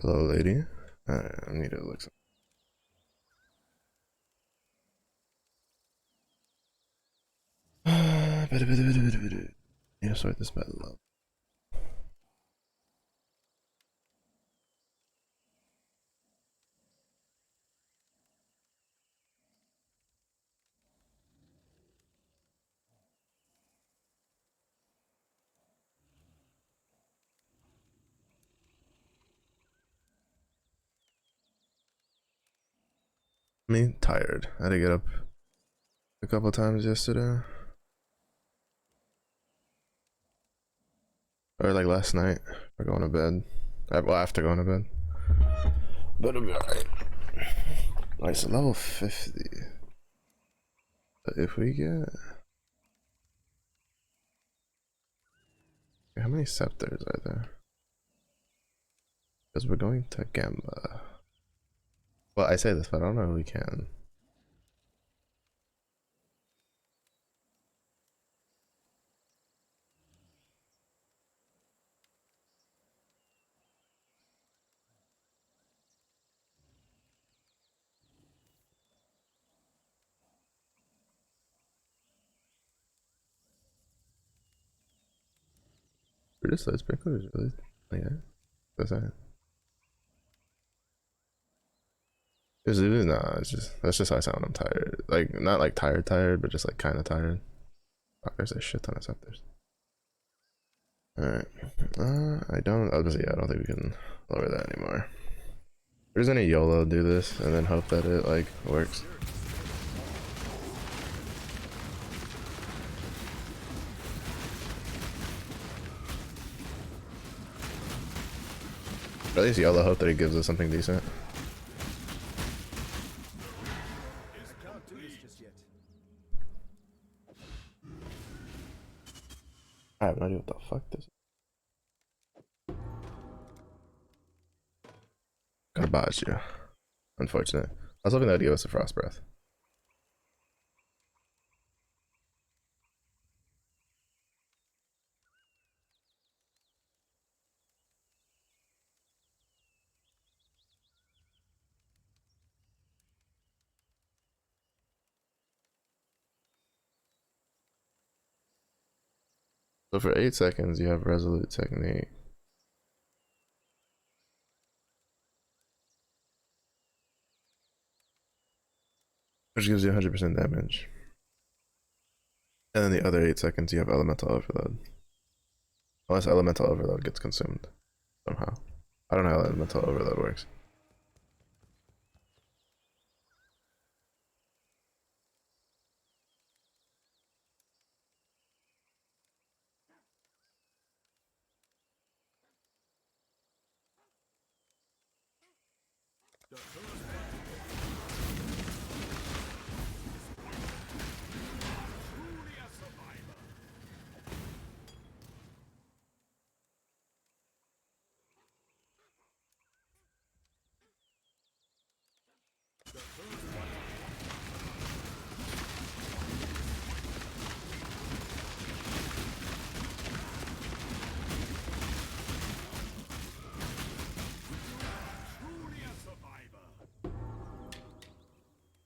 Hello, lady. I need to look. Need to sort this by love. Me tired. I had to get up a couple times yesterday, or like last night, for going to bed. Well, after going to bed, but it'll be alright. Alright, so level 50. But if we get, how many scepters are there? Because we're going to Gamba. Well, I say this, but I don't know if we can. We're just like sprinklers, really. Yeah, that's it. Nah, it's just that's just how I sound. I'm tired. Like not like tired, but just like kind of tired. Fuck, there's a shit ton of scepters. Alright. I don't. Obviously, yeah, I don't think we can lower that anymore. We're just gonna YOLO do this and then hope that it like works. Or at least YOLO hope that it gives us something decent. I have no idea what the fuck this is. Garbage, yeah. Unfortunate. I was hoping that would give us a frost breath. So for 8 seconds, you have Resolute Technique, which gives you 100% damage. And then the other 8 seconds, you have Elemental Overload. Unless Elemental Overload gets consumed somehow. I don't know how Elemental Overload works.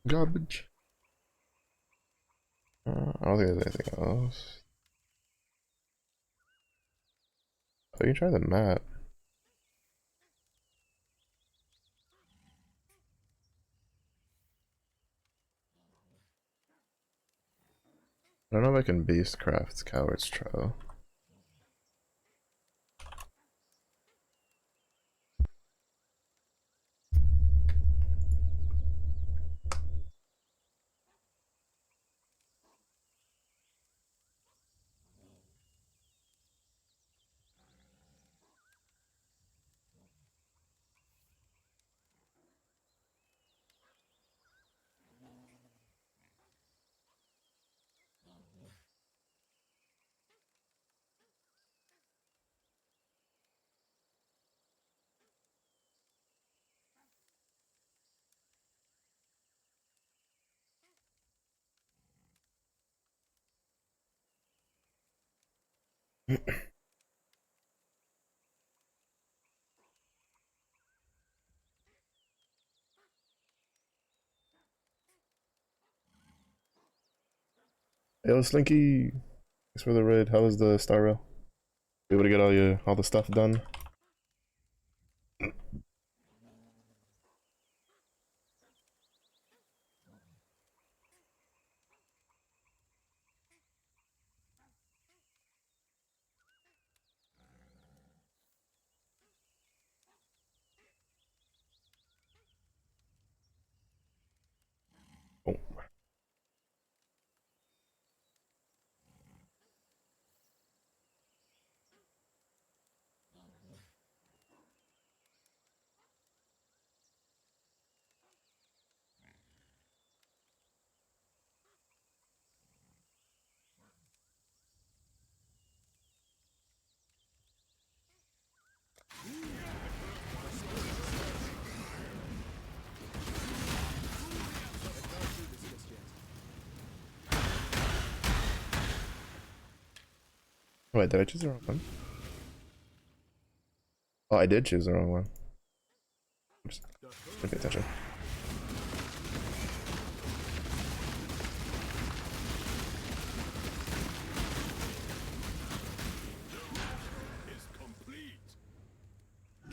Garbage. I don't think there's anything else. Oh, you can try the map. I don't know if I can Beastcraft Coward's Trail. Yo, Slinky. Thanks for the raid. How was the star rail? You able to get all the stuff done? Oh. Wait, did I choose the wrong one? Oh, I did choose the wrong one. Oops. Didn't pay attention.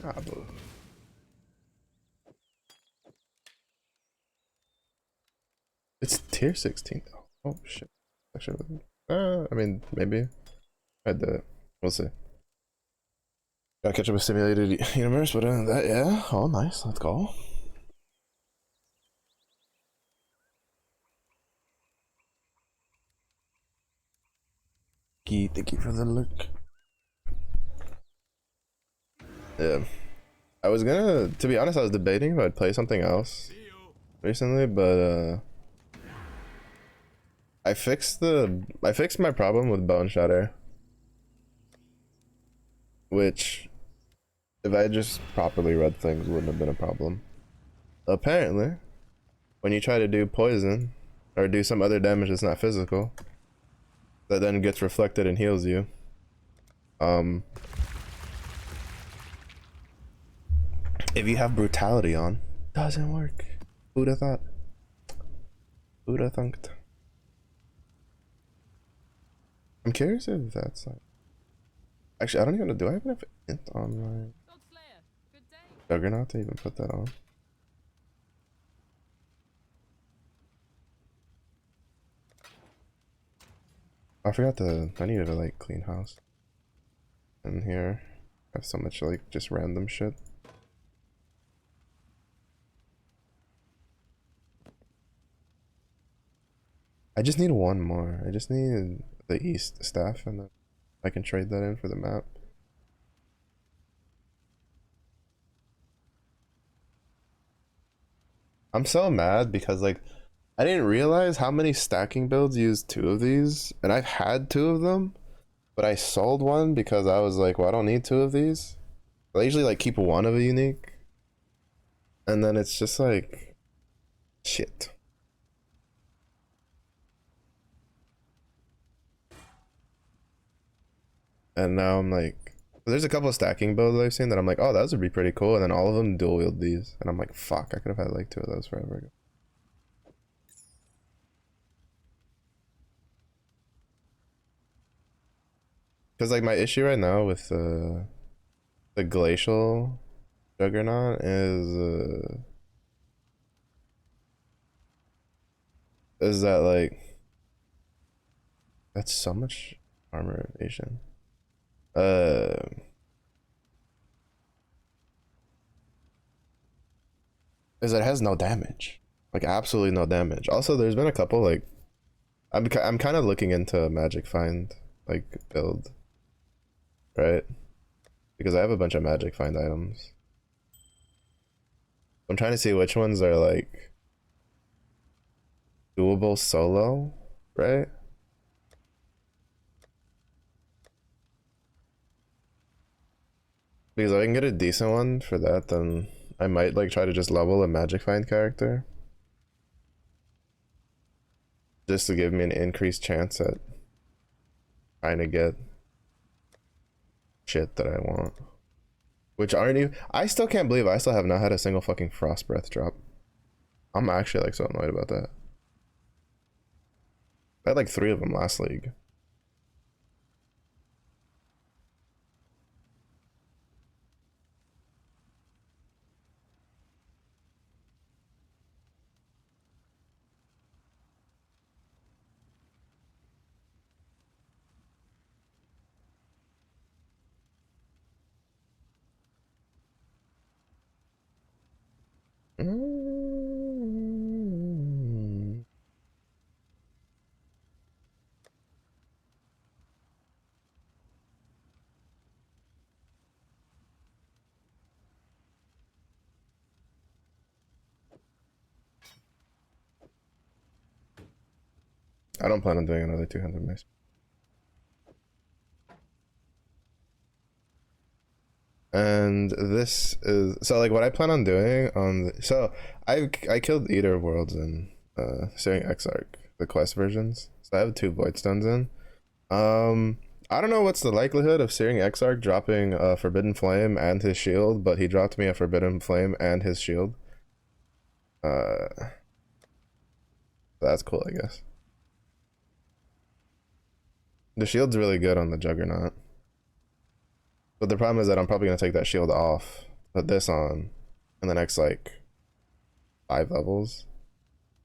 Ah, boo. It's tier 16 though. Oh shit. Actually, I mean, maybe. I'd do it. We'll see. Gotta catch up with Simulated Universe, but that, yeah. Oh, nice. Let's go. Thank you for the look. Yeah. I was gonna, to be honest, I was debating if I'd play something else recently, but I fixed my problem with Bone Shatter, which if I just properly read things wouldn't have been a problem. Apparently, when you try to do poison or do some other damage that's not physical, that then gets reflected and heals you. If you have brutality on, doesn't work. Who'd have thought? Who'd have thunked? I'm curious if that's like. Actually, I don't even know. Do I have enough int on my Juggernaut to even put that on? I forgot to. I needed to like clean house. And here, I have so much like just random shit. I just need one more. I just need the East staff, and then I can trade that in for the map. I'm so mad because like I didn't realize how many stacking builds use two of these, and I've had two of them, but I sold one because I was like, well, I don't need two of these. I usually like keep one of a unique, and then it's just like shit. And now I'm like, there's a couple of stacking builds I've seen that I'm like, oh, those would be pretty cool, and then all of them dual wield these, and I'm like, fuck, I could have had like two of those forever ago. Because like my issue right now with the glacial juggernaut is that like that's so much armor evasion. Is that it has no damage, like absolutely no damage. Also, there's been a couple like I'm kind of looking into a magic find like build, right? Because I have a bunch of magic find items. I'm trying to see which ones are like doable solo, right? Because if I can get a decent one for that, then I might like try to just level a magic find character. Just to give me an increased chance at trying to get shit that I want. Which aren't even, I still can't believe I still have not had a single fucking frost breath drop. I'm actually like so annoyed about that. I had like 3 of them last league. I don't plan on doing another 200 mace. And this is so like what I plan on doing on so I killed Eater of Worlds in Searing Exarch, the quest versions. So I have 2 Voidstones in. I don't know what's the likelihood of Searing Exarch dropping a Forbidden Flame and his shield, but he dropped me a Forbidden Flame and his shield. That's cool, I guess. The shield's really good on the Juggernaut. But the problem is that I'm probably going to take that shield off, put this on, in the next, like, 5 levels.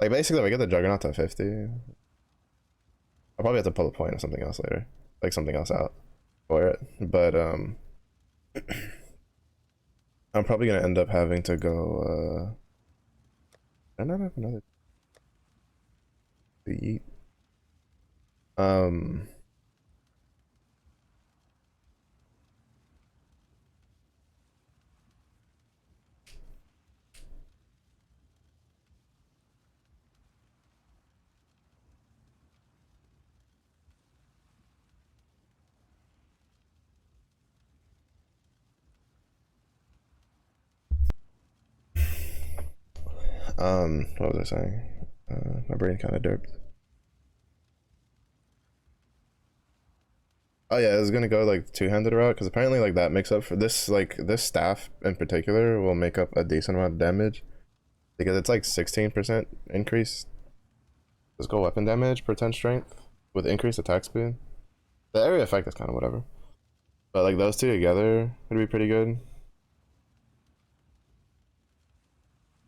Like, basically, if I get the Juggernaut to 50, I'll probably have to pull a point or something else later. Like, something else out for it. But, I'm probably going to end up having to go, I don't have another to eat. What was I saying? My brain kind of derped. Oh yeah, I was gonna go like 2-handed route because apparently like that makes up for this, like this staff in particular will make up a decent amount of damage because it's like 16% increase physical weapon damage per 10 strength with increased attack speed. The area effect is kind of whatever, but like those 2 together would be pretty good.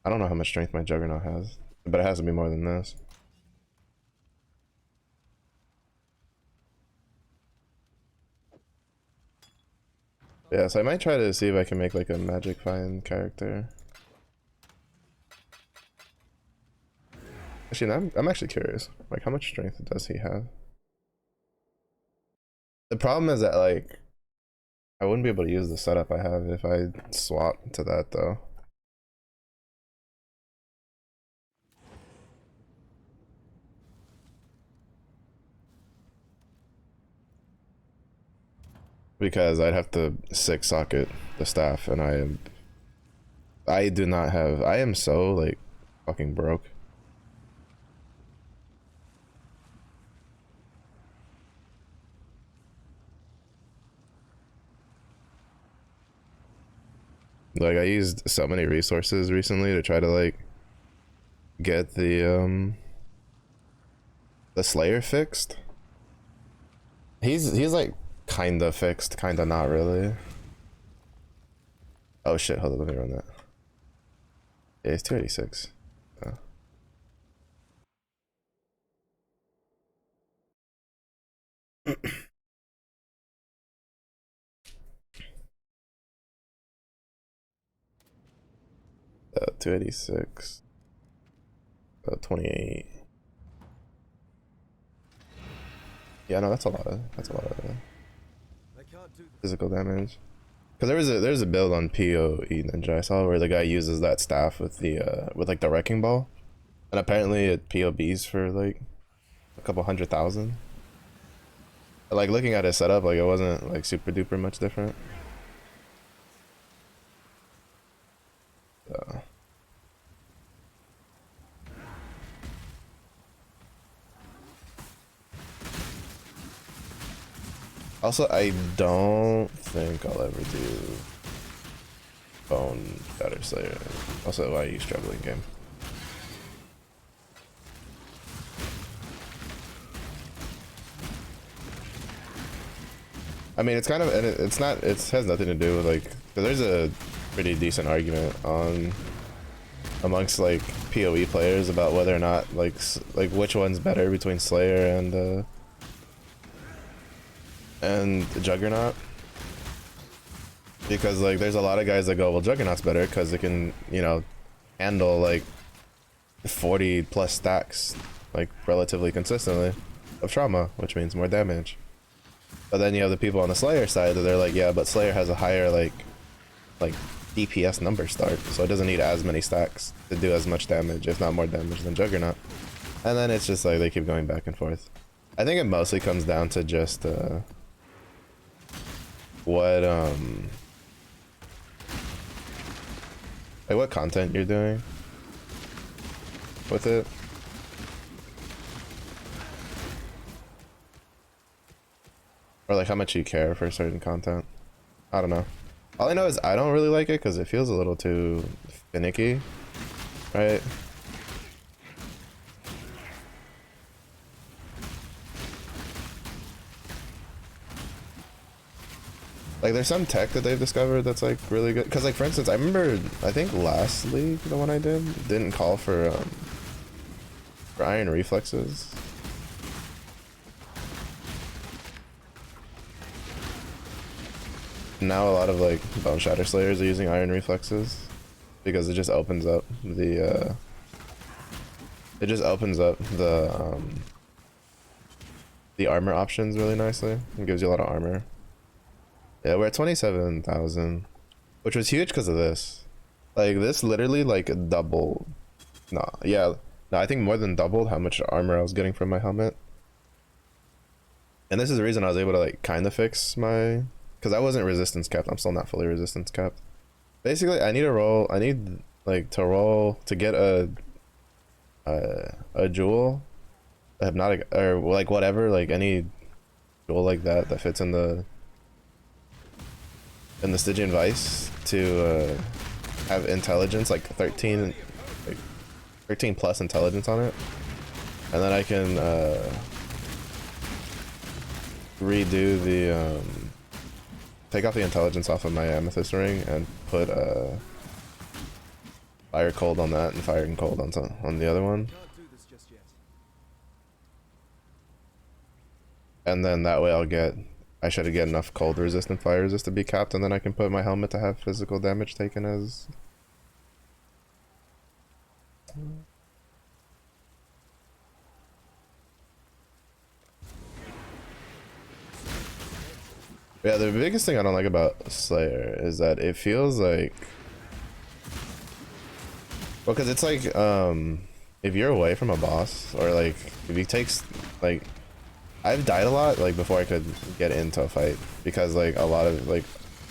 I don't know how much strength my Juggernaut has, but it has to be more than this. Yeah, so I might try to see if I can make like a Magic Find character. Actually, I'm actually curious. Like, how much strength does he have? The problem is that like I wouldn't be able to use the setup I have if I swap to that though. Because I'd have to 6-socket the staff, and I do not have. I am so like fucking broke. Like I used so many resources recently to try to like get the Slayer fixed. He's like kinda fixed, kinda not really. Oh shit, hold on, let me run that. Yeah, he's 286. Oh. 286. 28. Yeah, no, that's a lot of physical damage. Because there's a build on PoE Ninja I saw where the guy uses that staff with the with like the wrecking ball, and apparently it POBs for like a couple 100,000. Like looking at his setup, like it wasn't like super duper much different. So. Also, I don't think I'll ever do Bone Shatter Slayer. Also, why are you struggling game? I mean, it's kind of, and it's not, it has nothing to do with like, 'cause there's a pretty decent argument on amongst like PoE players about whether or not like which one's better between Slayer and Juggernaut, because like there's a lot of guys that go, well, Juggernaut's better because it can, you know, handle like 40 plus stacks like relatively consistently of trauma, which means more damage. But then you have the people on the Slayer side that they're like, yeah, but Slayer has a higher like DPS number start, so it doesn't need as many stacks to do as much damage, if not more damage, than Juggernaut. And then it's just like they keep going back and forth. I think it mostly comes down to just what like what content you're doing with it. Or like how much you care for certain content. I don't know. All I know is I don't really like it because it feels a little too finicky, right? Like there's some tech that they've discovered that's like really good. Cause like for instance, I remember, I think last league, the one I didn't call for iron reflexes. Now a lot of like Bone Shatter Slayers are using iron reflexes because it just opens up the armor options really nicely. It gives you a lot of armor. Yeah, we're at 27,000, which was huge because of this. Like this literally like doubled. No, yeah, no, I think more than doubled how much armor I was getting from my helmet. And this is the reason I was able to like kind of fix my, because I wasn't resistance capped. I'm still not fully resistance capped. Basically, I need to roll. I need like to roll to get a jewel, a hypnotic, or like whatever, like any jewel like that that fits in the Stygian Vice to have intelligence like 13 plus intelligence on it, and then I can redo the take off the intelligence off of my amethyst ring and put fire cold on that and fire and cold on the other one, and then that way I should get enough cold resist and fire resist to be capped, and then I can put my helmet to have physical damage taken as. Yeah, the biggest thing I don't like about Slayer is that it feels like, well, because it's like if you're away from a boss, or like if you take like, I've died a lot like before I could get into a fight because like a lot of its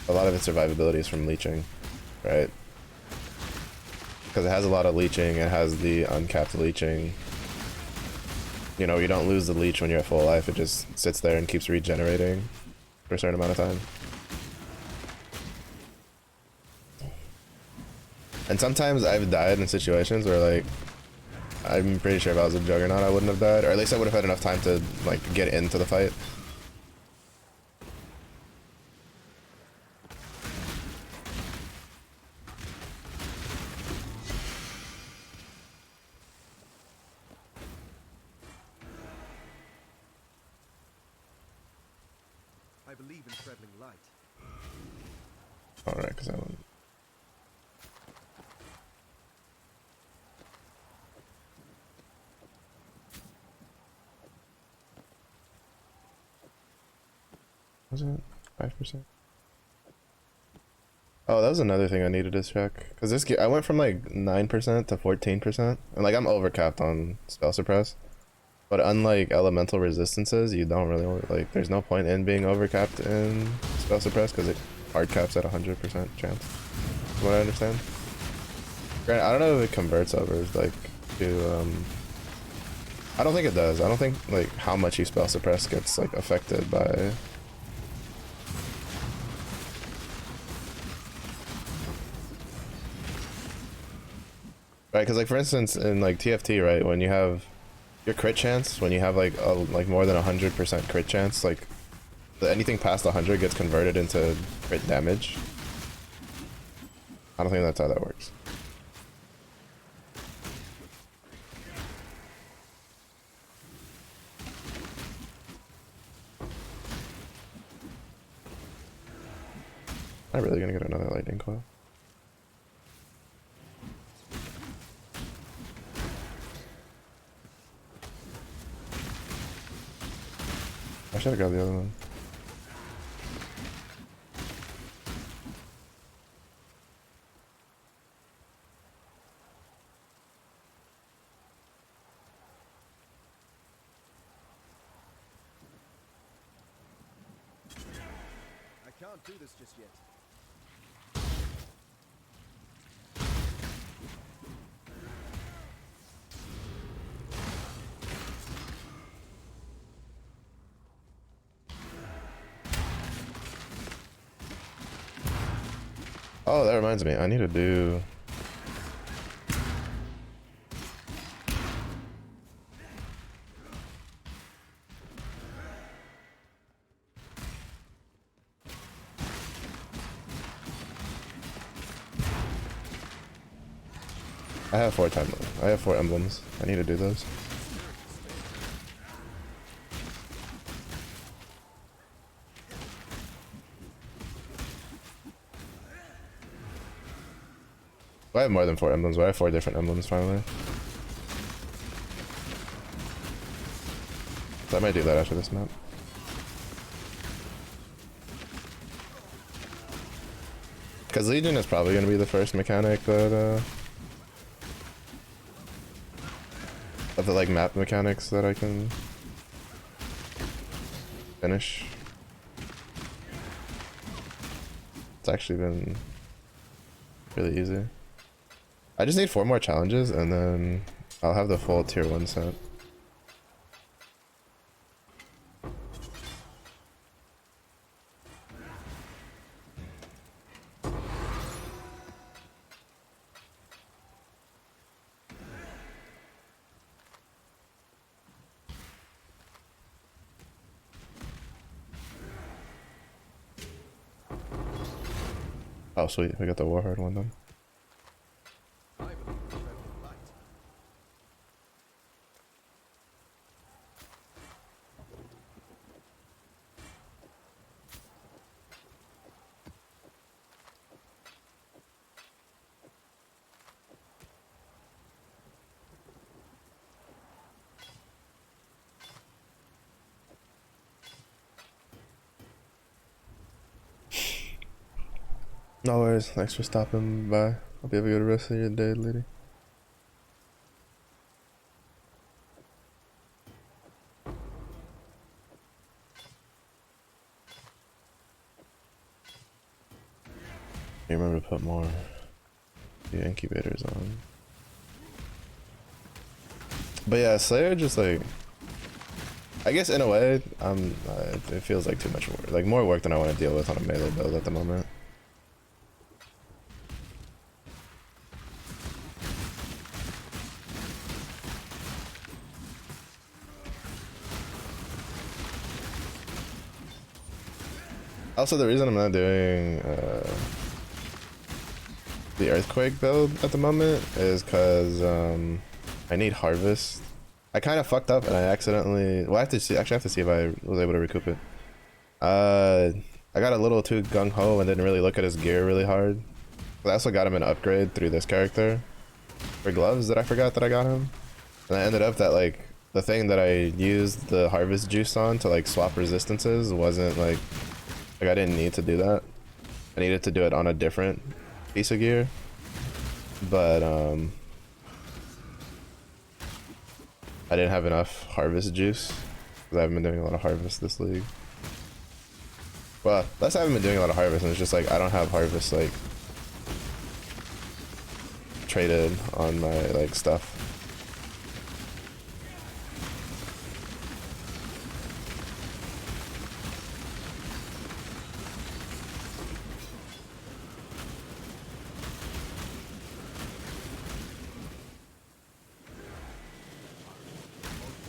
survivability is from leeching, right? Because it has a lot of leeching, it has the uncapped leeching. You know, you don't lose the leech when you're at full life, it just sits there and keeps regenerating for a certain amount of time. And sometimes I've died in situations where like, I'm pretty sure if I was a Juggernaut I wouldn't have died, or at least I would have had enough time to like get into the fight. I believe in traveling light. Alright, because I don't. Was it 5%? Oh, that was another thing I needed to check. Because I went from like 9% to 14%. And like I'm overcapped on spell suppress. But unlike elemental resistances, you don't really like, there's no point in being overcapped in spell suppress because it hard caps at 100% chance. Is what I understand. Granted, I don't know if it converts over like to I don't think it does. I don't think like how much you spell suppress gets like affected by. Right, because like for instance in like TFT, right, when you have your crit chance, when you have like more than 100% crit chance, like anything past 100 gets converted into crit damage. I don't think that's how that works. I'm really gonna get another lightning coil. I should have grabbed the other one. I can't do this just yet. Oh, that reminds me. I need to do... I have 4 time. I have 4 emblems. I need to do those. I have more than 4 emblems, but I have 4 different emblems finally. So I might do that after this map. Because Legion is probably going to be the first mechanic that, of the, like, map mechanics that I can finish. It's actually been really easy. I just need 4 more challenges and then I'll have the full tier 1 set. Oh sweet, we got the Warhard one done. I believe in treading light. No worries, thanks for stopping by. Hope you have a good rest of your day, lady. You remember to put more the incubators on. But yeah, Slayer just like, I guess in a way, it feels like too much work, like more work than I want to deal with on a melee build at the moment. Also, the reason I'm not doing the Earthquake build at the moment is because I need Harvest. I kind of fucked up and I accidentally... Well, I have to see. Actually, I have to see if I was able to recoup it. I got a little too gung-ho and didn't really look at his gear really hard. I also got him an upgrade through this character for gloves that I forgot that I got him. And I ended up that, like, the thing that I used the Harvest juice on to, like, swap resistances wasn't, like I didn't need to do that. I needed to do it on a different piece of gear. But, I didn't have enough Harvest juice. Because I haven't been doing a lot of Harvest this league. Well, less I haven't been doing a lot of Harvest, and it's just like, I don't have Harvest, like, traded on my, like, stuff.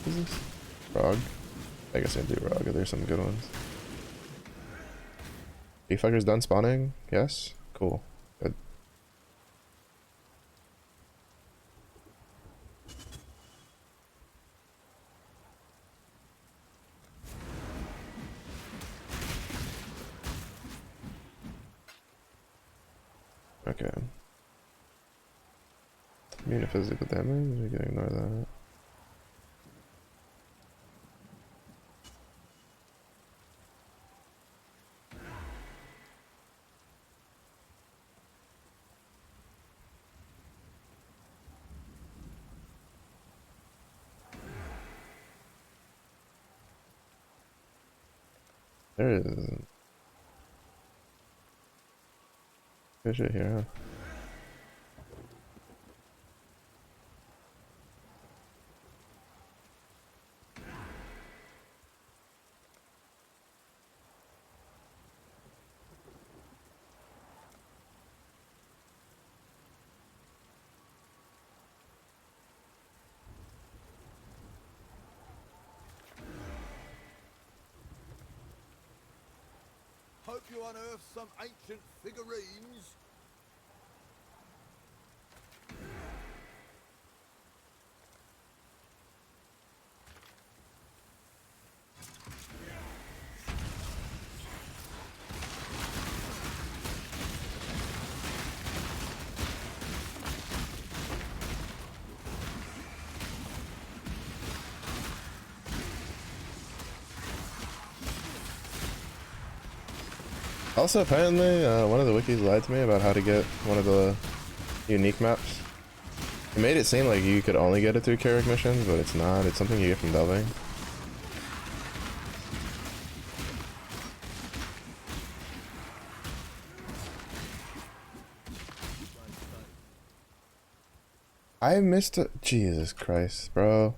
Is this Rog? I guess I do Rog. There's some good ones. You fuckers done spawning? Yes? Cool. Good. Okay. Immune to physical damage, we can ignore that. There is good shit here, huh? Hope you unearth some ancient figurines. Also, apparently, one of the wikis lied to me about how to get one of the unique maps. It made it seem like you could only get it through Carrick missions, but it's not. It's something you get from delving. I missed a Jesus Christ, bro.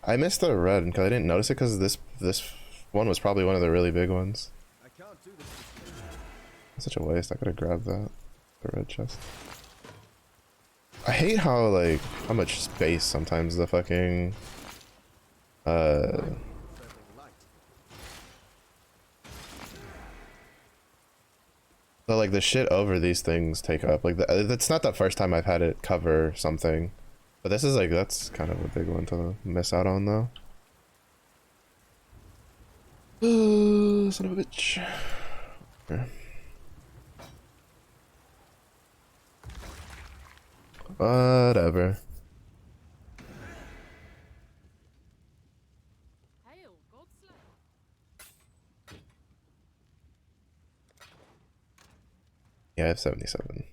I missed the red because I didn't notice it because this one was probably one of the really big ones. I can't do this just yet. That's such a waste. I could have grabbed that. The red chest. I hate how much space sometimes the fucking Traveling light. the shit over these things take up. Like that's not the first time I've had it cover something. But this is that's kind of a big one to miss out on though. Son of a bitch. Okay. Whatever. Hail, Godslayer. Yeah, I have 77.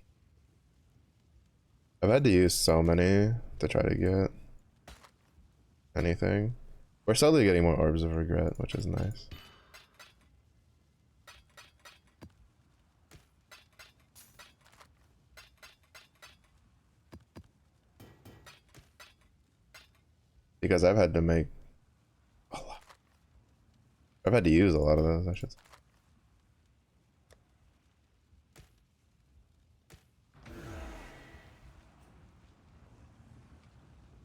I've had to use so many to try to get anything. We're slowly getting more Orbs of Regret, which is nice. Because I've had to make a lot. I've had to use a lot of those, I should say.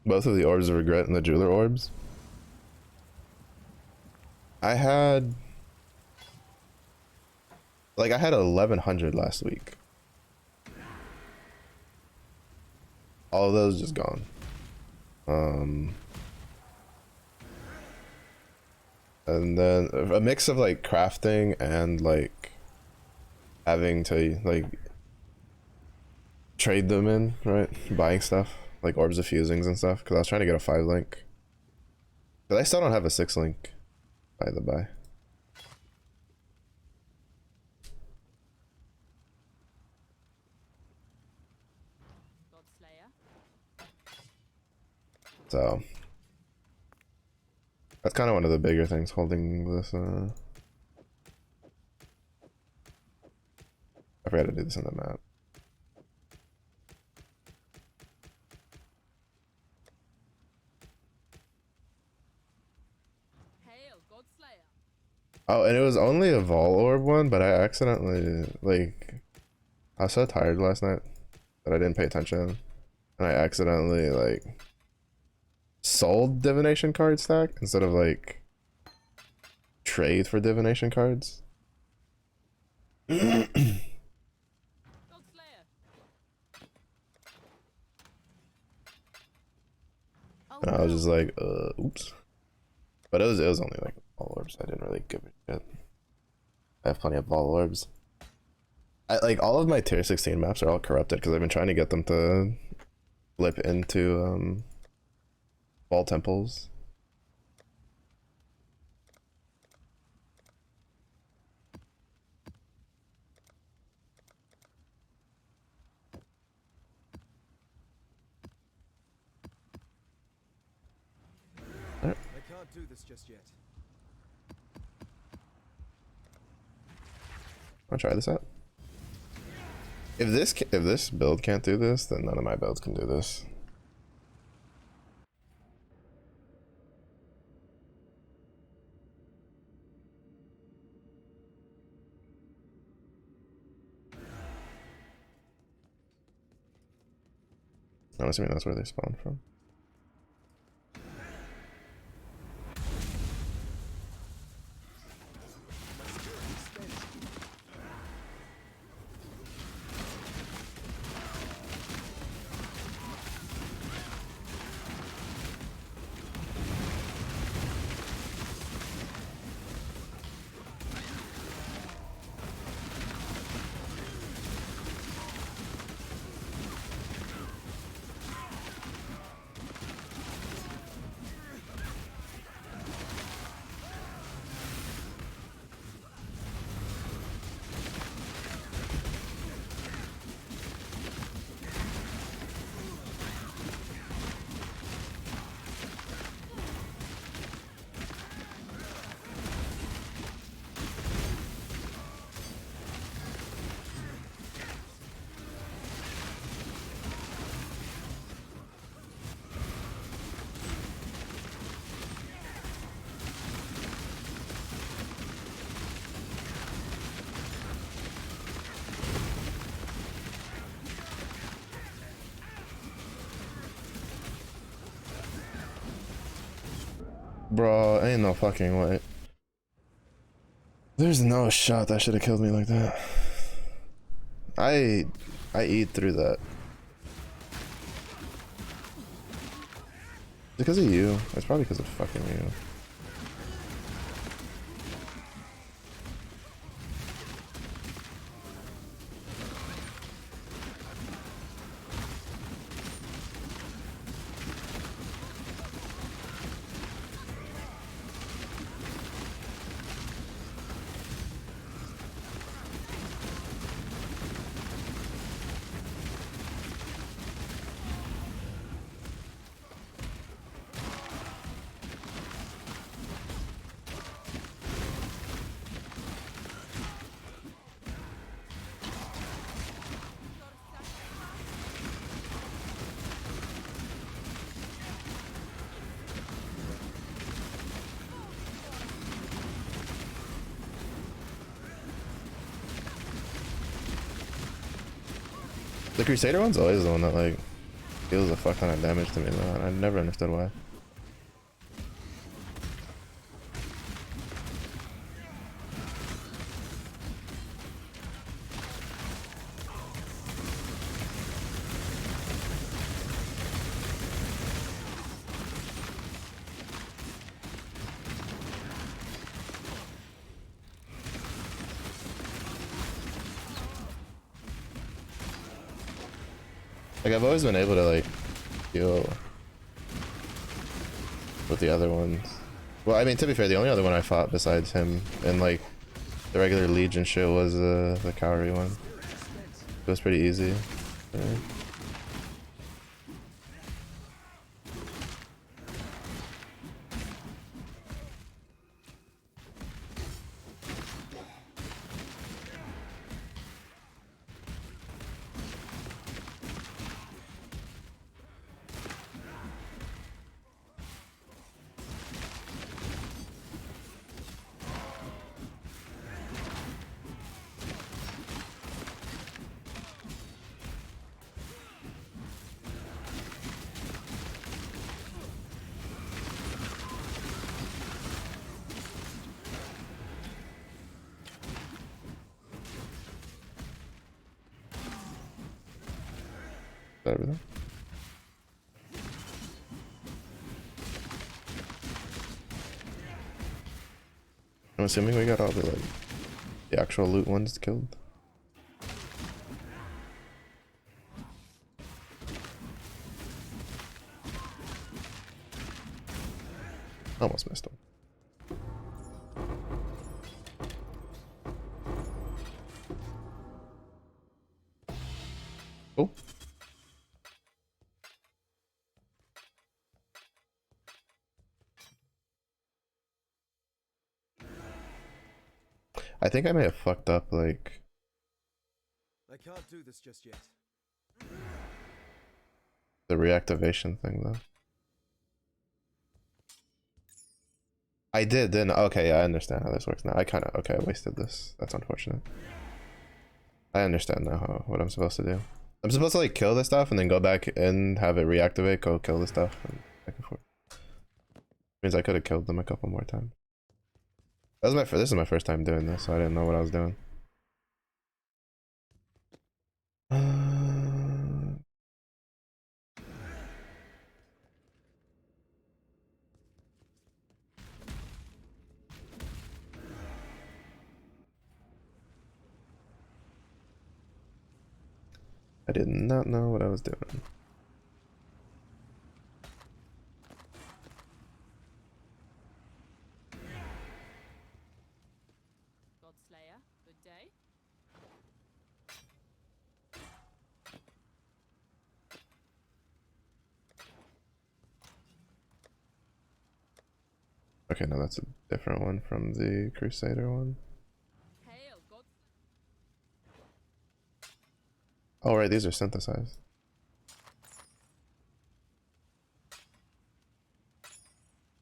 Both of the Orbs of Regret and the Jeweler Orbs. I had 1100 last week. All of those just gone. And then a mix of crafting and having to trade them in, right? Buying stuff like Orbs of Fusings and stuff, because I was trying to get a 5-link. But I still don't have a 6-link, by the by. Godslayer. So that's kind of one of the bigger things holding this. I forgot to do this in the map. Hail, Godslayer. Oh, and it was only a Vol Orb one, but I accidentally I was so tired last night that I didn't pay attention, and I accidentally sold divination card stack instead of trade for divination cards. Godslayer. And I was just like, oops. But it was only like all orbs. I didn't really give a shit. I have plenty of ball orbs. I like all of my tier 16 maps are all corrupted because I've been trying to get them to flip into ball temples. I can't do this just yet. Wanna try this out? If this build can't do this, then none of my builds can do this. I'm assuming that's where they spawn from. Bro, ain't no fucking way. There's no shot that should have killed me like that. I eat through that. Because of you. It's probably because of fucking you. The Crusader one's always the one that like deals a fuck ton of damage to me, man. I never understood why. Like I've always been able to like deal with the other ones. Well, I mean, to be fair, the only other one I fought besides him and like the regular Legion shit was the Cowrie one. It was pretty easy. Yeah. that everything? I'm assuming we got all the like the actual loot ones killed. Almost missed him. Cool. I think I may have fucked up like I can't do this just yet. the reactivation thing though. I did, then okay, yeah, I understand how this works now. I kinda okay, I wasted this. That's unfortunate. I understand now what I'm supposed to do. I'm supposed to like kill this stuff and then go back and have it reactivate, go kill the stuff and back and forth. Means I could have killed them a couple more times. That was this is my first time doing this, so I didn't know what I was doing. I did not know what I was doing. Godslayer, good day. Okay, no, that's a different one from the Crusader one. Hail, God. Oh right, these are synthesized.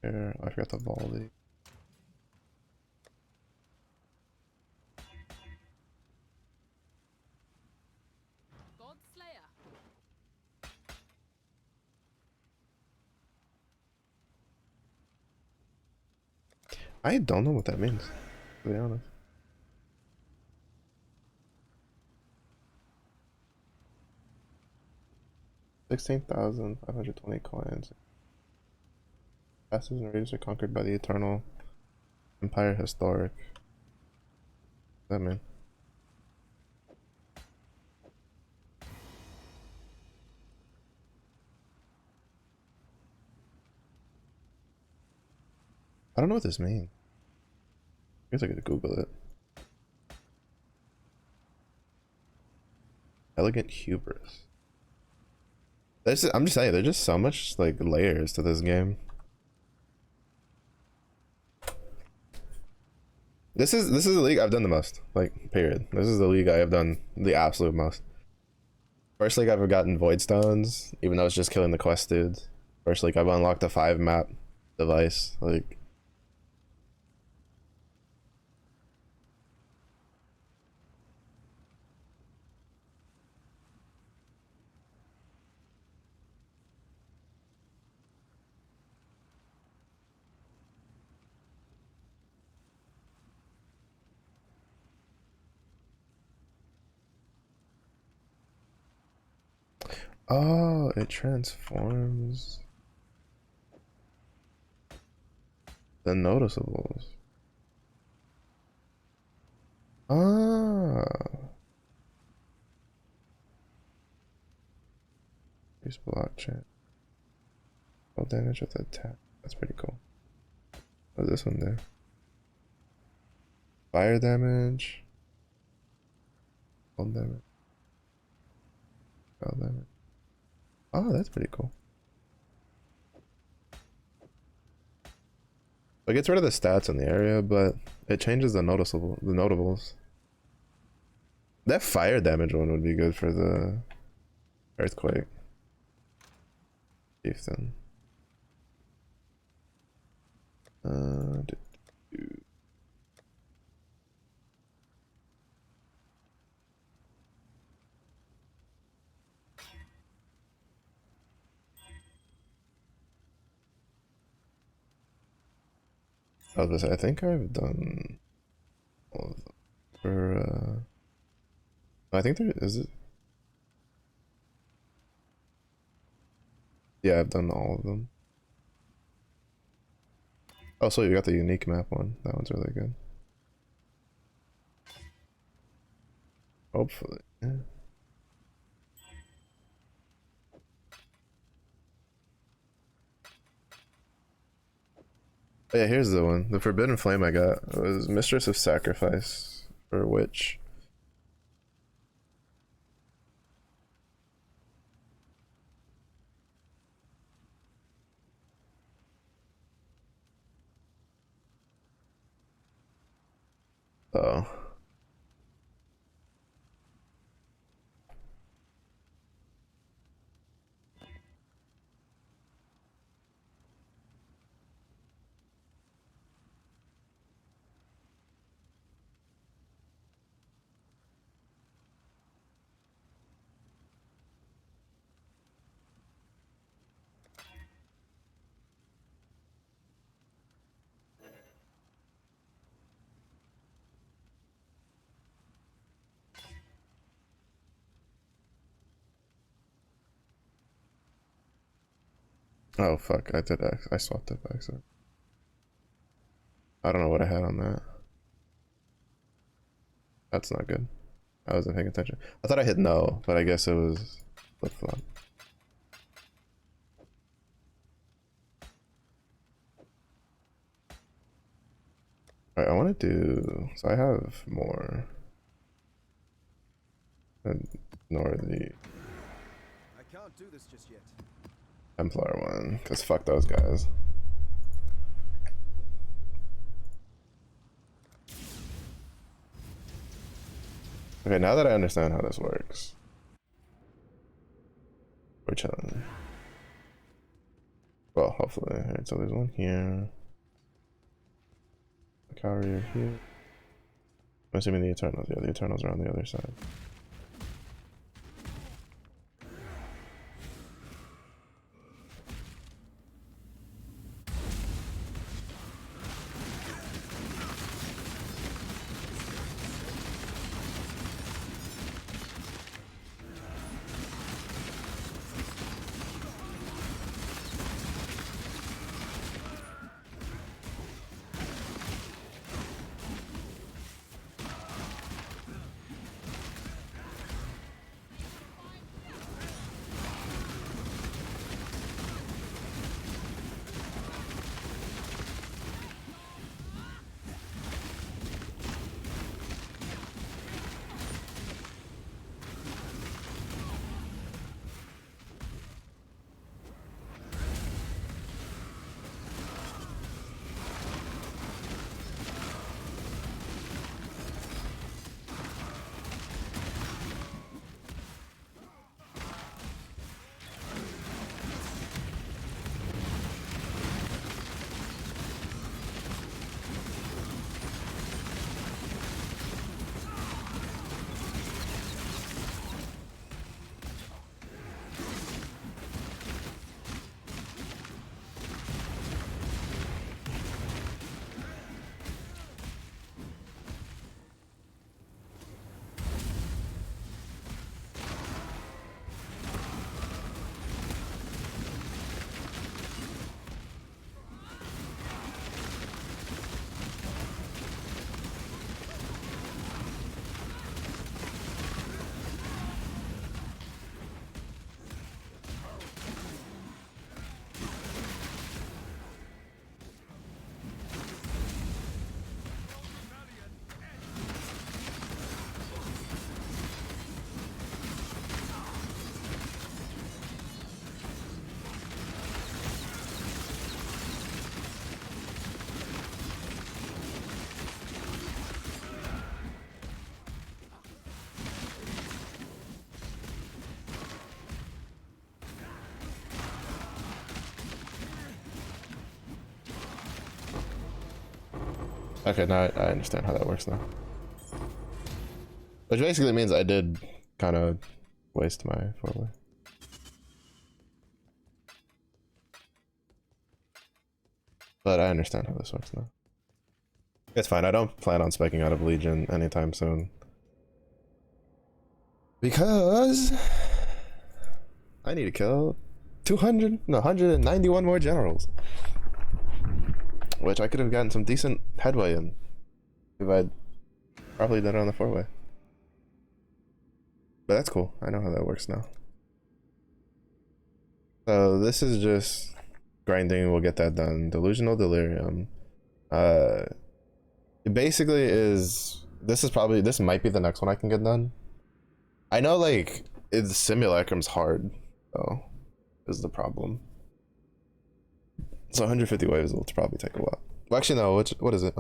Here, I forgot the Baldi. Godslayer. I don't know what that means, to be honest. $16,520 coins. Castles and raiders are conquered by the Eternal Empire Historic. What does that mean? I don't know what this means. I guess I could Google it. Elegant hubris. I'm just saying, there's just so much like layers to this game. This is the league I've done the most. Like, period. This is the league I have done the absolute most. First league I've ever gotten Void Stones, even though it's just killing the quest dudes. First league I've unlocked a 5-map device. Like, oh, it transforms the noticeables. Ah. Use blockchain. All damage with attack. That's pretty cool. What's this one there? Fire damage. Cold damage. Spell damage. Oh, that's pretty cool. It gets rid of the stats in the area, but it changes the notables. That fire damage one would be good for the earthquake. Chieftain. Do- do. I was gonna say, I think I've done all of them. For I think there is it. Yeah, I've done all of them. Oh, so you got the unique map one. That one's really good. Hopefully. Yeah. Oh, yeah, here's the one. The Forbidden Flame I got was Mistress of Sacrifice for Witch. Oh. Oh fuck, I did X. I swapped it by accident. I don't know what I had on that. That's not good. I wasn't paying attention. I thought I hit no, but I guess it was flip flop. Alright, I want to do. So I have more. Ignore the I can't do this just yet. Templar one, because fuck those guys. Okay, now that I understand how this works, we're chilling. Well, hopefully. Alright, so there's one here. A carrier here. I'm assuming the Eternals. Yeah, the Eternals are on the other side. Okay, now I understand how that works now. Which basically means I did kind of waste my forward. But I understand how this works now. It's fine, I don't plan on speccing out of Legion anytime soon. Because I need to kill 200, no, 191 more generals. Which I could have gotten some decent headway in if I'd probably done it on the 4-way. But that's cool. I know how that works now. So this is just grinding. We'll get that done. Delusional Delirium. It basically is. This might be the next one I can get done. I know, like, it's Simulacrum's hard, though, is the problem. So 150 waves will probably take a while. Well, actually, no. What is it?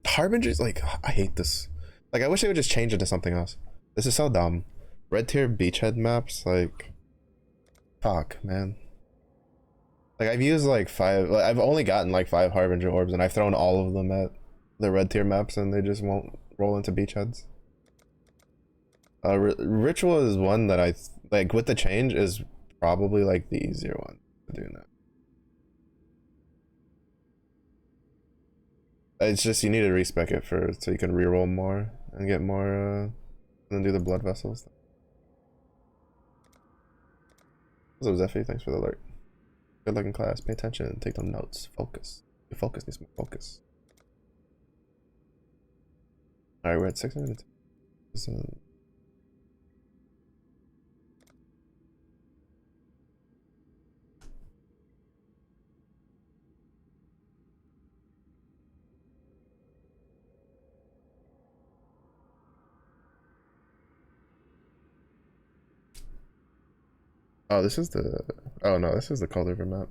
Harbinger's, like, I hate this. Like, I wish they would just change it to something else. This is so dumb. Red tier beachhead maps, like, fuck, man. Like, I've used like 5. Like, I've only gotten like 5 Harbinger orbs, and I've thrown all of them at the red tier maps, and they just won't roll into beachheads. Ritual is one that I like with the change is probably like the easier one to do now. It's just you need to respec it so you can reroll more and get more, and then do the blood vessels. What's up, Zephy? Thanks for the alert. Good luck in class. Pay attention. Take some notes. Focus. Your focus needs more focus. Alright, we're at 6 minutes. Oh, this is the... Oh no, this is the Cold River map.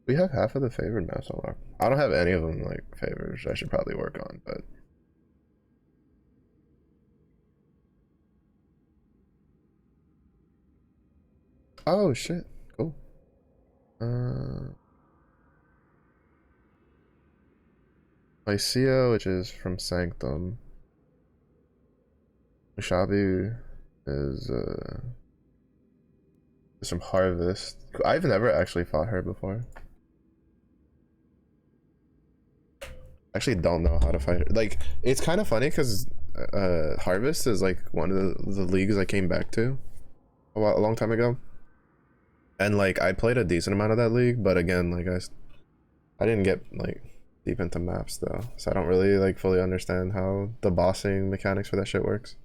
We have half of the favored maps unlocked. I don't have any of them like favored, which I should probably work on, but... Oh shit, cool. Lycia, which is from Sanctum. Shabu is from Harvest. I've never actually fought her before. Actually don't know how to fight her. Like, it's kind of funny because Harvest is like one of the leagues I came back to a long time ago, and like I played a decent amount of that league, but again, like I didn't get like deep into maps though, so I don't really like fully understand how the bossing mechanics for that shit works.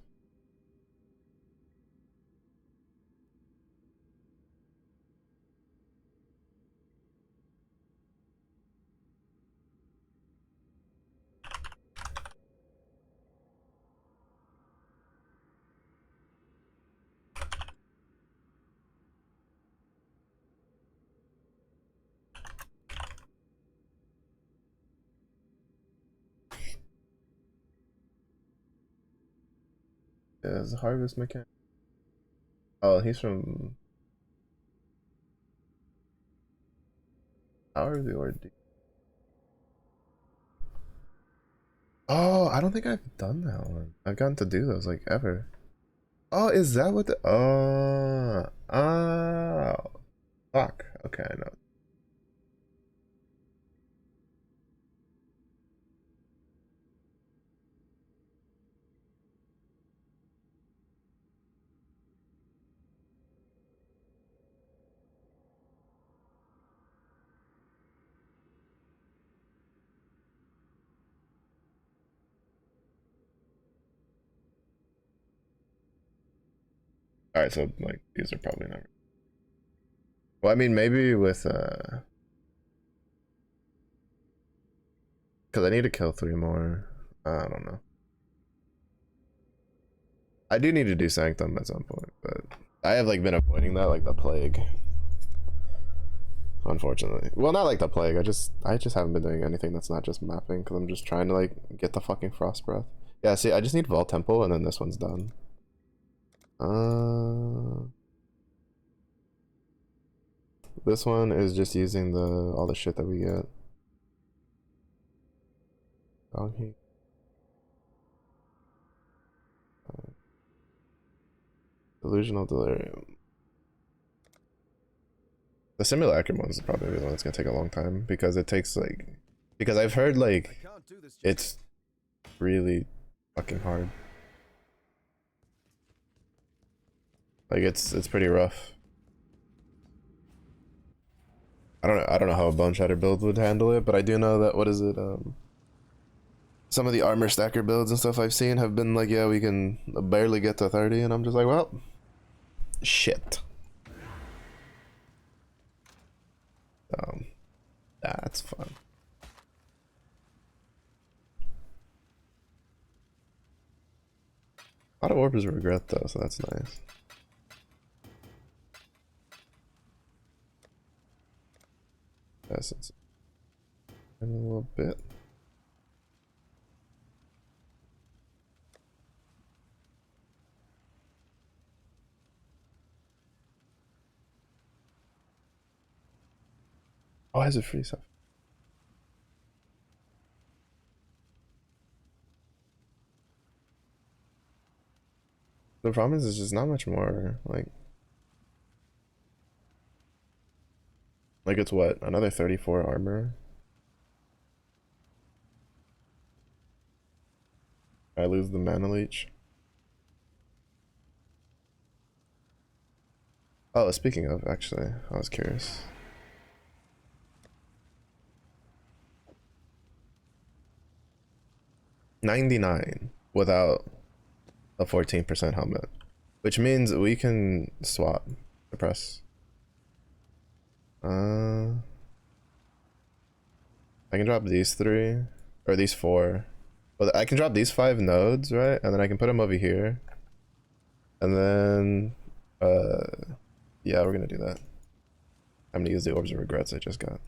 Yeah, there's a Harvest mechanic. Oh, he's from Power of the Ordeal. Oh, I don't think I've done that one. I've gotten to do those like ever. Oh, is that what the... Oh, fuck. Okay, I know. Alright, so like these are probably not... Well, I mean, maybe with because I need to kill 3 more. I don't know. I do need to do Sanctum at some point, but I have like been avoiding that like the plague. Unfortunately. Well, not like the plague. I just haven't been doing anything that's not just mapping because I'm just trying to like get the fucking Frost Breath. Yeah, see, I just need Vault Temple and then this one's done. This one is just using the all the shit that we get. Dog heat. Delusional delirium. The simulacrum one's probably the one that's gonna take a long time because it takes like, because I've heard I like can't do this just it's really fucking hard. Like it's pretty rough. I don't know how a Bone Shatter build would handle it, but I do know that what is it some of the armor stacker builds and stuff I've seen have been like, yeah, we can barely get to 30, and I'm just like, well, shit. That's fun. A lot of orbs of regret though, so that's nice. Essence. In a little bit. Oh, has it free stuff? The problem is, there's just not much more. Like it's what, another 34 armor? I lose the mana leech. Oh, speaking of, actually, I was curious. $99 without a 14% helmet, which means we can swap the press. I can drop these 3 or these 4. Well, I can drop these 5 nodes, right? And then I can put them over here. And then, yeah, we're gonna do that. I'm gonna use the orbs of regrets I just got.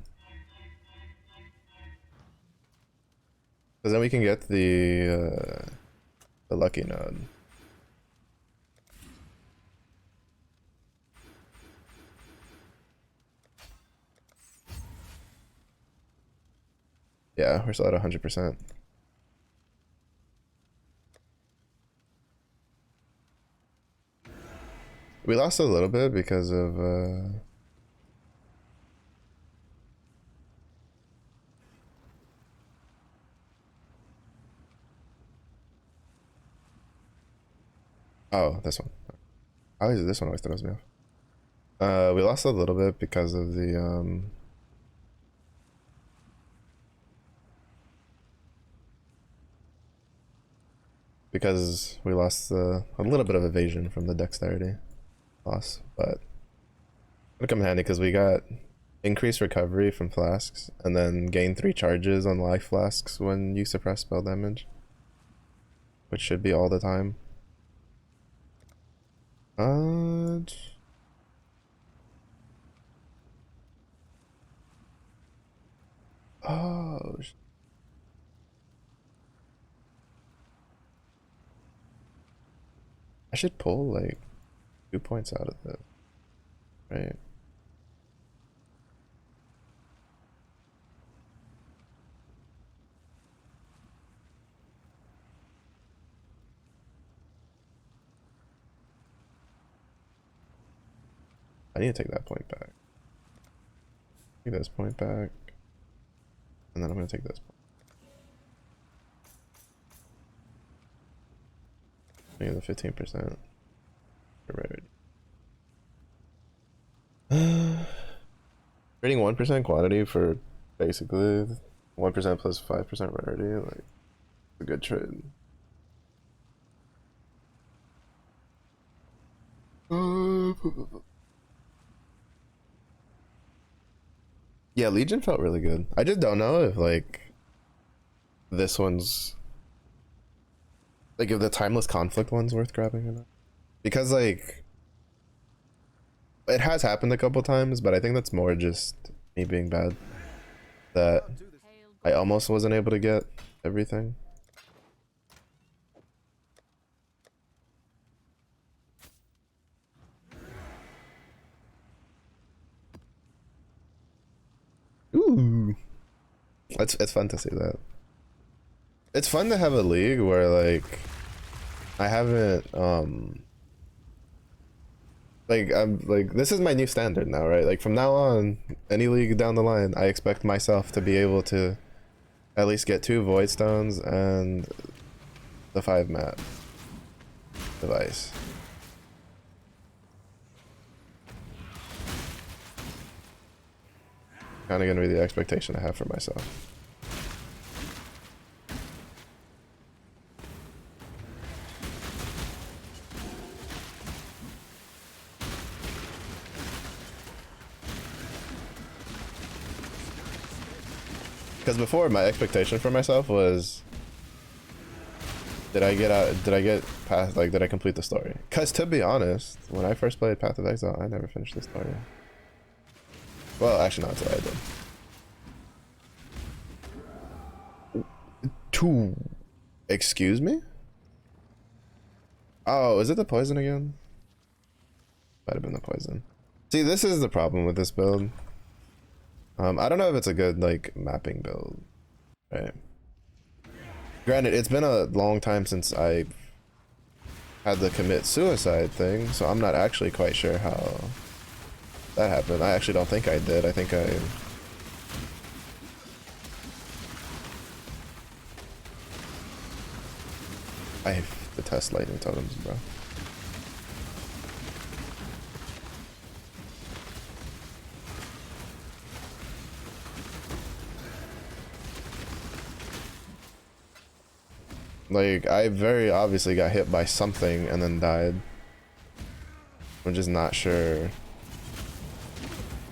Because then we can get the lucky node. Yeah, we're still at 100%. We lost a little bit because of oh, this one. Always this one always throws me off. We lost a little bit because of the because we lost a little bit of evasion from the dexterity loss, but it'll come in handy because we got increased recovery from flasks and then gain 3 charges on life flasks when you suppress spell damage, which should be all the time. Oh, I should pull like 2 points out of this, right? I need to take that point back. Take this point back. And then I'm gonna take this point. I need the 15%. Right. Rating 1% quantity for basically 1% plus 5% rarity, like a good trade. Yeah, Legion felt really good. I just don't know if like this one's like if the Timeless Conflict one's worth grabbing or not. Because like it has happened a couple times, but I think that's more just me being bad. That can't do this. Hail I almost wasn't able to get everything. Ooh. It's fun to see that. It's fun to have a league where like I haven't like I'm like this is my new standard now, right? Like from now on, any league down the line, I expect myself to be able to at least get 2 void stones and the 5 mat device. Kind of gonna be the expectation I have for myself. Because before, my expectation for myself was, did I get past, like, did I complete the story? Because to be honest, when I first played Path of Exile, I never finished the story. Well, actually not until I did. Excuse me? Oh, is it the poison again? Might have been the poison. See, this is the problem with this build. I don't know if it's a good, like, mapping build, right? Granted, it's been a long time since I had the commit suicide thing, so I'm not actually quite sure how that happened. I actually don't think I did. I think I detest lightning totems, bro. Like, I very obviously got hit by something and then died. I'm just not sure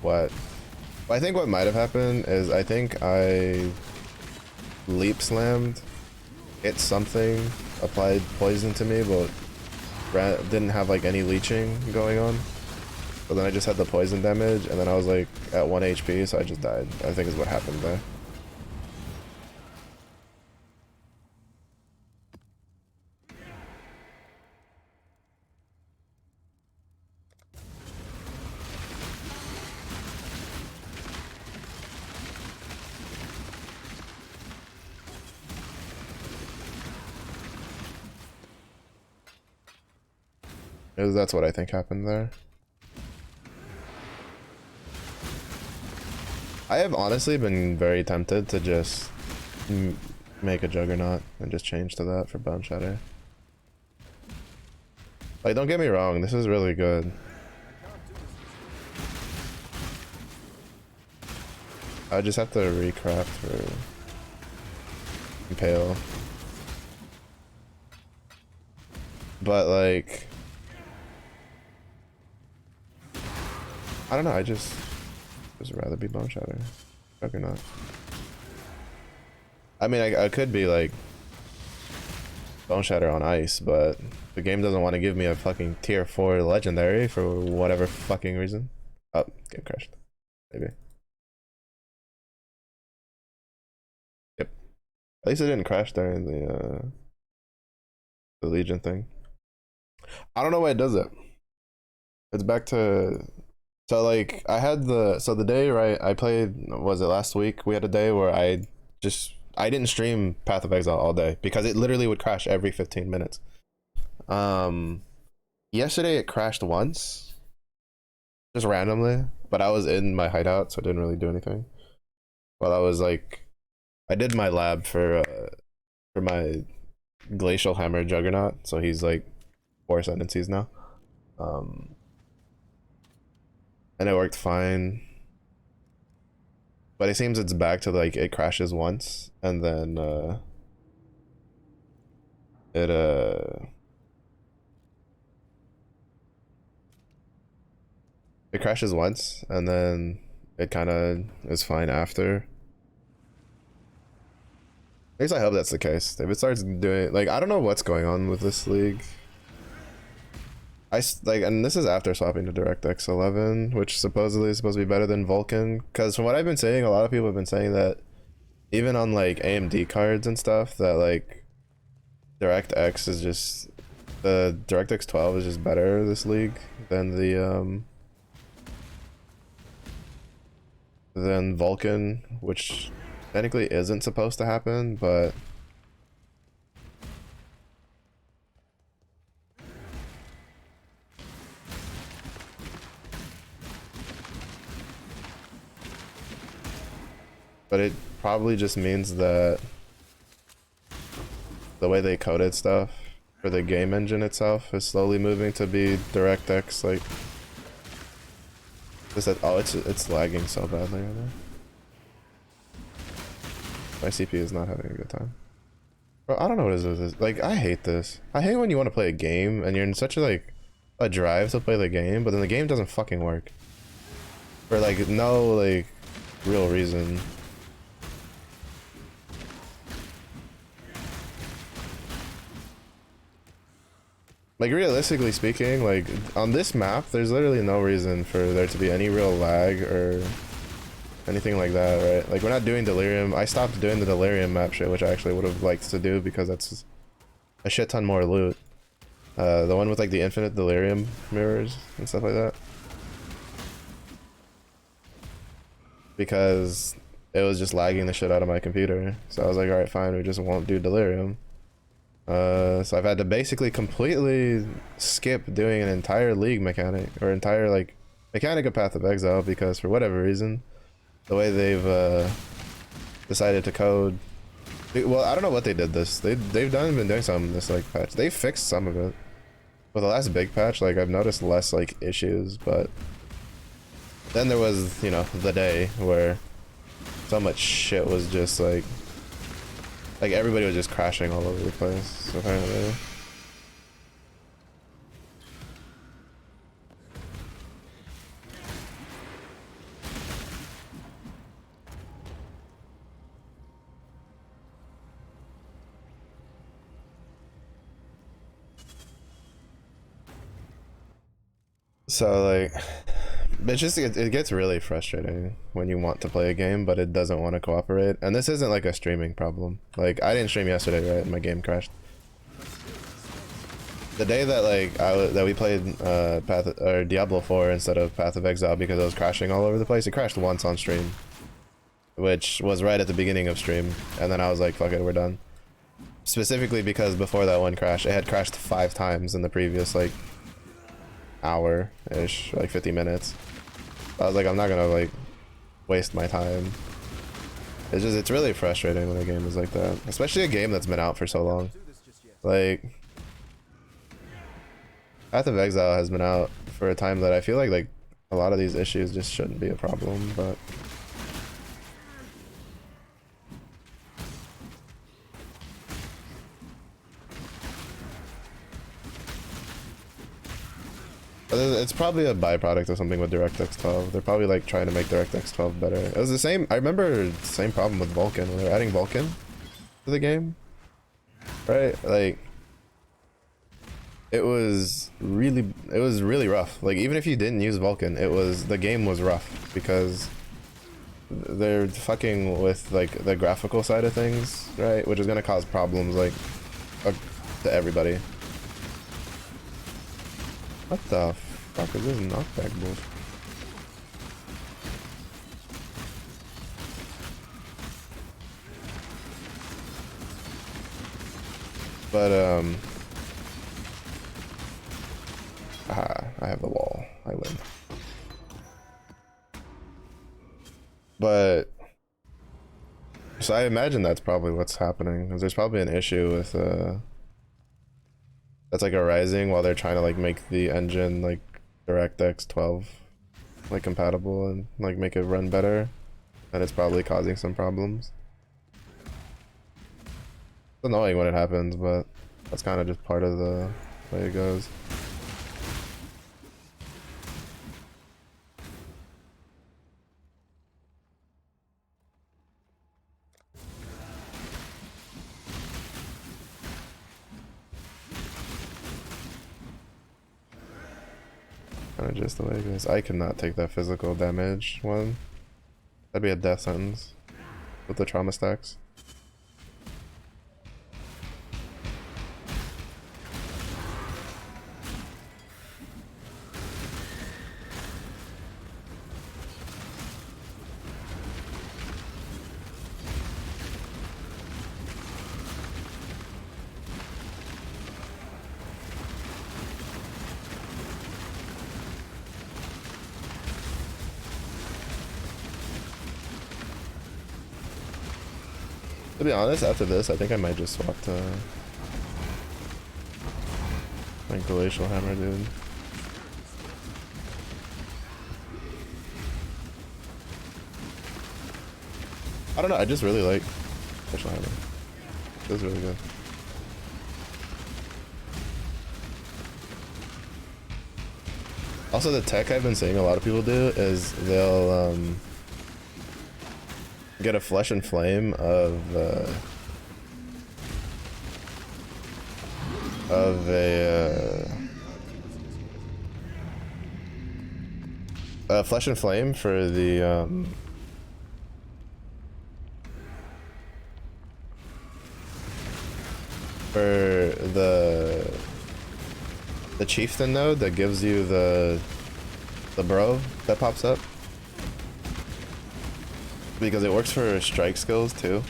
what. I think what might have happened is I think I leap slammed, hit something, applied poison to me, but didn't have like any leeching going on. But then I just had the poison damage, and then I was like at 1 HP, so I just died. I think is what happened there. That's what I think happened there. I have honestly been very tempted to just make a Juggernaut and just change to that for Bone Shatter. Like, don't get me wrong, this is really good. I just have to recraft for Impale. But like, I don't know, I just rather be Bone Shatter. Juggernaut. I mean, I could be like Bone Shatter on ice, but the game doesn't want to give me a fucking tier 4 legendary for whatever fucking reason. Oh, game crashed. Maybe. Yep. At least it didn't crash during the Legion thing. I don't know why it does it. It's back to, so like I had the day, right, I played, was it last week? We had a day where I didn't stream Path of Exile all day because it literally would crash every 15 minutes. Yesterday it crashed once, just randomly, but I was in my hideout, so I didn't really do anything. Well, I was like, I did my lab for my Glacial Hammer Juggernaut, so he's like 4 ascendancies now. And it worked fine. But it seems it's back to like it crashes once and then it crashes once and then it kind of is fine after. At least I hope that's the case. If it starts doing, like, I don't know what's going on with this league. And this is after swapping to DirectX 11, which supposedly is supposed to be better than Vulkan. Because from what I've been saying, a lot of people have been saying that even on like AMD cards and stuff, that like DirectX is just, the DirectX 12 is just better this league than the than Vulcan, which technically isn't supposed to happen, but it probably just means that the way they coded stuff for the game engine itself is slowly moving to be DirectX, like just that. Oh, it's lagging so badly right now. My CPU is not having a good time. Bro, I don't know what it is. Like, I hate this. I hate when you want to play a game and you're in such a drive to play the game, but then the game doesn't fucking work. For like no like real reason. Like, realistically speaking, like on this map, there's literally no reason for there to be any real lag or anything like that, right? Like, we're not doing Delirium. I stopped doing the Delirium map shit, which I actually would have liked to do because that's a shit ton more loot. The one with like the infinite Delirium mirrors and stuff like that. Because it was just lagging the shit out of my computer. So I was like, alright, fine, we just won't do Delirium. So I've had to basically completely skip doing an entire league mechanic, or entire like mechanic of Path of Exile, because for whatever reason, the way they've decided to code, well, I don't know what they did this. They've been doing some this like patch. They fixed some of it. With the last big patch, like I've noticed less like issues, but then there was, you know, the day where so much shit was just like everybody was just crashing all over the place, apparently. So like, it's just, it gets really frustrating when you want to play a game but it doesn't want to cooperate. And this isn't like a streaming problem. Like, I didn't stream yesterday, right? And my game crashed. The day that like that we played Diablo 4 instead of Path of Exile because it was crashing all over the place. It crashed once on stream, which was right at the beginning of stream, and then I was like, fuck it, we're done. Specifically because before that one crash, it had crashed 5 times in the previous like hour-ish, like 50 minutes. I was like, I'm not gonna like waste my time. It's really frustrating when a game is like that, especially a game that's been out for so long. Like, Path of Exile has been out for a time that I feel like a lot of these issues just shouldn't be a problem, but it's probably a byproduct of something with DirectX 12. They're probably like trying to make DirectX 12 better. It was the same, I remember the same problem with Vulcan when they were adding Vulcan to the game, right? Like, it was really rough. Like, even if you didn't use Vulcan, the game was rough because they're fucking with like the graphical side of things, right? Which is gonna cause problems like to everybody. What the fuck is this knockback bullshit? But I have the wall. I win. But so I imagine that's probably what's happening, because there's probably an issue with that's like arising while they're trying to like make the engine like DirectX 12 like compatible and like make it run better, and it's probably causing some problems. It's annoying when it happens, but that's kind of just part of the way it goes. Kind of just the way it goes. I cannot take that physical damage one. That'd be a death sentence with the trauma stacks. be honest, after this, I think I might just swap to like Glacial Hammer, dude. I don't know, I just really like Glacial Hammer. It was really good. Also, the tech I've been seeing a lot of people do is they'll get a Flesh and Flame of a Flesh and Flame for the for the chieftain node that gives you the bro that pops up, because it works for strike skills too,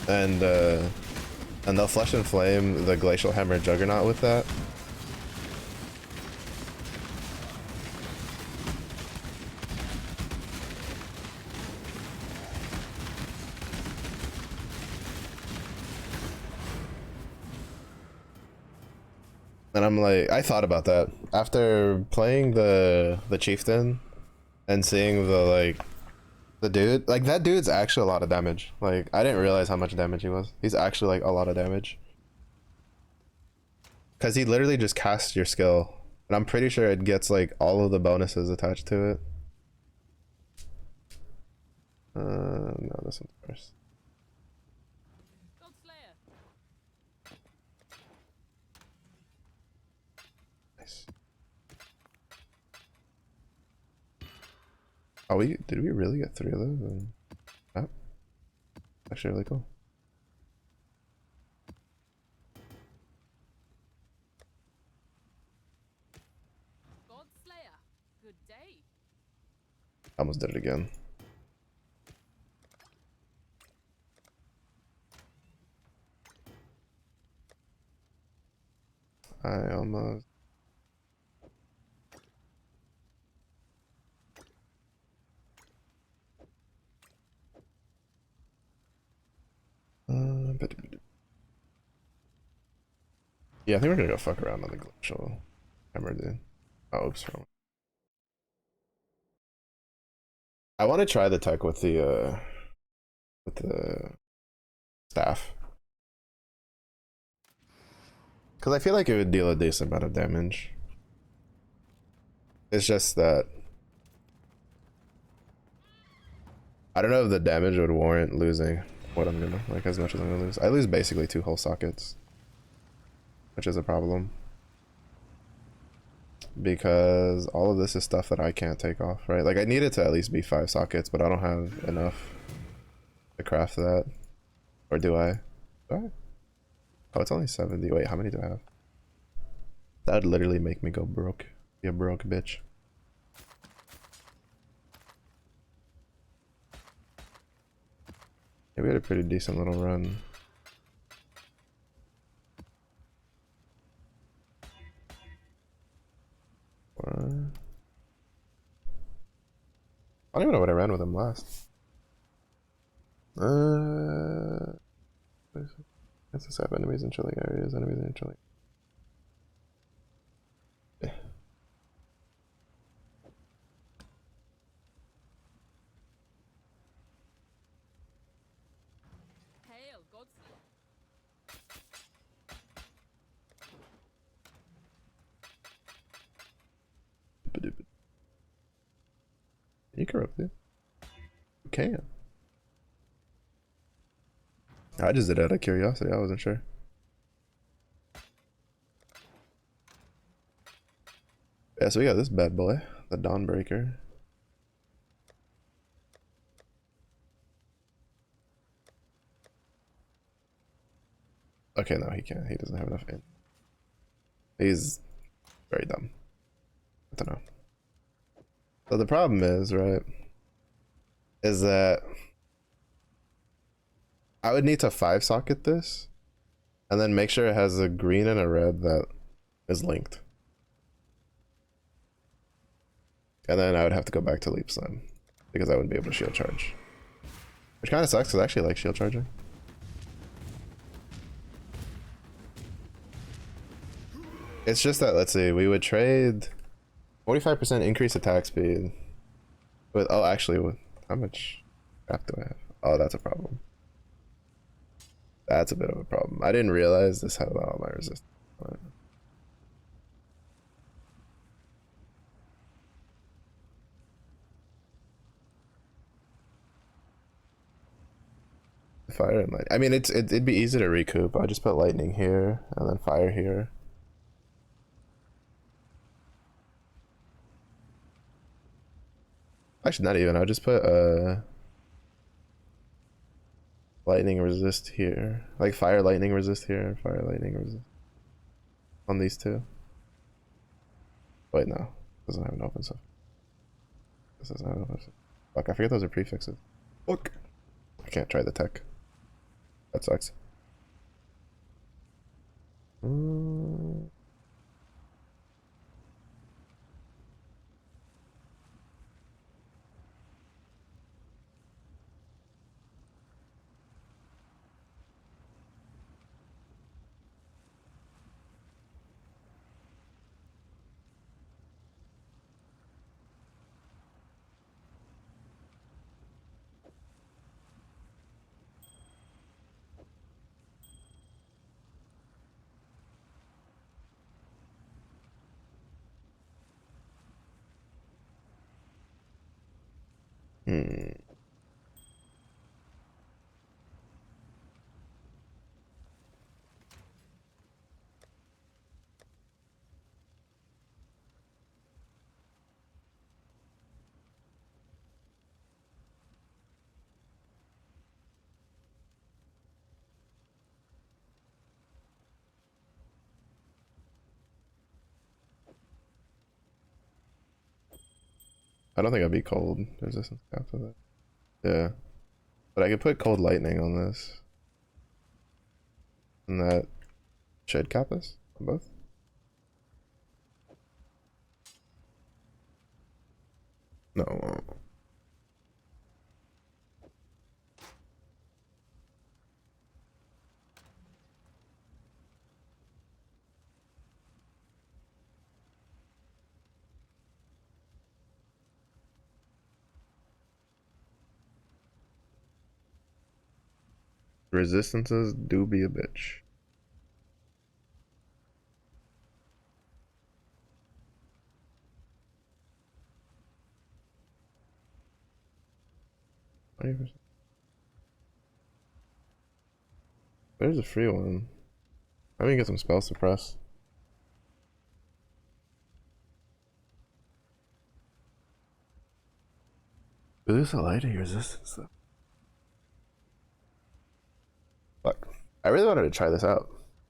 and they'll Flesh and Flame the Glacial Hammer Juggernaut with that. And I'm like, I thought about that after playing the chieftain and seeing the dude, like that dude's actually a lot of damage. Like I didn't realize how much damage he was. He's actually like a lot of damage. Cause he literally just casts your skill. And I'm pretty sure it gets like all of the bonuses attached to it. No, this one's first. God Slayer. Nice. Oh, did we really get 3 of those? Oh, actually really cool. God Slayer. Good day. Almost did it again. I almost. Yeah, I think we're gonna go fuck around on the Glacial Hammer, dude. Oh, oops. I want to try the tech with the staff, because I feel like it would deal a decent amount of damage. It's just that I don't know if the damage would warrant losing what I'm gonna, like, as much as I'm gonna lose. I lose basically 2 whole sockets, which is a problem, because all of this is stuff that I can't take off, right? Like I need it to at least be 5 sockets, but I don't have enough to craft that. Or do I? Do I? Oh, it's only 70. Wait, how many do I have? That would literally make me go broke. Be a broke bitch. Yeah, we had a pretty decent little run. What? I don't even know what I ran with him last. Let's just have enemies in chilling areas. Enemies in chilling. Yeah. Hail, God Slayer. You corrupt it. You can. I just did it out of curiosity. I wasn't sure. Yeah, so we got this bad boy, the Dawnbreaker. Okay, no, he can't. He doesn't have enough in. He's very dumb. I don't know. So the problem is, right, is that I would need to 5 socket this and then make sure it has a green and a red that is linked. And then I would have to go back to Leap Slam because I wouldn't be able to shield charge. Which kind of sucks because I actually like shield charging. It's just that, let's see, we would trade 45% increase attack speed with, oh, actually, with, how much crap do I have? Oh, that's a problem. That's a bit of a problem. I didn't realize this had all my resistance. Fire and light. I mean, it'd be easy to recoup. I'll just put lightning here and then fire here. Actually, not even. I'll just put lightning resist here, like fire lightning resist here, fire lightning resist on these two. Wait, no, doesn't have an open stuff. This doesn't have an open stuff. Fuck, I forget those are prefixes. Look, I can't try the tech. That sucks. I don't think I'd be cold resistance after that. Yeah, but I could put cold lightning on this, and that should cap us on both. No, it won't. Resistances do be a bitch. There's a free one. I mean, get some spell suppress. Boost the lightning resistance though. Fuck. I really wanted to try this out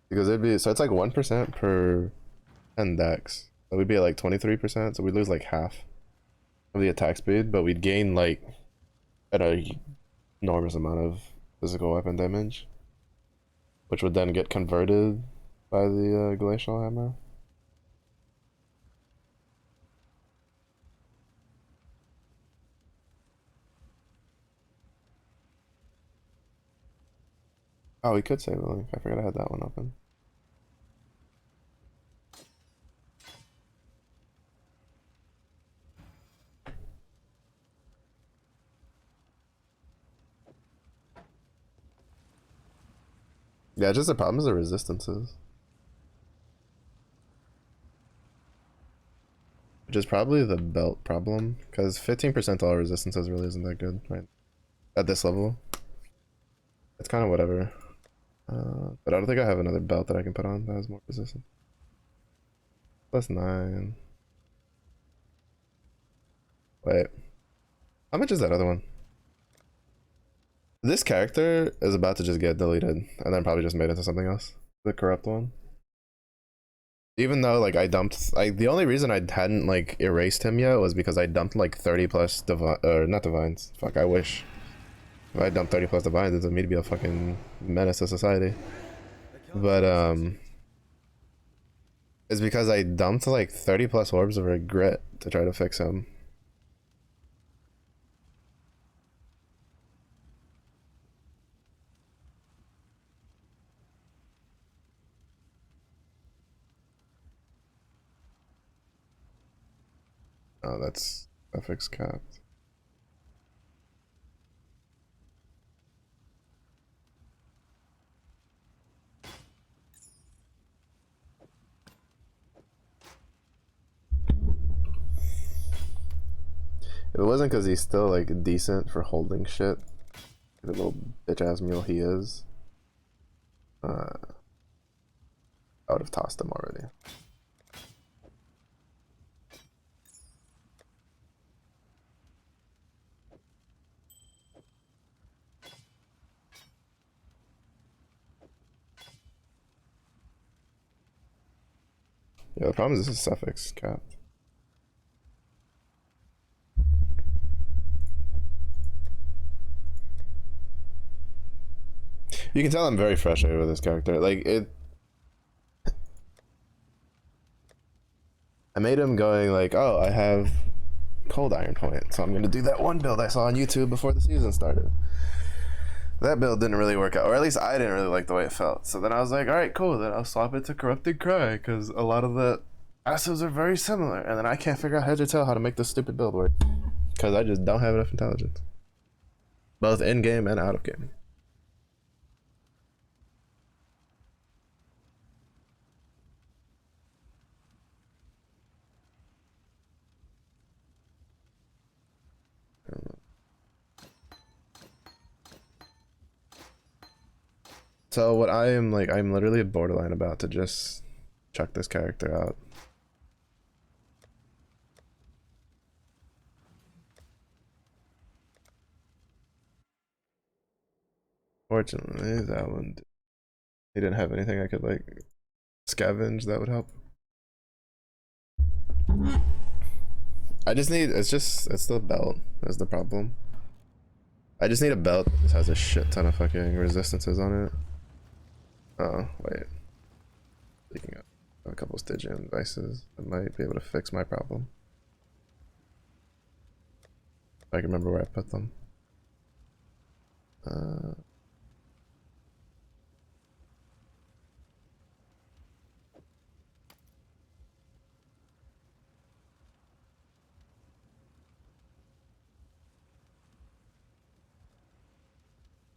because it'd be so it's like 1% per 10 dex. So we'd be at like 23%, so we'd lose like half of the attack speed, but we'd gain like an enormous amount of physical weapon damage, which would then get converted by the glacial hammer. Oh, we could save a link. I forgot I had that one open. Yeah, just the problem is the resistances. Which is probably the belt problem, because 15% all resistances really isn't that good, right? At this level. It's kind of whatever. But I don't think I have another belt that I can put on that has more resistance. +9. Wait. How much is that other one? This character is about to just get deleted and then probably just made into something else. The corrupt one. Even though like I dumped, the only reason I hadn't like erased him yet was because I dumped like 30 plus not divines. Fuck, I wish. If I dumped 30 plus divines, it's me to be a fucking menace to society. But it's because I dumped like 30 plus orbs of regret to try to fix him. Oh, that's suffix capped. If it wasn't because he's still like decent for holding shit, the little bitch ass mule he is, I would have tossed him already. Yeah, the problem is this is suffix capped. You can tell I'm very frustrated with this character. Like it, I made him going like, oh, I have cold iron point, so I'm gonna do that one build I saw on YouTube before the season started. That build didn't really work out, or at least I didn't really like the way it felt. So then I was like, all right, cool. Then I'll swap it to Corrupted Cry because a lot of the assets are very similar, and then I can't figure out head or tail how to make this stupid build work because I just don't have enough intelligence, both in game and out of game. So what I am like, I'm literally borderline about to just chuck this character out. Fortunately, that one, he didn't have anything I could like scavenge that would help. I just need, it's the belt is the problem. I just need a belt that just has a shit ton of fucking resistances on it. Oh, wait. Speaking of a couple Stygian devices that might be able to fix my problem. If I can remember where I put them.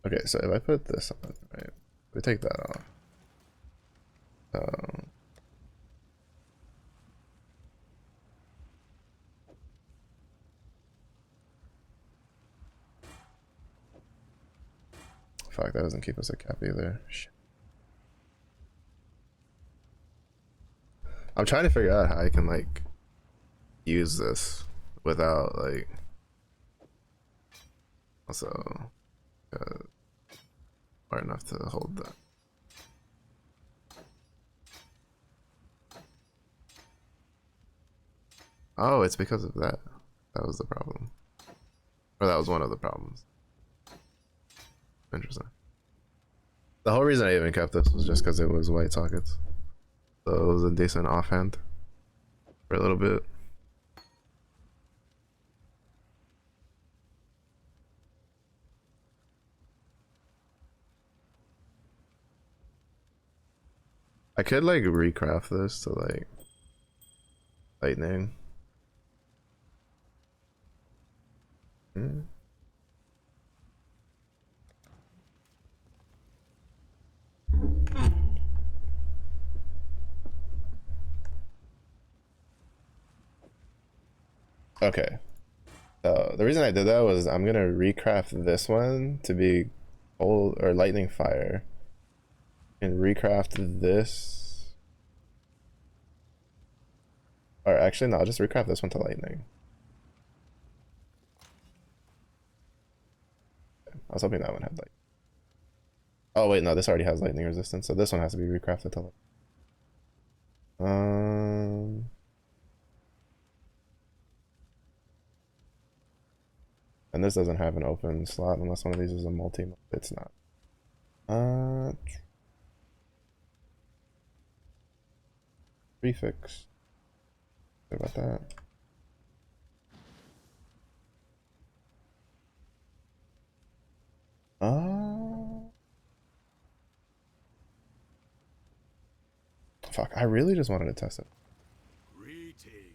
Okay, so if I put this on, right? We take that off. Fuck, that doesn't keep us at cap either. Shit. I'm trying to figure out how I can like use this without like also hard enough to hold that. Oh, it's because of that. That was the problem. Or that was one of the problems. Interesting. The whole reason I even kept this was just because it was white sockets. So it was a decent offhand for a little bit. I could like recraft this to like lightning. Okay. So the reason I did that was I'm gonna recraft this one to be cold or lightning fire. And recraft this. Or actually no, I'll just recraft this one to lightning. I was hoping that one had like. Oh wait, no, this already has lightning resistance, so this one has to be recrafted to lightning. And this doesn't have an open slot unless one of these is a multi. It's not. Prefix. What about that? Fuck, I really just wanted to test it. Greeting.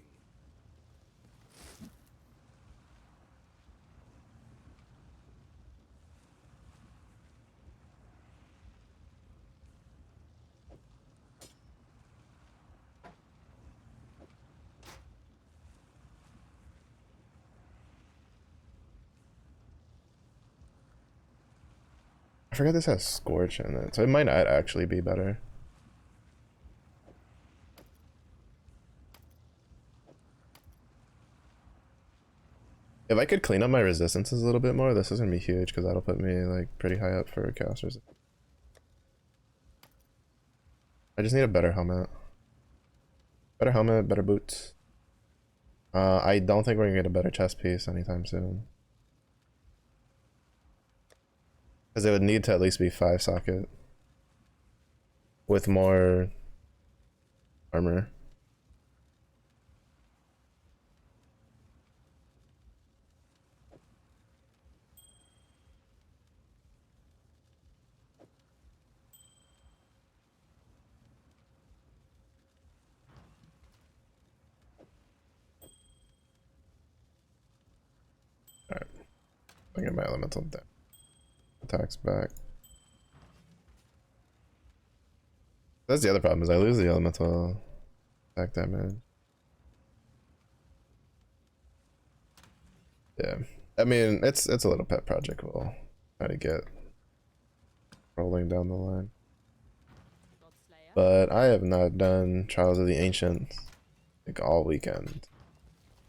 I forget this has Scorch in it, so it might not actually be better. If I could clean up my resistances a little bit more, this is gonna be huge because that'll put me like pretty high up for chaos resistance. I just need a better helmet. Better helmet, better boots. I don't think we're gonna get a better chest piece anytime soon. Because it would need to at least be 5 socket. With more armor. Alright. I get my elemental attacks back. That's the other problem, is I lose the elemental attack damage. Yeah. I mean, it's a little pet project we'll try to get rolling down the line. Godslayer. But I have not done Trials of the Ancients like all weekend.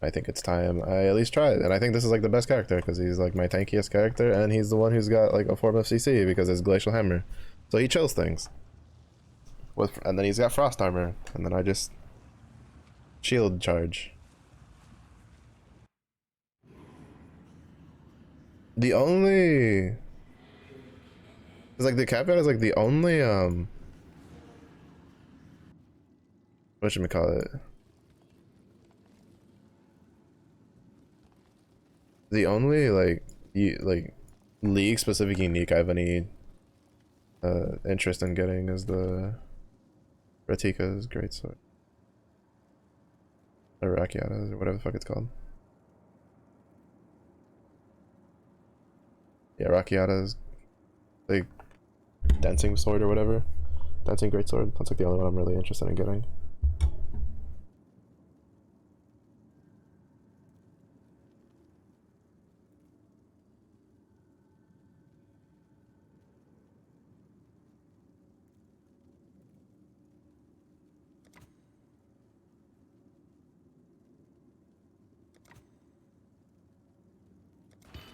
I think it's time I at least try it, and I think this is like the best character because he's like my tankiest character, and he's the one who's got like a form of CC because it's Glacial Hammer, so he chills things. And then he's got Frost Armor, and then I just shield charge. The only, it's like the caveat is like the only what should we call it? The only like league specific unique I have any interest in getting is the Ratika's Greatsword. Or Rakiata's, or whatever the fuck it's called. Yeah, Rakiata's like Dancing Sword or whatever. Dancing Greatsword. That's like the only one I'm really interested in getting.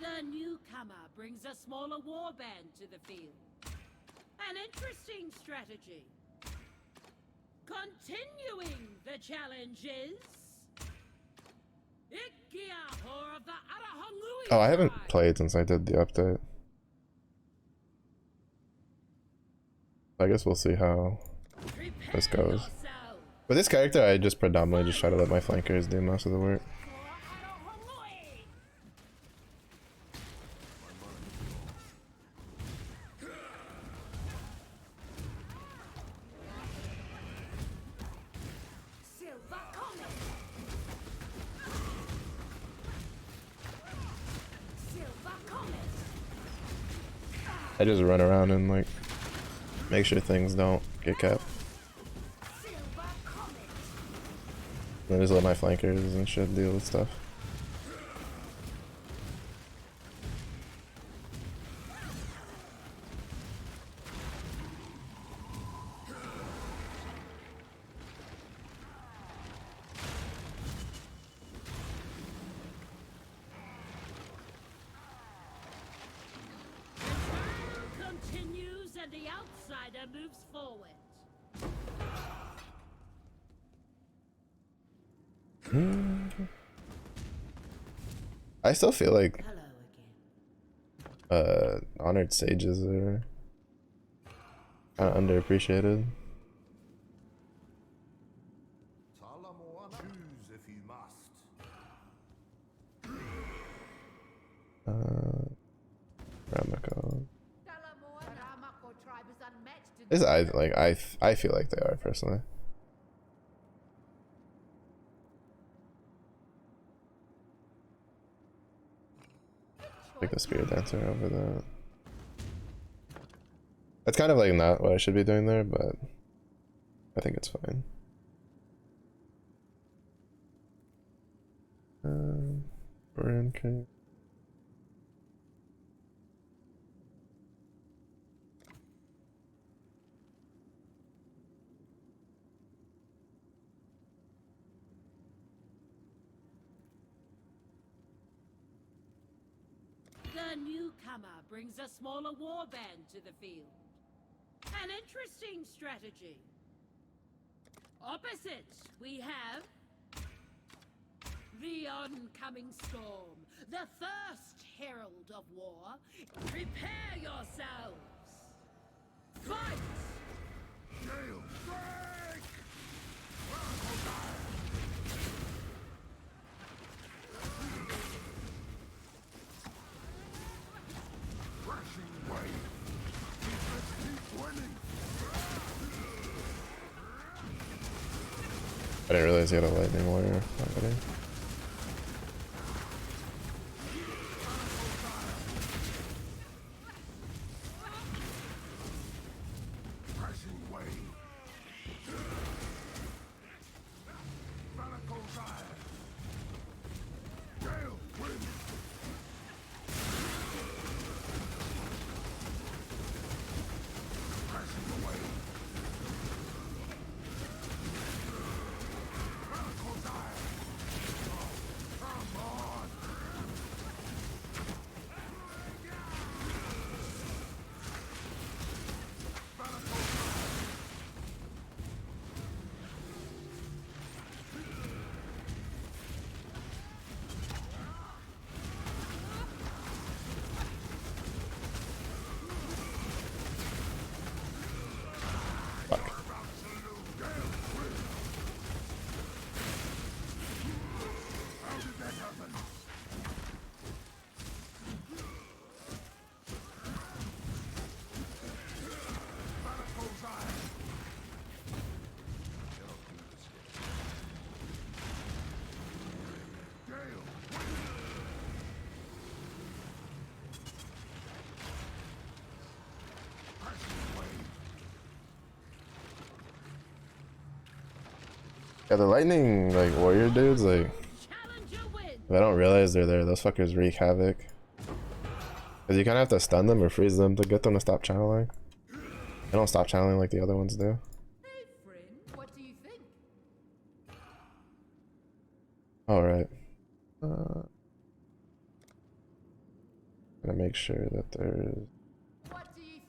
The newcomer brings a smaller warband to the field. An interesting strategy. Continuing the challenges. Ikiahor of the Arahangui. Oh, I haven't tribe. played since I did the update. I guess we'll see how Prepare this goes. yourself With this character, I just predominantly just try to let my flankers do most of the work. for Arahangui. Silver Comet. Silver Comet. I just run around and like make sure things don't get capped. Silver Comet. Then just let my flankers and shit deal with stuff. Continues and the outsider moves forward. I still feel like Hello again. honored sages are kind of underappreciated. Talamoana. Choose if you must. Ramako. Ramako tribe is unmatched in This I feel like they are personally. Like the Spirit Dancer over that. That's kind of like not what I should be doing there, but I think it's fine. Brand King. armor brings a smaller warband to the field. An interesting strategy. Opposite, we have the oncoming storm, the first herald of war. Prepare yourselves. Fight! Gale, break! Crashing wave. Let's keep winning. I didn't realize he had a lightning warrior already. Crashing wave. Manacle's eye. Gale, win. Crashing wave. Manacle's eye. Come on. Fuck. How did that happen? Manacle's eye. Gale, crashing wave. Yeah, the lightning like warrior dudes, like Challenger wins. if I don't realize they're there, those fuckers wreak havoc. Cause you kinda have to stun them or freeze them to get them to stop channeling. They don't stop channeling like the other ones do. Hey, friend, what do you think? Alright. Gonna make sure that there's What do you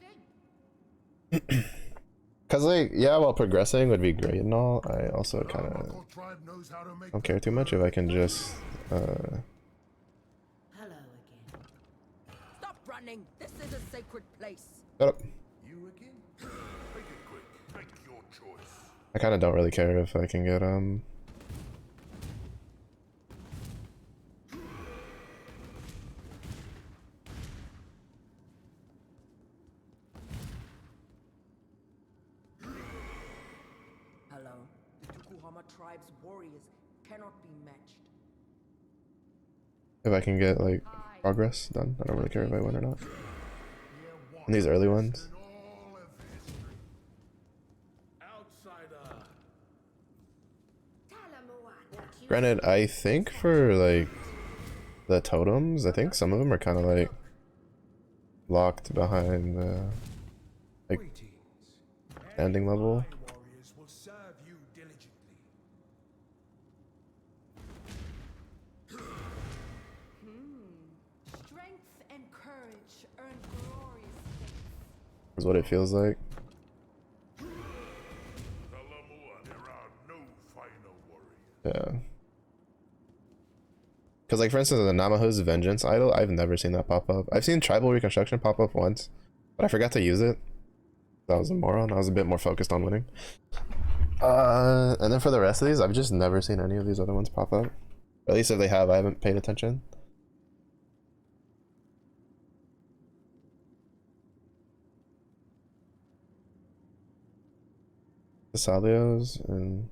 think? cause like yeah, while progressing would be great and all, I also kinda Local tribe knows how to make don't care too much if I can just Hello again. Stop running! This is a sacred place. shut up. you again? Make it quick. Make your choice. I kinda don't really care if I can get Hello. The Tukuhama tribe's warriors cannot be matched. if I can get like progress done. I don't really care if I win or not. And these early ones. In all of history. Outsider. Granted, I think for like the totems, I think some of them are kind of like locked behind the like Greetings. standing level. My warriors will serve you diligently. Strength and courage earn glorious things. Is what it feels like. Talamua, there are no final warriors. Yeah. Because like for instance, the Namahu's Vengeance idol, I've never seen that pop up. I've seen Tribal Reconstruction pop up once, but I forgot to use it. I was a moron. I was a bit more focused on winning. And then for the rest of these, I've just never seen any of these other ones pop up. At least if they have, I haven't paid attention. The Salios and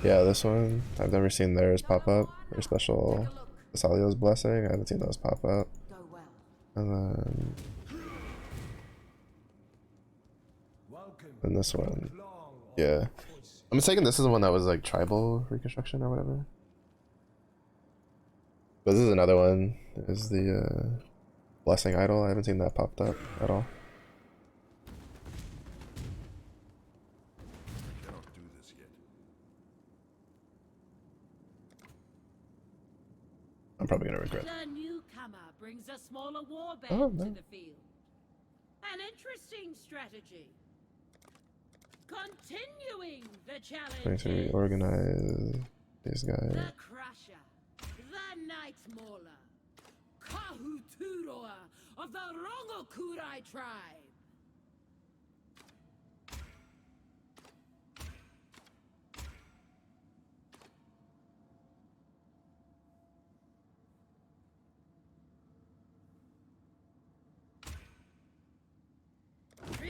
yeah, this one I've never seen theirs pop up. Their special Salios blessing. I haven't seen those pop up. Go well. And then Welcome. and this one. Long Yeah. I'm mistaken this is the one that was like tribal reconstruction or whatever. But this is another one. Is the blessing idol. I haven't seen that popped up at all. I cannot do this yet. probably gonna regret. The newcomer brings a smaller warband Oh, no. to the field. An interesting strategy. Continuing the Trying to challenge. reorganize these guys. The Crusher, the Night Mauler, Kahuturoa of the Rongokurai tribe.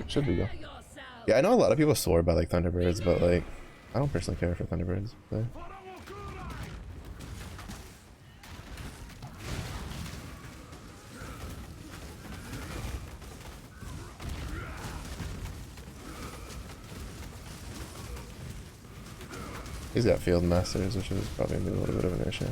Should be though. Prepare yourself. Yeah, I know a lot of people swore by like Thunderbirds, but like I don't personally care for Thunderbirds. So. He's got field masters, which is probably gonna be a little bit of an issue.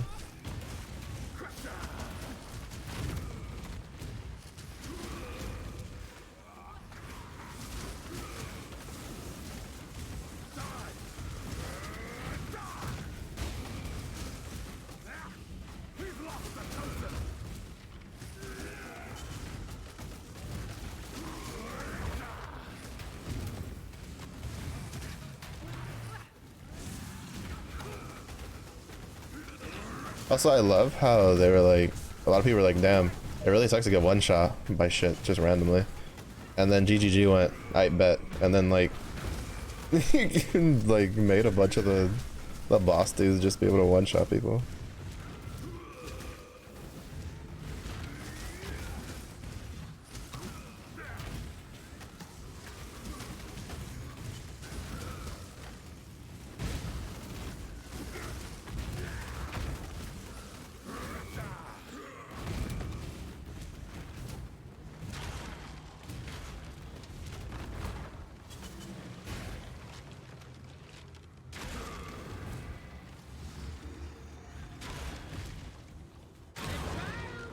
Also, I love how they were like, a lot of people were like, damn, it really sucks to get one shot by shit just randomly. And then GGG went, I bet, and then like, like made a bunch of the boss dudes just be able to one shot people.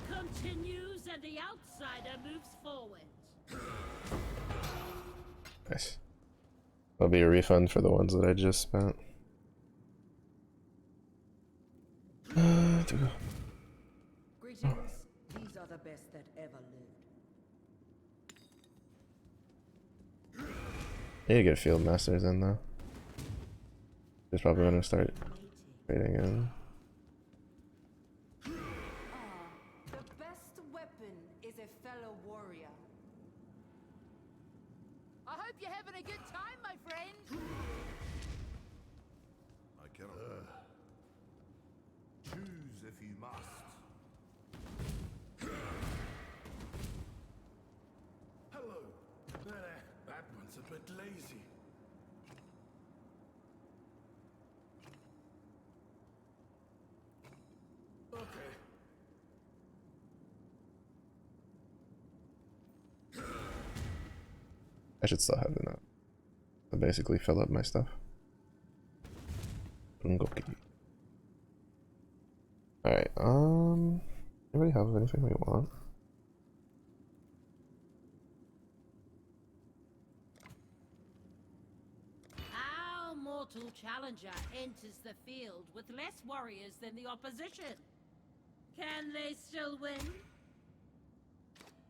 Continues and the outsider moves forward. Nice. That'll be a refund for the ones that I just spent. To go. Greetings. These are the best that ever lived. Need to get field masters in though. Just probably gonna start trading in. The best weapon is a fellow warrior. I hope you're having a good time, my friend. I cannot. Choose if you must. Hello. That one's a bit lazy. Okay. I should still have enough to basically fill up my stuff. Bungoki. Alright, anybody have anything we want? Our mortal challenger enters the field with less warriors than the opposition. Can they still win?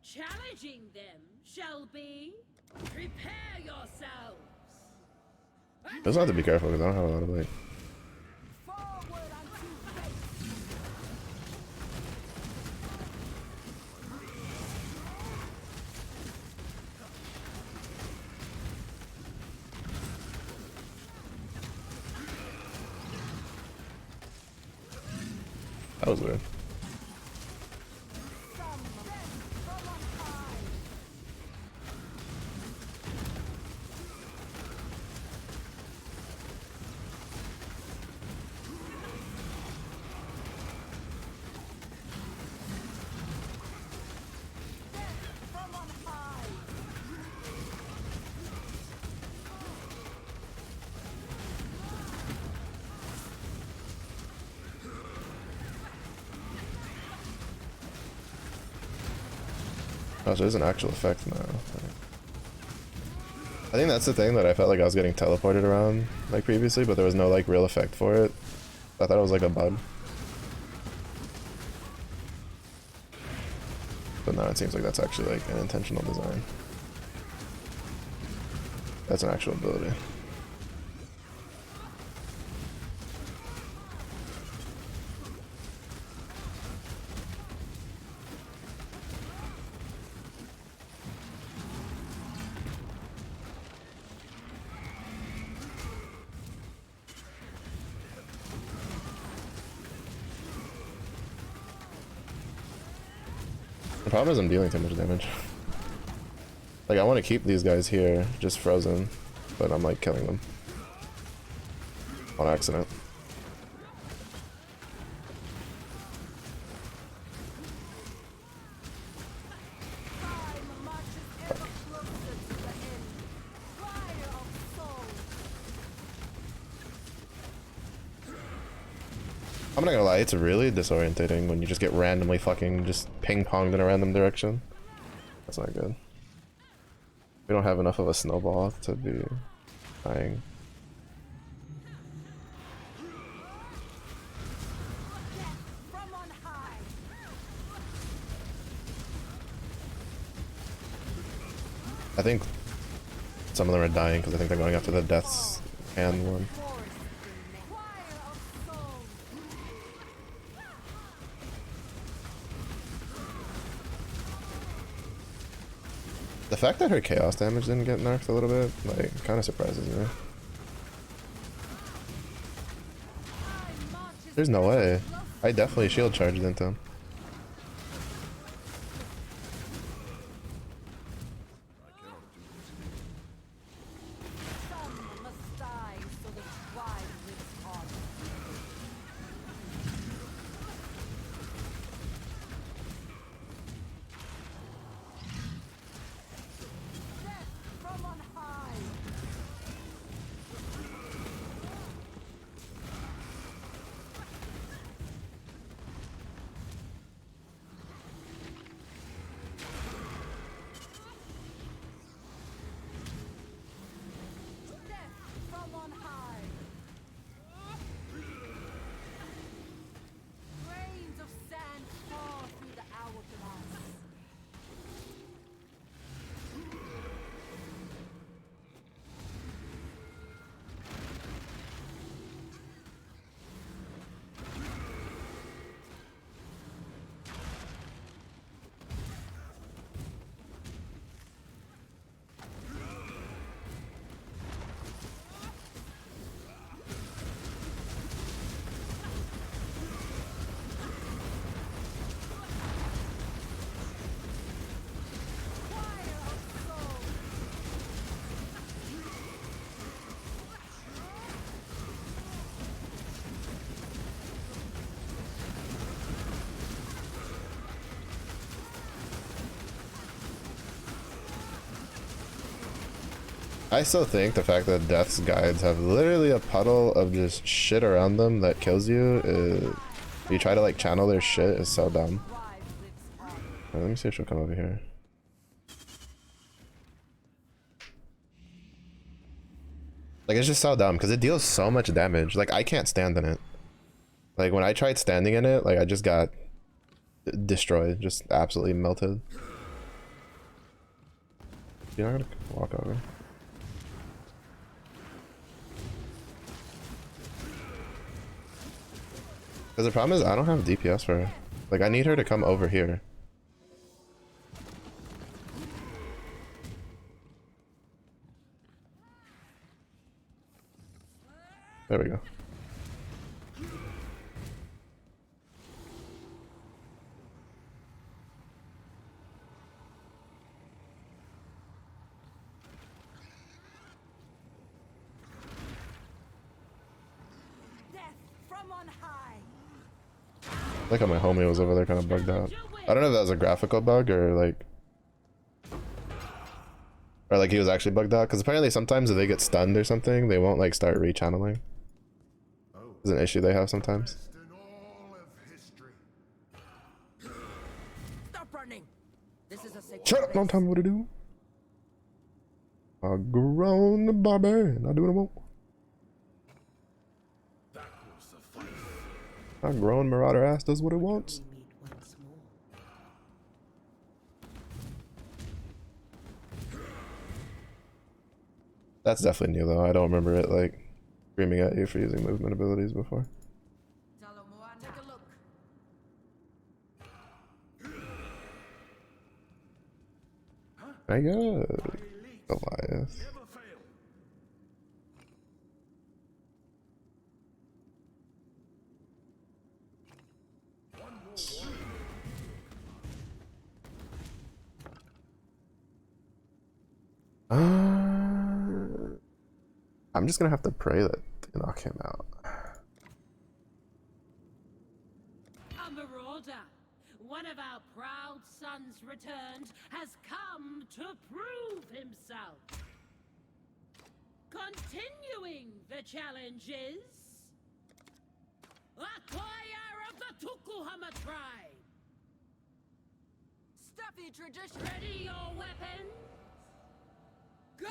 Challenging them shall be. Prepare yourselves. Just have to be careful because I don't have a lot of like. Forward unto fate. That was weird. Some death from on high. Death from on high. Oh, so there's an actual effect now. I think that's the thing that I felt like I was getting teleported around like previously, but there was no like real effect for it. I thought it was like a bug. But now it seems like that's actually like an intentional design. That's an actual ability. The problem is I'm dealing too much damage. Like I want to keep these guys here, just frozen, but I'm like killing them on accident. Time marches ever closer to the end. Fire of soul. I'm not gonna lie, it's really disorientating when you just get randomly fucking just ping-ponged in a random direction. That's not good. We don't have enough of a snowball to be dying. From on high. I think some of them are dying because I think they're going after the death's hand one. Forest in me. Fire of soul. The fact that her chaos damage didn't get nerfed a little bit, like, kind of surprises me. Time marches There's no way. closer. I definitely shield charged into him. Some must die so the tribe lives on. Death from on high. Death from on high. Grains of sand fall through the hourglass. Fire of soul. I still think the fact that Death's guides have literally a puddle of just shit around them that kills you, you try to like channel their shit, is so dumb. Tribe lives on. Alright, let me see if she'll come over here. Like, it's just so dumb because it deals so much damage. Like, I can't stand in it. Like, when I tried standing in it, like, I just got destroyed, just absolutely melted. You're not gonna walk over. Because the problem is I don't have DPS for her. Like, I need her to come over here. There we go. Death from on high. Like how my homie was over there kind of bugged out. I don't know if that was a graphical bug or like he was actually bugged out, because apparently sometimes if they get stunned or something, they won't like start rechanneling. It's an issue they have sometimes. Best in all of history. Stop running. This is a sacred Shut up! Don't tell me what to do. I grown the barbarian. I do what I want. That will suffice. I grown marauder ass does what it wants. That's definitely new though. I don't remember it like screaming at you for using movement abilities before. Take a look. I got Goliath. Never fail. I'm just gonna have to pray that they knock him out. A marauder, one of our proud sons returned, has come to prove himself. Continuing the challenge is Akoya of the Tukuhama tribe. Stuffy tradition. Ready your weapons? Go!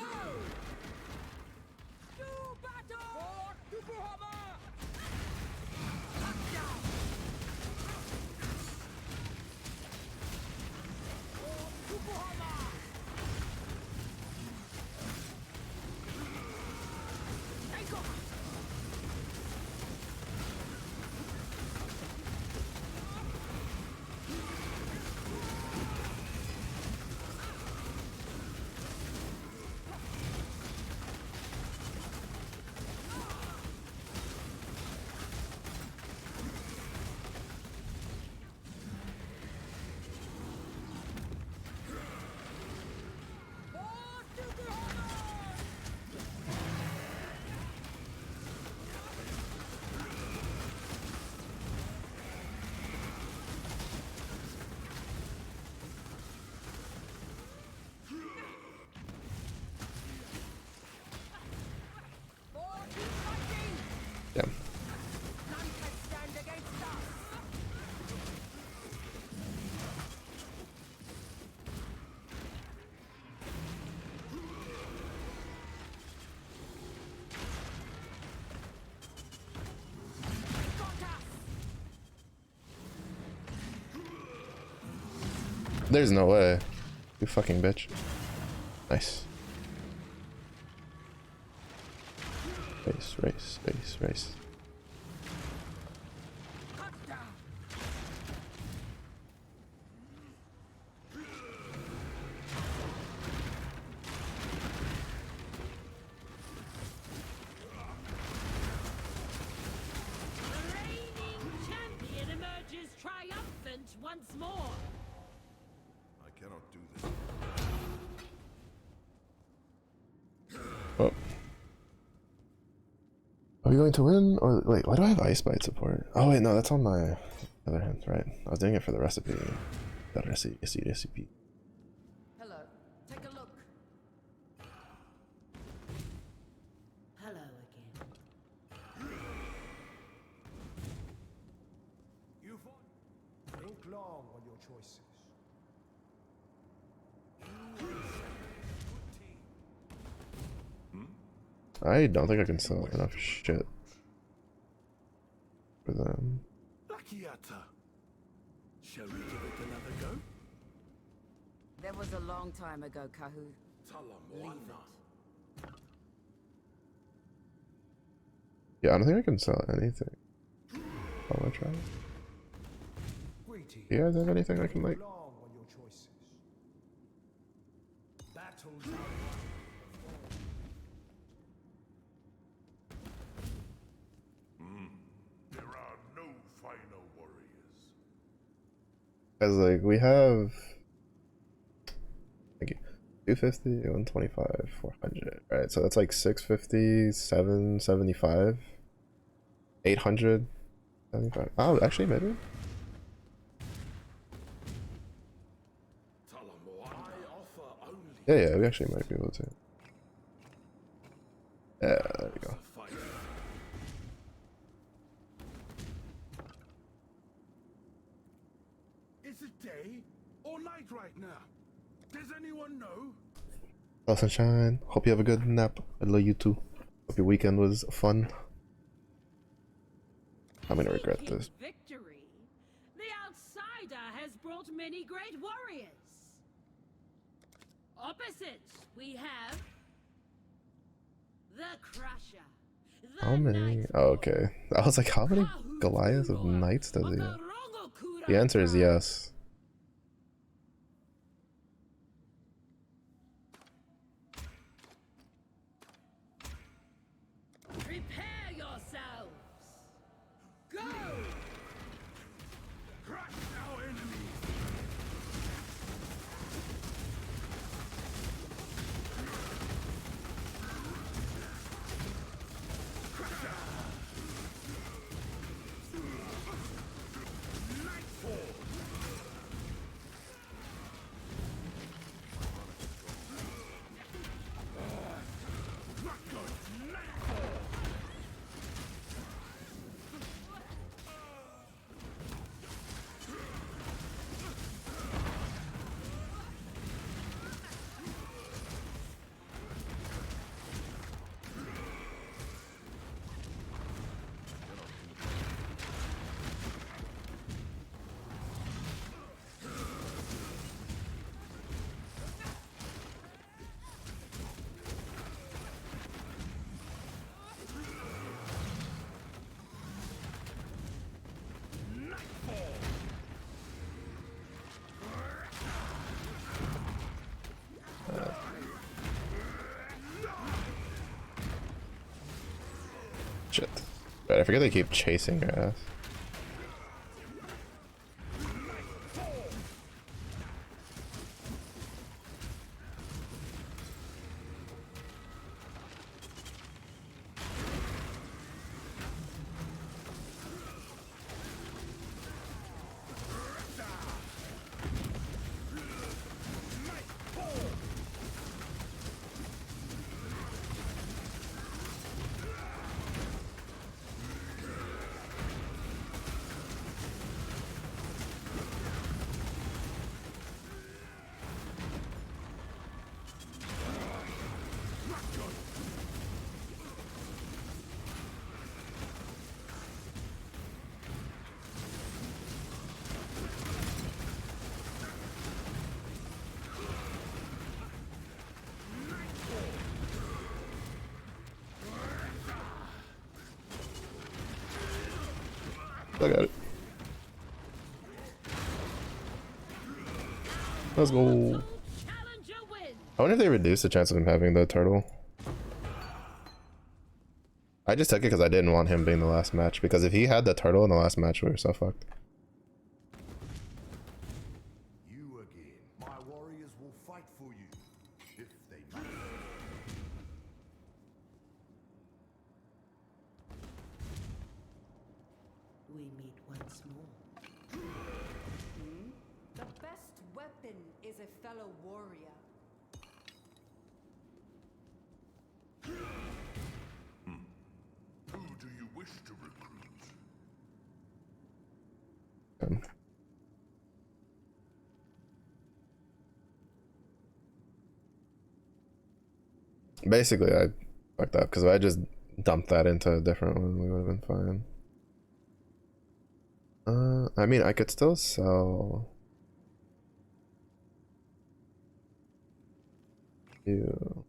Do battle! For Tukuhama! Touchdown! For Tukuhama! Take off! Yeah. None can stand against us! Got us! There's no way. You fucking bitch. Nice. Race. Touchdown! The reigning champion emerges triumphant once more. I cannot do this. Oh. Are we going to win? Or wait, why do I have Ice Bite support? Oh wait, no, that's on my other hand, right? I was doing it for the recipe. That recipe. Hello. Take a look. Hello again. You fought. Think long on your choices. I don't think I can sell enough shit for them. Lakiata. Shall we give it another go? There was a long time ago, Kahu. Leave Talamwana. it. Yeah, I don't think I can sell anything. I'm gonna try. Greetings. Do you guys have anything I can like? Long on your choices. Battles There are no finer warriors. Cause like we have like 250, 125, 400. Right, so that's like 650, 775, 800, 75. Oh, actually maybe. Talamwana. I offer only Yeah, we actually might be able to. Yeah, there we go. fight. Is it day or night right now? Does anyone know? Hello, Sunshine. Hope you have a good nap. I love you too. Hope your weekend was fun. I'm gonna regret Seeking this. Victory. The outsider has brought many great warriors. Opposite, we have Crusher. The How many? Night Oh, okay. I was like, how many Kahu Goliaths of Kuror Knights does of he the have? Rongokura The answer is tribe. yes. Prepare yourselves. Go! Crush our enemies. Shit. Right, I forget they keep chasing your ass. Look at it. Let's go. Challenger wins. I wonder if they reduced the chance of him having the turtle. I just took it because I didn't want him being the last match. Because if he had the turtle in the last match, we were so fucked. You again. My warriors will fight for you, if they must. We meet once more. The best weapon is a fellow warrior. Who do you wish to recruit? Basically, I fucked up because if I just dumped that into a different one, we would have been fine. I mean, I could still sell you.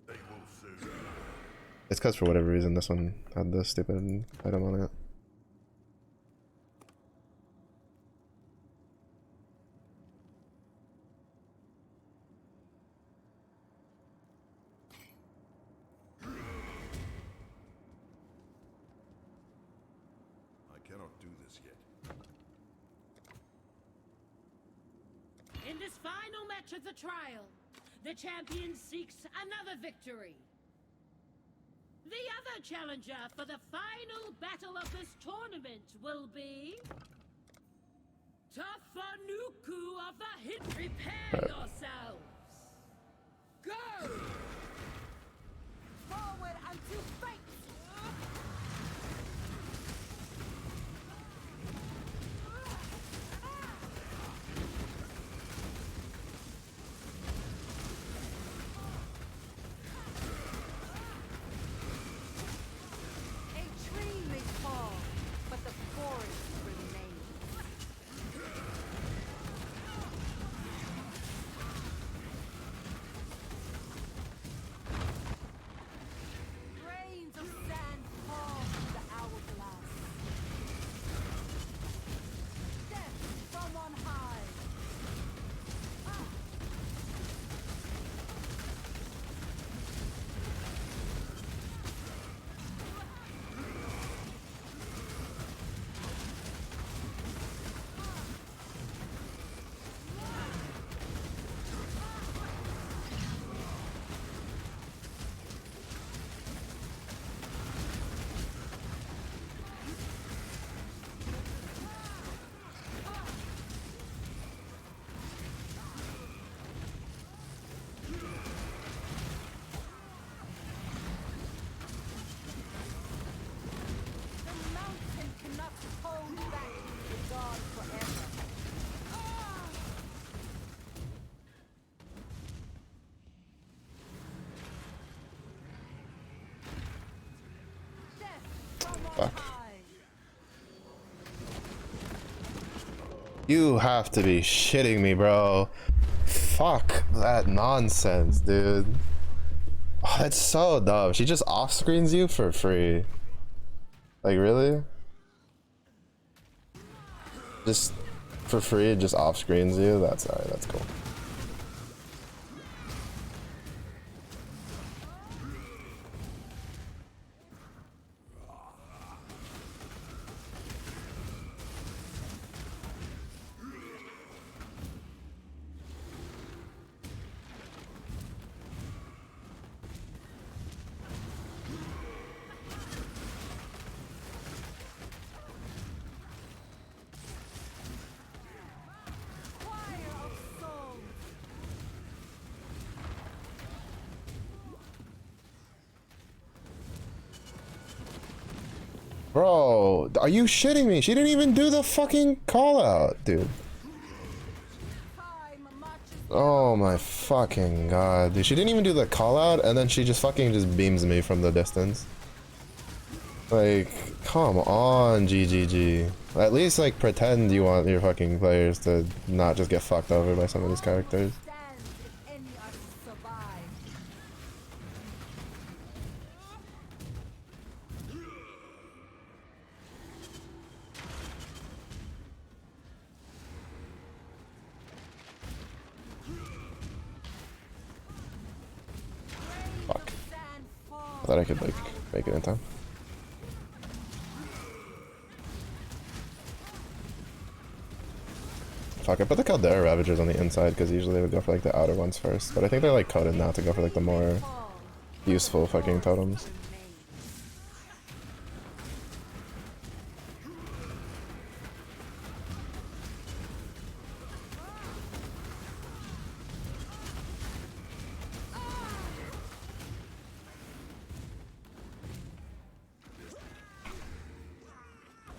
They will soon. It's because for whatever reason this one had this stupid item on it. I cannot do this yet. In this final match of the trial, the champion seeks another victory. The other challenger for the final battle of this tournament will be Tafanuku of the Hit. Prepare yourselves. Go! Forward unto fate! A tree may fall, but the forest remains. Fuck. You have to be shitting me, bro. Fuck that nonsense, dude. Oh, that's so dumb. She just off-screens you for free. Like, really? Just for free, it just off-screens you? That's alright, that's cool. Bro, are you shitting me? She didn't even do the fucking call out, dude. Oh my fucking god, dude. She didn't even do the call out and then she just fucking just beams me from the distance. Like, come on, GGG. At least like pretend you want your fucking players to not just get fucked over by some of these characters. Fuck. I thought I could like make it in time. Fuck, I put the Caldera Ravagers on the inside because usually they would go for like the outer ones first, but I think they're like coded now to go for like the more useful fucking totems.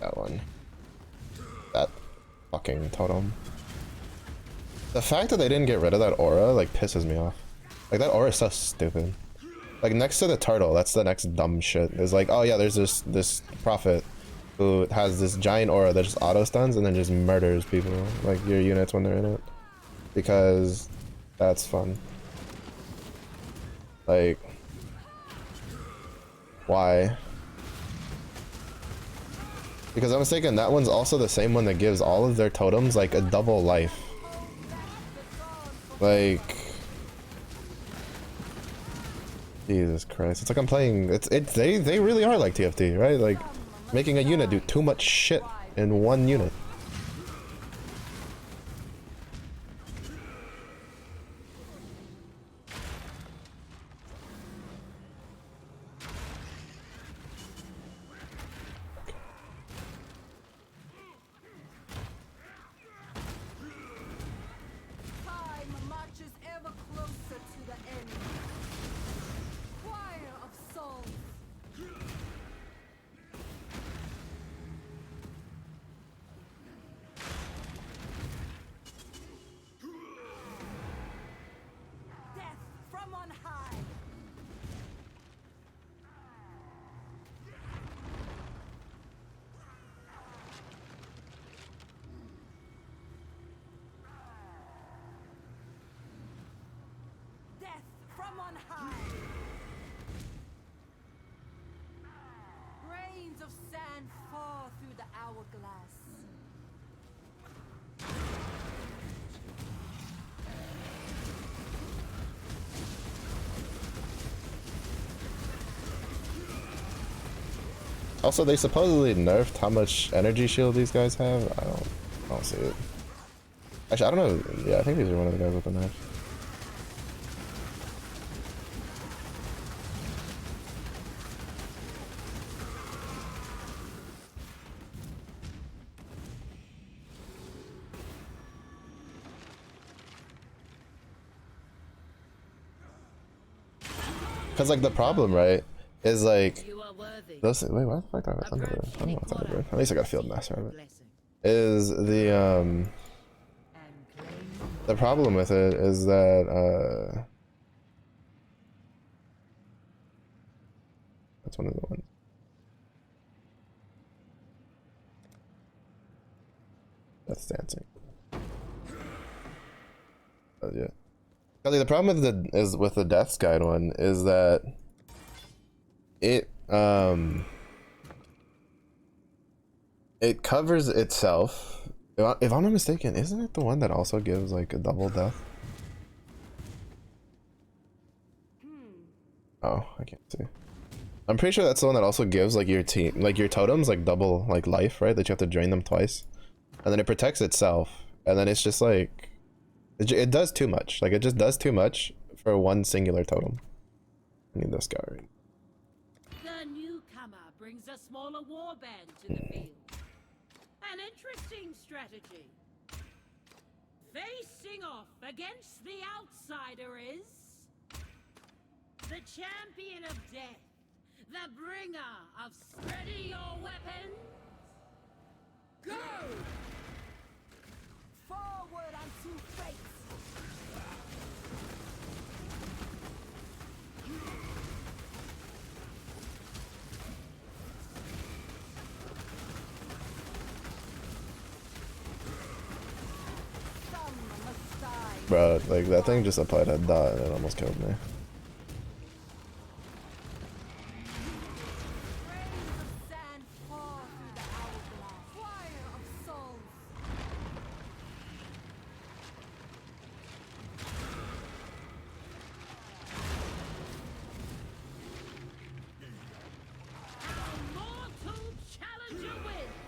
That one. That fucking totem. The fact that they didn't get rid of that aura like pisses me off. Like that aura is so stupid. Like next to the turtle, that's the next dumb shit. It's like, oh yeah, there's this prophet who has this giant aura that just auto stuns and then just murders people, like your units when they're in it. Because that's fun. Like, why? Because I'm mistaken, that one's also the same one that gives all of their totems like a double life. Like, Jesus Christ! It's like I'm playing. They really are like TFT, right? Like making a unit do too much shit in one unit. Also, they supposedly nerfed how much energy shield these guys have. I don't see it. Actually, I don't know. Yeah, I think these are one of the guys with the nerf. Because like the problem, right, is like those. Wait, why the fuck do I have a Thunderbird? I don't know what Thunderbird. At least I got a Field Master of it. Is the problem with it is that that's one of the ones. That's dancing. Yeah. Kelly, the problem with the Death's Guide one is that it covers itself. If I'm not mistaken, isn't it the one that also gives like a double death? Oh, I can't see. I'm pretty sure that's the one that also gives like your team, like your totems, like double like life, right? That you have to drain them twice, and then it protects itself, and then it's just like it does too much. Like it just does too much for one singular totem. I need this guy. Right? The newcomer brings a smaller warband to the field. An interesting strategy. Facing off against the outsider is the champion of death, the bringer of ready your weapons. Go! Forward unto fate. Some must die. Bro, like that thing just applied a dot and it almost killed me. Rains of sand fall through the hourglass. Fire of souls. A mortal challenger wins.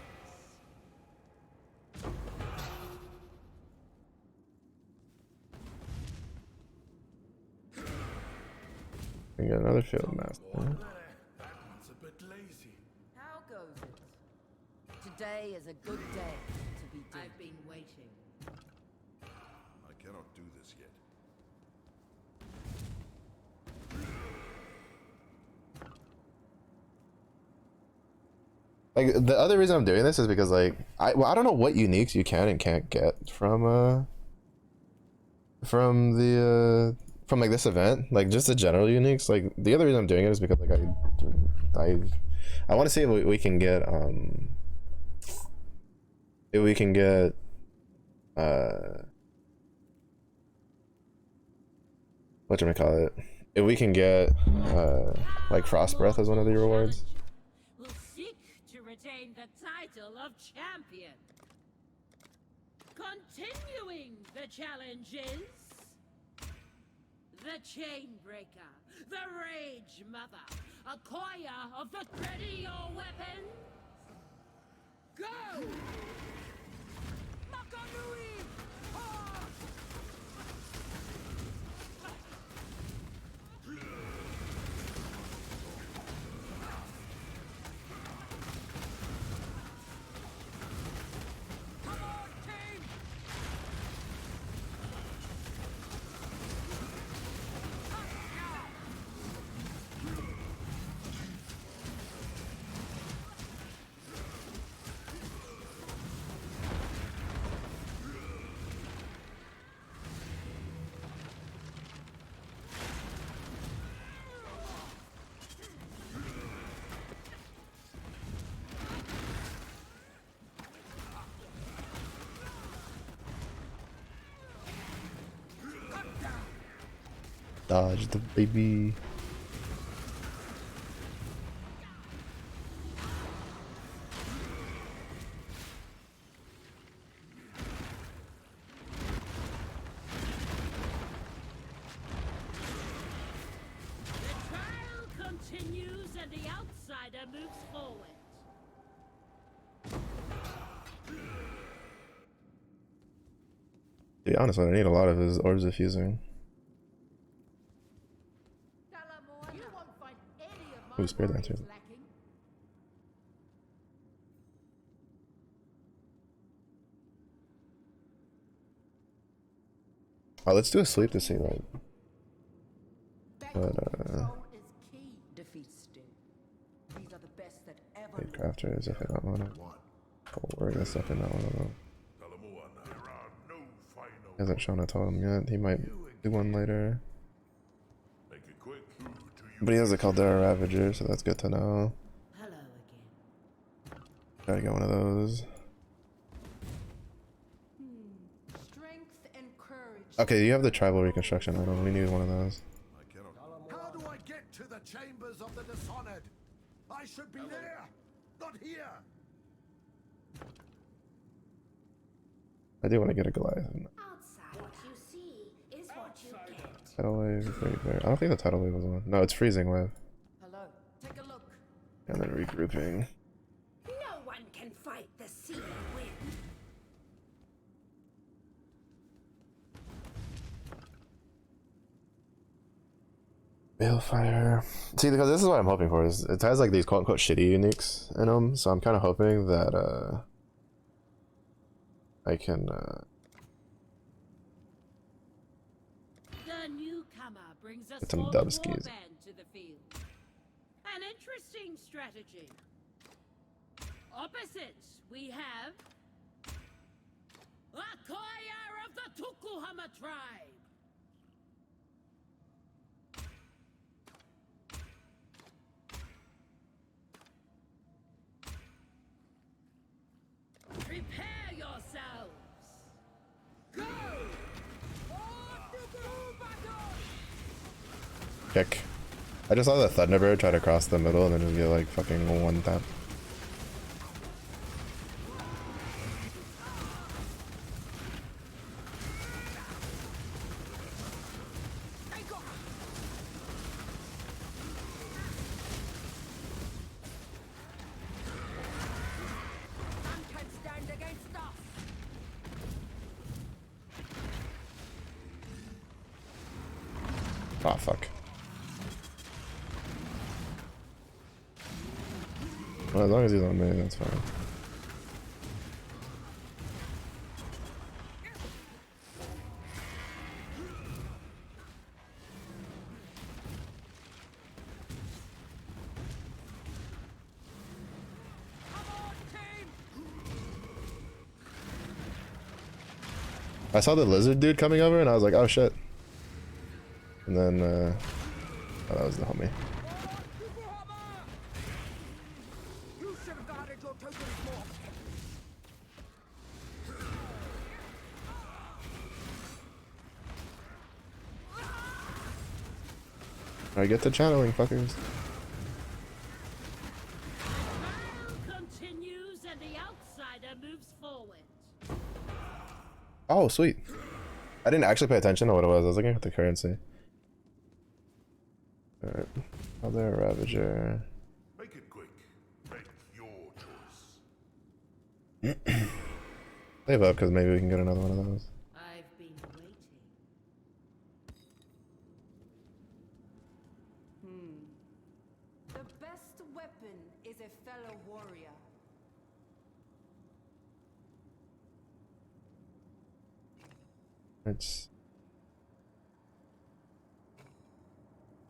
We got another field master. That one's a bit lazy. How goes it? Today is a good day to be dead. I've been waiting. I cannot do this yet. Like the other reason I'm doing this is because like I don't know what uniques you can and can't get from like this event, like just the general uniques. Like the other reason I'm doing it is because like I want to see if we can get what do we call it? If we can get like Frost Breath as one of the rewards. Will seek to retain the title of champion. Continuing the challenge is the Chainbreaker, the Rage Mother, acquire of the ready your weapons. Go! Makanui! Ah! Come on, team! Dodge the baby. The trial continues and the outsider moves forward. To be honest, I need a lot of his orbs of fusing. You won't find any of my Ooh, Spirit warriors Dancer. lacking. Oh, let's do a sleep to see like. But Control is key. Defeat Sting. These are the best that ever Blade Crafter is definitely not one of them. Forward is definitely not one of them. There are no final. He hasn't shown a totem yet. He might do one later. Make it quick. But he has a Caldera Ravager, so that's good to know. Hello again. Gotta get one of those. strength and courage. Okay, you have the tribal reconstruction item. We need one of those. I cannot. How do I get to the chambers of the Dishonored? I should be there, not here. I do want to get a Goliath. Outside, what you see is what you get. Tidal wave, very, very. I don't think the tidal wave was on. No, it's freezing wave. Hello. Take a look. And then regrouping. No one can fight the sea wind. Balefire. See, because this is what I'm hoping for. Is it has like these quote unquote shitty uniques in them, so I'm kind of hoping that I can. The newcomer brings a Get some small dubskis. warband to the field. An interesting strategy. Opposite, we have Akoya of the Tukuhama tribe. Prepare yourselves. Go! Kick. I just saw the Thunderbird try to cross the middle and then just get like fucking one tap. None can stand against us. Ah, fuck. Well, as long as he's on me, that's fine. I saw the lizard dude coming over and I was like, oh shit. And then, oh, that was the homie. You should have guarded your tokens more. Alright, get to channeling, fuckers. Battle continues and the outsider moves forward. Oh, sweet. I didn't actually pay attention to what it was. I was looking at the currency. Alright. Other Ravager. Make it quick. Make your choice. Save up, because maybe we can get another one of those. I've been waiting. The best weapon is a fellow warrior. It's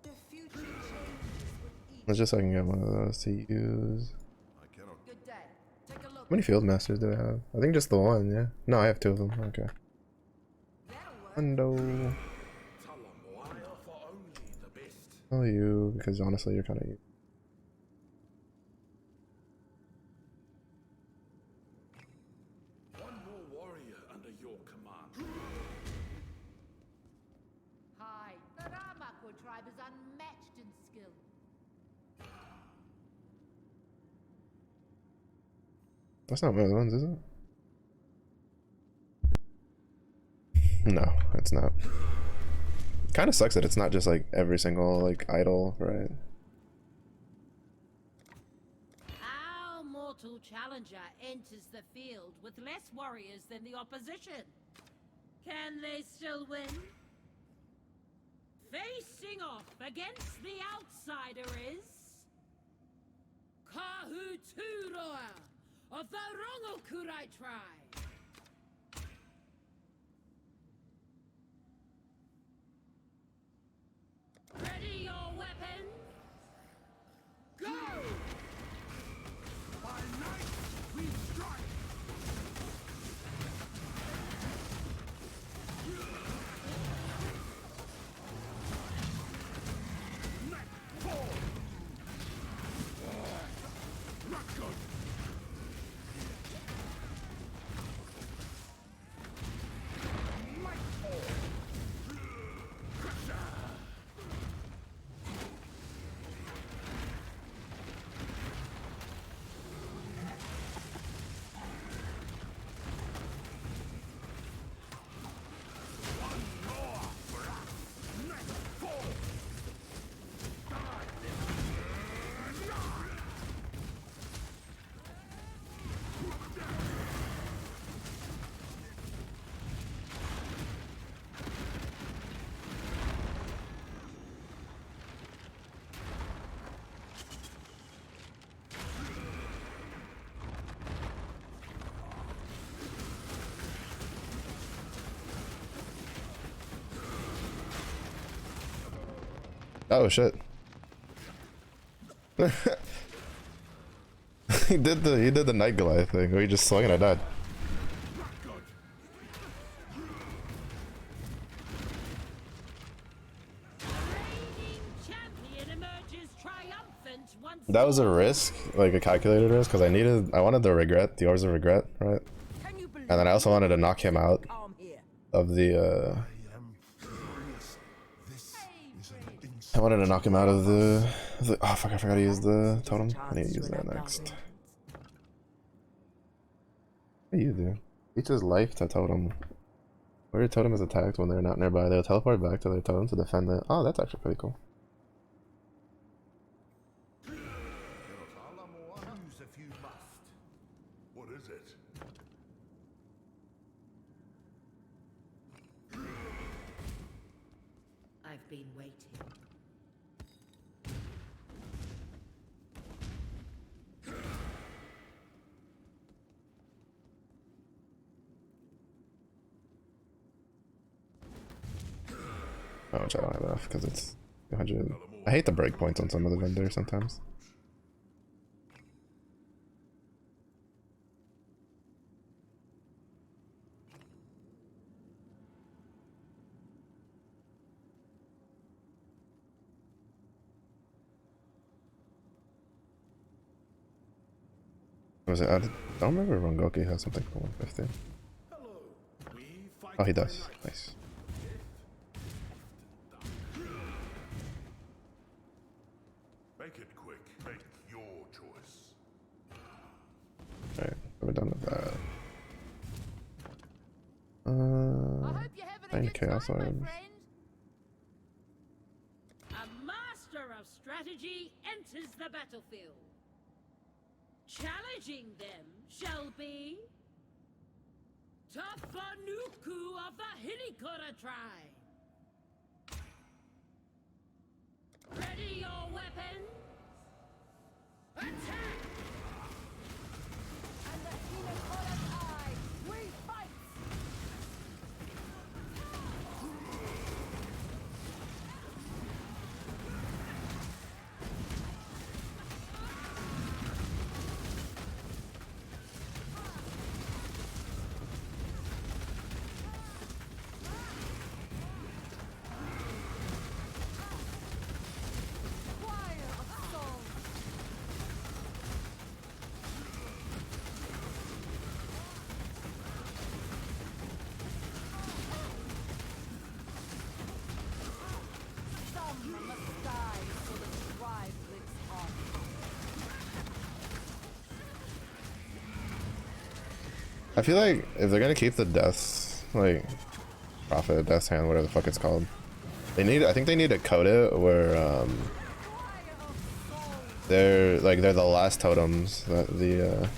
The future changes with each. let's just so I can get one of those to use. I cannot. Good day. Take a look. How many field masters do I have? I think just the one, yeah. No, I have two of them. Okay. That'll work. Hundo. Tell them I offer only the best. Oh, you, because honestly, you're kind of. One more warrior under your command. Hi. The Ramaku tribe is unmatched in skill. That's not one of the ones, is it? No, it's not. Kind of sucks that it's not just like every single like idol, right? Our mortal challenger enters the field with less warriors than the opposition. Can they still win? Facing off against the outsider is Kahuturoa of the Rongokurai tribe. Ready your weapons? Go! By night we strike. Neck forward. Not good. Oh shit. he did the Night Goliath thing where he just swung and I died. Reigning champion emerges triumphant once That was a more. risk, like a calculated risk, because I wanted the regret, the Oars of Regret, right? Can you believe And then I also wanted to knock him out I'm here? of the I wanted to knock him out of the oh fuck, I forgot to use the totem. I need to use that next. What do you do? Teaches life to totem. Where your totem is attacked when they're not nearby, they'll teleport back to their totem to defend it. Oh, that's actually pretty cool. Choose if you must. What is it? I've been waiting. Oh, which I don't have enough because it's 100. I hate the breakpoints on some of the vendors sometimes. Was it? I don't remember if Rangoki has something for 150. Oh, he does. Nice. Make it quick. Make your choice. Alright, we're done with that. I hope you're having a Find good Chaos time, my Orbs. friend. A master of strategy enters the battlefield. Challenging them shall be Tafanuku of the Hinikura tribe. Ready your weapons. Attack! And the Hinokura's eye, we fight! Fire of soul! Some must die so the tribe lives on. I feel like if they're gonna keep the deaths, like Prophet, Death's Hand, whatever the fuck it's called, they need. I think they need to code it where Fire of soul! they're the last totems that the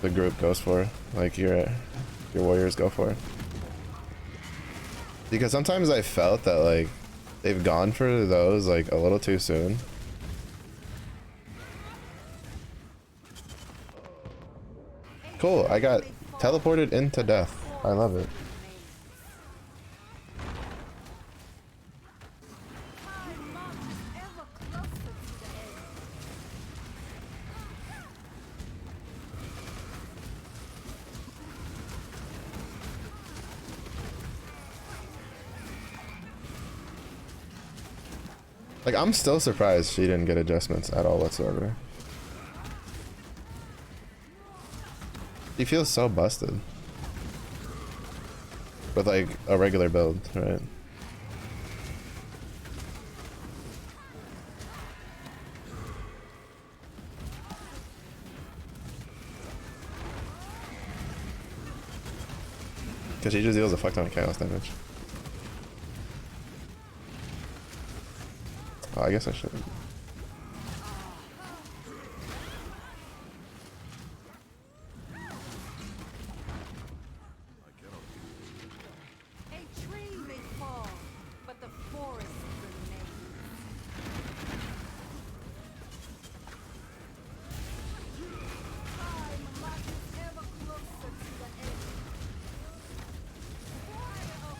group goes for, like your warriors go for. Because sometimes I felt that like they've gone for those like a little too soon. Cool, I got teleported into death. I love it. Time marches ever closer to the end. Like, I'm still surprised she didn't get adjustments at all whatsoever. She feels so busted. With like a regular build, right? Because she just deals a fuck ton of chaos damage. Oh, I guess I should. A tree may fall, but the forest remains. Time marches ever closer to the end. Fire of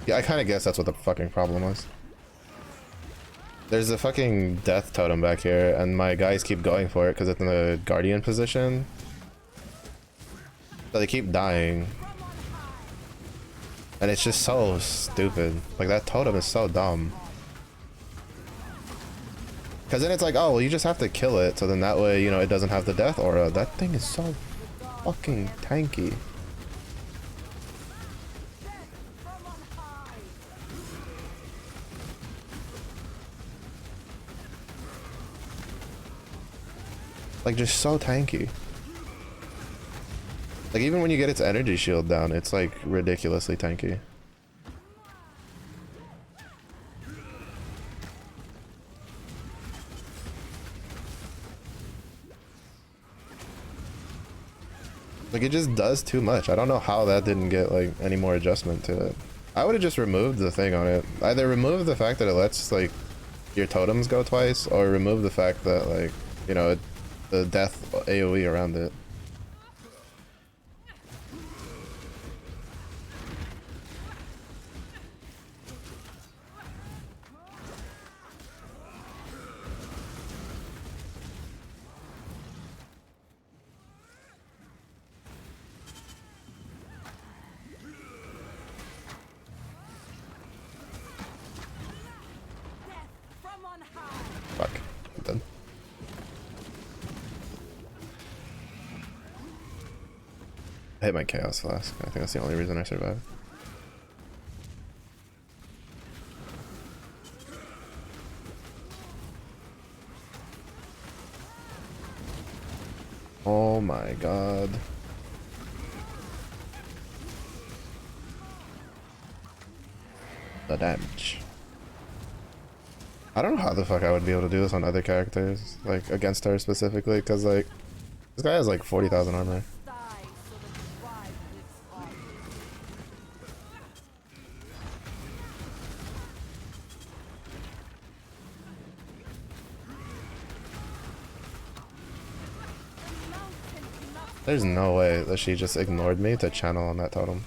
Yeah, I kind of guess that's what the fucking problem was. There's a fucking death totem back here, and my guys keep going for it because it's in the guardian position. So they keep dying. And it's just so stupid. Like, that totem is so dumb. Because then it's like, oh, well, you just have to kill it, so then that way, you know, it doesn't have the death aura. That thing is so fucking tanky. Like, just so tanky. Like, even when you get its energy shield down, it's like ridiculously tanky. Like, it just does too much. I don't know how that didn't get like any more adjustment to it. I would have just removed the thing on it. Either remove the fact that it lets like your totems go twice, or remove the fact that, like, you know, the death AoE around it. Fuck. I'm done. I hit my Chaos Flask. I think that's the only reason I survived. Oh my god. The damage. I don't know how the fuck I would be able to do this on other characters, like against her specifically, because like this guy has like 40,000 armor. There's no way that she just ignored me to channel on that totem.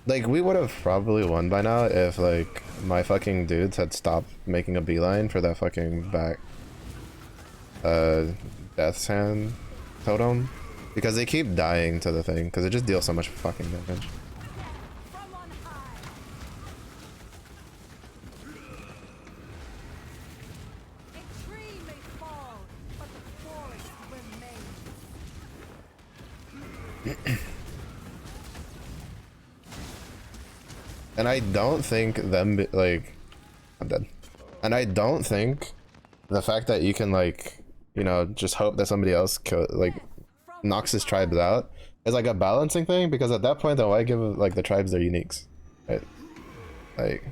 Like, we would have probably won by now if, like, my fucking dudes had stopped making a beeline for that fucking back, Death's Hand totem. Because they keep dying to the thing, because it just deals so much fucking damage. And I don't think them, like, I'm dead. And I don't think the fact that you can, like, you know, just hope that somebody else like knocks his tribes out is like a balancing thing, because at that point, then why give like the tribes their uniques, right? Like.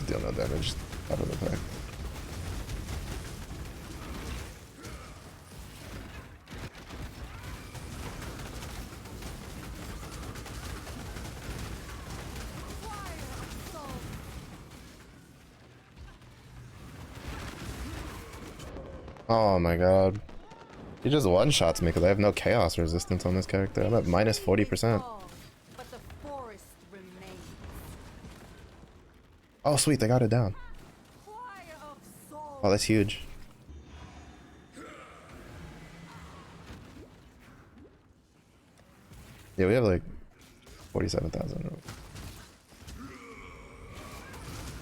Deal no damage out of the pack. Oh my god. He just one-shots me because I have no chaos resistance on this character. I'm at minus 40%. Oh sweet, they got it down. Oh, that's huge. Yeah, we have like 47,000.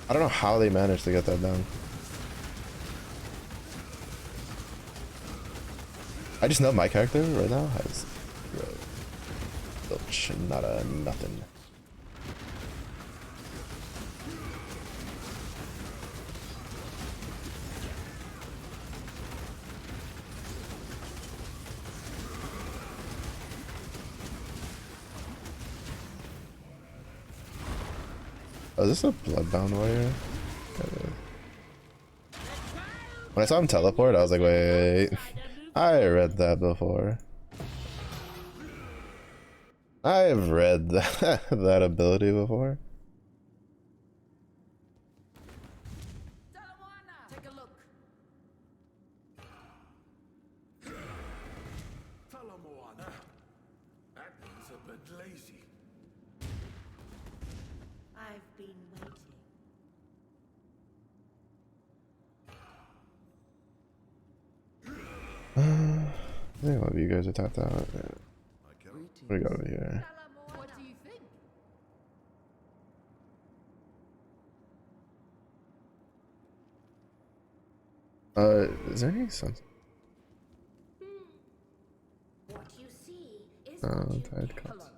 I don't know how they managed to get that down. I just know my character right now has nada, nothing. Oh, is this a Bloodbound warrior? When I saw him teleport, I was like, wait, I read that before. I've read that ability before. Take a look. Talamoana. That one's a bit lazy. I've been waiting. I think all of you guys are tapped out. What do we got over here? What do you think? Is there any sense? What you see is Tired cuts.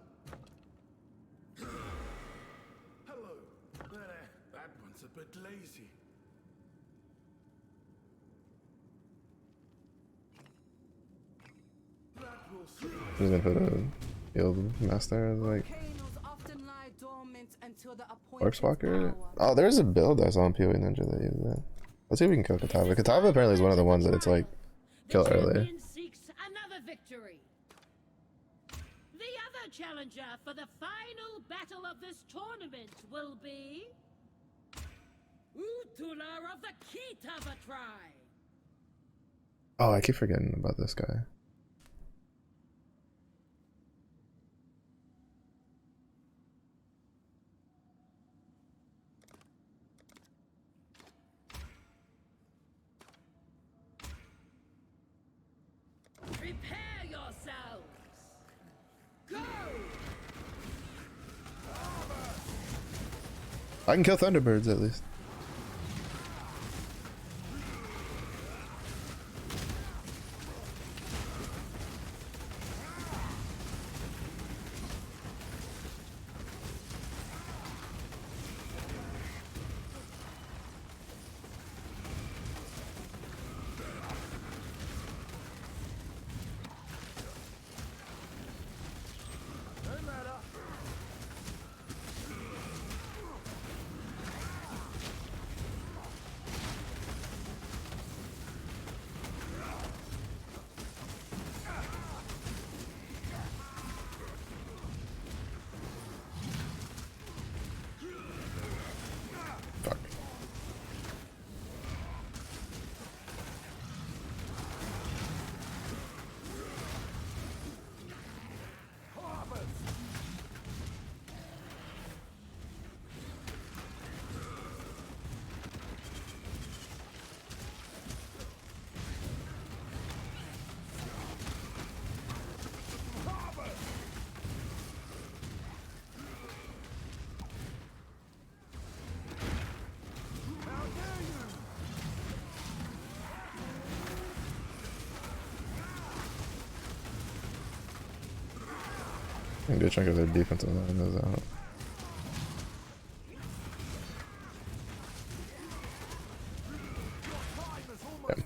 Hello. That one's a bit lazy. That will suit. Just gonna put a field master as like Volcanoes often lie dormant until the corpse appointed walker. hour. Oh, there's a build I saw on PoE Ninja that uses that. Let's see if we can kill Katava. Katava apparently is one of the ones that it's like kill the early. champion seeks another victory. The other challenger for the final battle of this tournament will be Utula of the Kitava tribe. Oh, I keep forgetting about this guy. Prepare yourselves. Go! I can kill Thunderbirds at least. Fuck. A good chunk of their defensive line is out. Yep.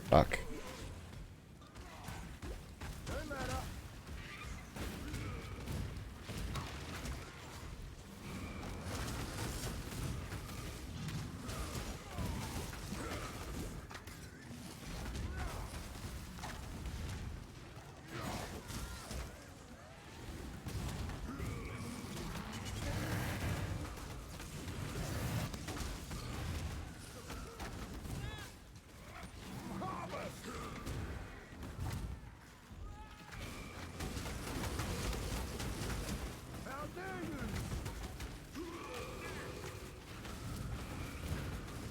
Fuck.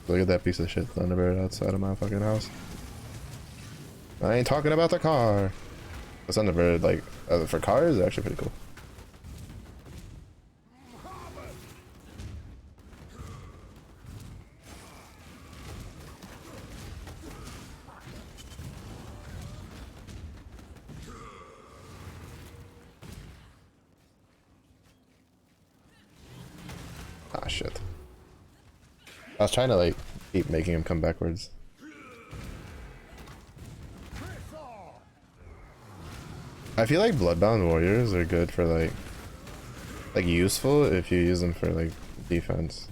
Look at that piece of shit Thunderbird outside of my fucking house. I ain't talking about the car. The Thunderbird, like, for cars, is actually pretty cool. Ah, shit. I was trying to, like, keep making him come backwards. I feel like Bloodbound Warriors are good for like useful if you use them for like defense.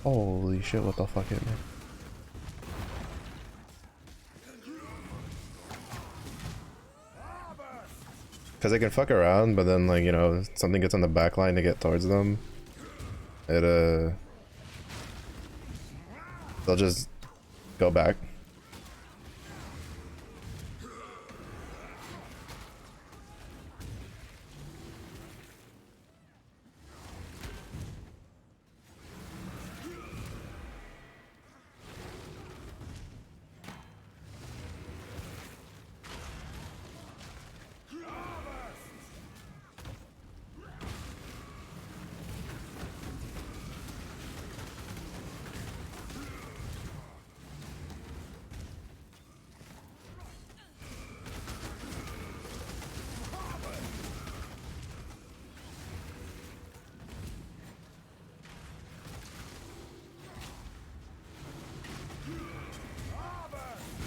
Holy shit, what the fuck hit me? Because they can fuck around, but then like, you know, something gets on the back line to get towards them. It they'll just go back.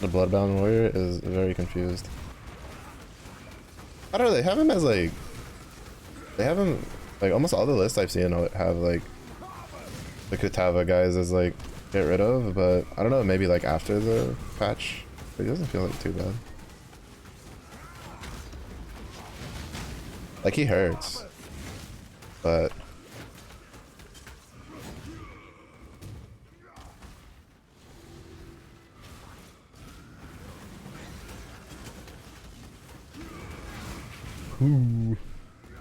The Bloodbound Warrior is very confused. I don't know, they have him as like... They have him... Like, almost all the lists I've seen have like... The Kitava guys as like, get rid of, but I don't know, maybe like after the patch. But it doesn't feel like too bad. Like, he hurts. But... Ooh,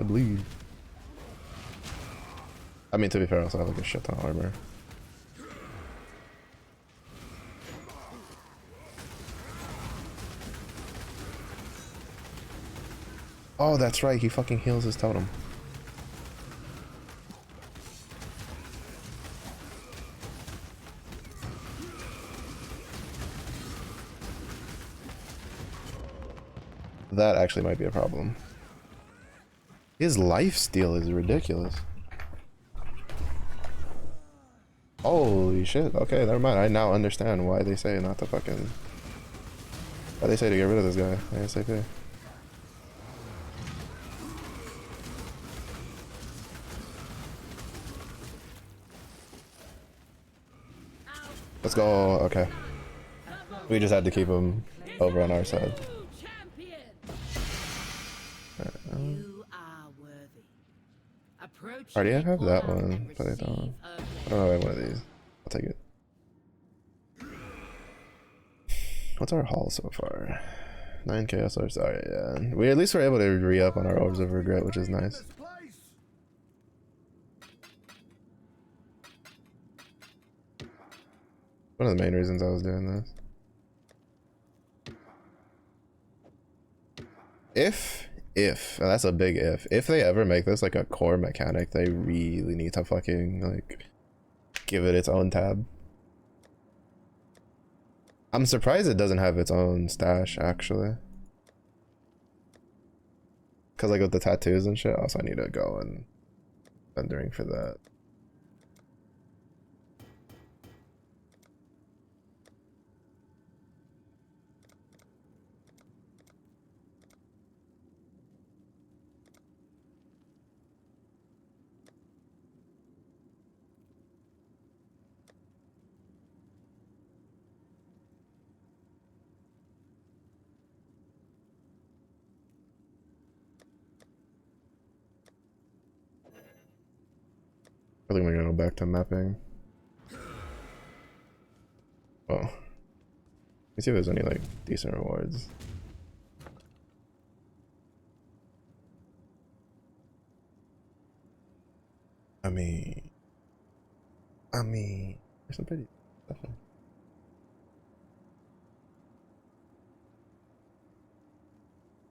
I bleed. I mean, to be fair, I also have like a shit ton of armor. Oh, that's right, he fucking heals his totem. That actually might be a problem. His lifesteal is ridiculous. Holy shit. Okay, never mind. I now understand why they say not to fucking... Why they say to get rid of this guy ASAP. Let's go. Okay. We just had to keep him over on our side. Already I have that one, but I don't know I have one of these. I'll take it. What's our haul so far? 9 chaos orbs. Alright, yeah. We at least were able to re-up on our orbs of regret, which is nice. One of the main reasons I was doing this. If, and that's a big if they ever make this like a core mechanic, they really need to fucking like give it its own tab. I'm surprised it doesn't have its own stash actually, because like with the tattoos and shit, also I need to go and rendering for that. I think we're gonna go back to mapping. Oh. Let me see if there's any like decent rewards. I mean there's some pretty stuff in.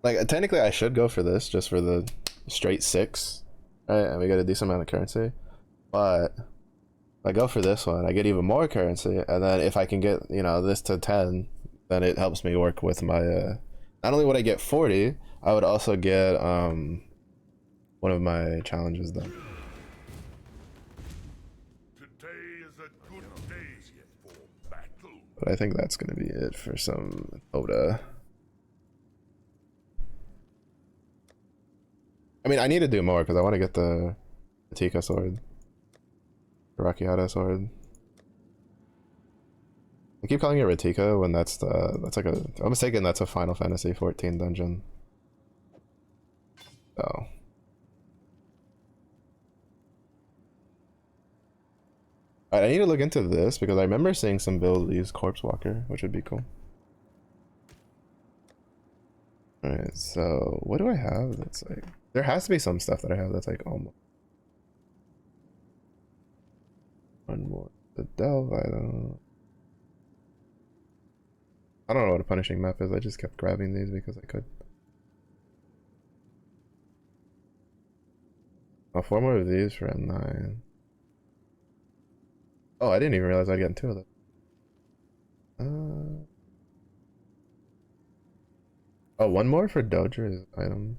Like technically I should go for this just for the straight 6, right? And we get a decent amount of currency. But if I go for this one, I get even more currency, and then if I can get, you know, this to 10, then it helps me work with my, not only would I get 40, I would also get, one of my challenges done. Today is a good day for battle. But I think that's gonna be it for some Oda. I mean, I need to do more because I want to get the Tika sword, the Rakihara sword. I keep calling it Ratika when that's like a, I'm mistaken, that's a Final Fantasy 14 dungeon. Oh. Alright, I need to look into this because I remember seeing some builds use Corpse Walker, which would be cool. Alright, so what do I have that's like, there has to be some stuff that I have that's like almost one more. The delve, I don't know what a punishing map is. I just kept grabbing these because I could. Oh, 4 more of these for M9. Oh, I didn't even realize I'd gotten 2 of them. Oh, 1 more for Doja's item.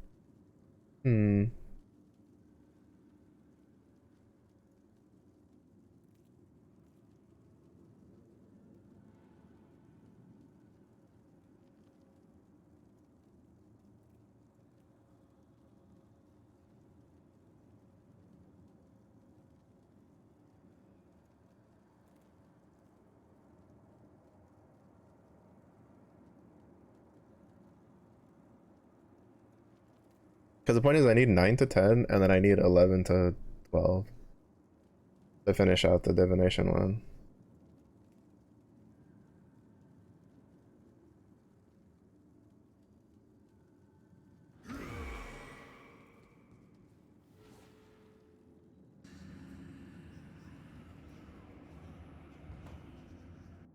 Because the point is I need 9 to 10 and then I need 11 to 12 to finish out the divination one.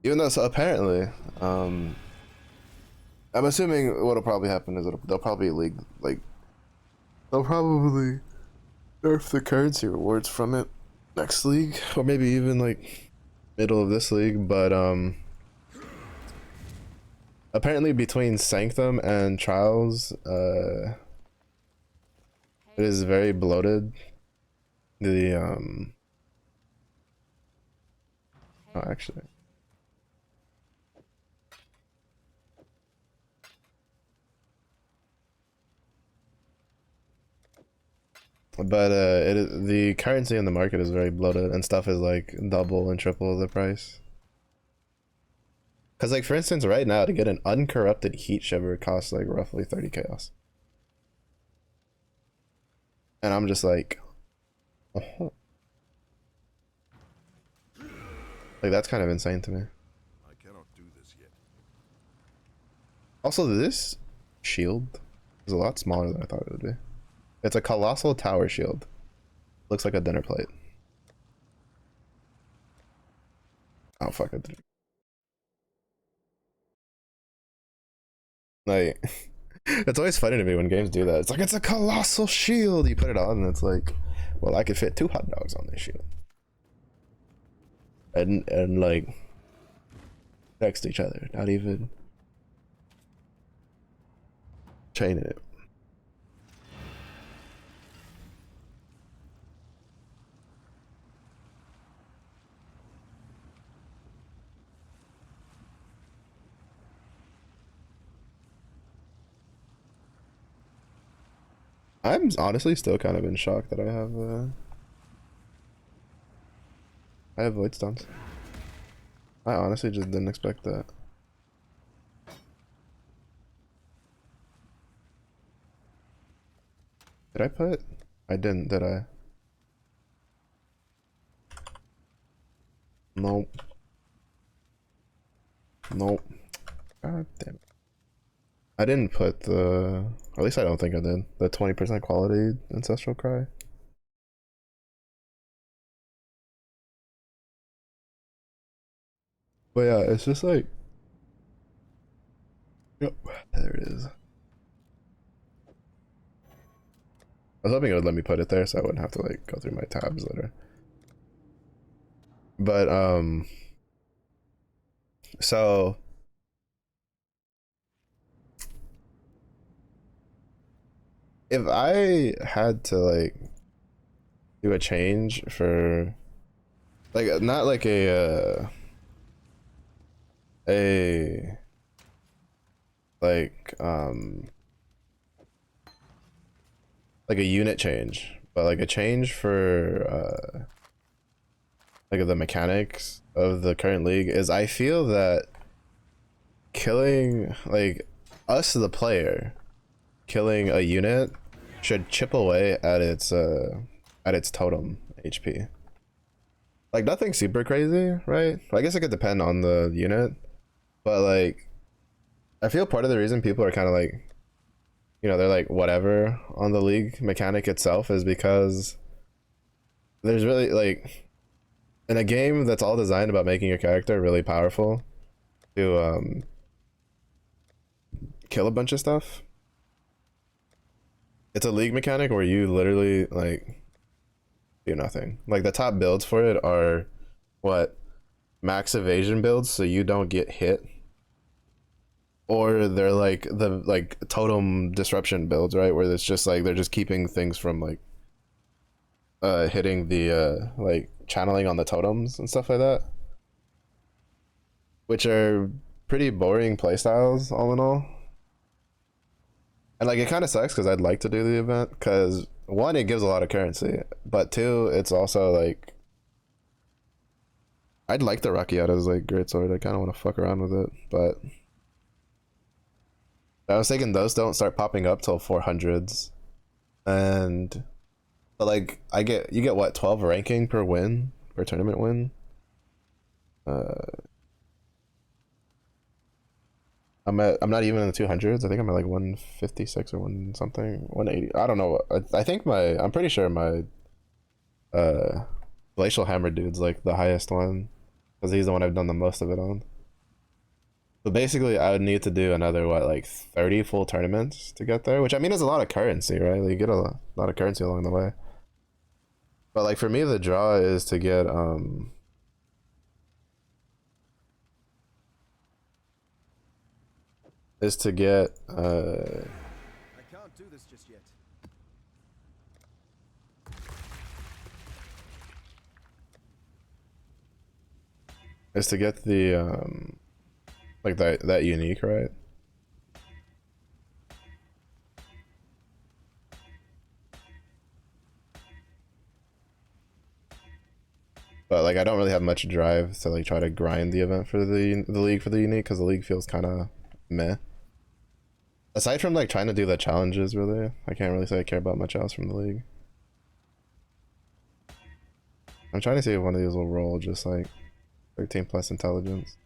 Even though, so apparently, I'm assuming what'll probably happen is they'll probably they'll probably nerf the currency rewards from it next league, or maybe even like middle of this league, but apparently between Sanctum and Trials, it is very bloated. The oh, actually. But the currency in the market is very bloated and stuff is like double and triple the price. Cause like for instance right now to get an uncorrupted heat shiver costs like roughly 30 chaos. And I'm just like, oh. Like that's kind of insane to me. I cannot do this yet. Also this shield is a lot smaller than I thought it would be. It's a colossal tower shield. Looks like a dinner plate. Oh fuck it. Like it's always funny to me when games do that. It's like it's a colossal shield. You put it on and it's like, well, I could fit 2 hot dogs on this shield. And like next to each other, not even chaining it. I'm honestly still kind of in shock that I have void stones. I honestly just didn't expect that. Did I put? I didn't, did I? Nope. Nope. God damn it. I didn't put the, or at least I don't think I did, the 20% quality Ancestral Cry. But yeah, it's just like, yep, there it is. I was hoping it would let me put it there so I wouldn't have to like go through my tabs later. But so if I had to like do a change for like not like a like a unit change, but like a change for like the mechanics of the current league is I feel that killing like us the player killing a unit should chip away at its totem HP. Like nothing super crazy, right? I guess it could depend on the unit, but like I feel part of the reason people are kind of like, you know, they're like whatever on the league mechanic itself is because there's really like in a game that's all designed about making your character really powerful to kill a bunch of stuff. It's a league mechanic where you literally like do nothing. Like the top builds for it are what, max evasion builds so you don't get hit, or they're like the like totem disruption builds, right, where it's just like they're just keeping things from like hitting the like channeling on the totems and stuff like that, which are pretty boring playstyles all in all. And like it kind of sucks because I'd like to do the event because one, it gives a lot of currency, but two, it's also like I'd like the Rakiata's like greatsword. I kind of want to fuck around with it, but I was thinking those don't start popping up till 400s, and but like you get what, 12 ranking per win, per tournament win. I'm not even in the 200s. I think I'm at like 156 or 180. I don't know. I think I'm pretty sure my Glacial Hammer dude's like the highest one because he's the one I've done the most of it on. But basically I would need to do another what, like 30 full tournaments to get there, which I mean is a lot of currency, right? Like you get a lot of currency along the way. But like for me the draw is to get I can't do this just yet. is to get the like that unique, right? But like I don't really have much drive to like try to grind the event for the league for the unique because the league feels kind of meh. Aside from like trying to do the challenges, really, I can't really say I care about much else from the league. I'm trying to see if one of these will roll just like 13 plus intelligence.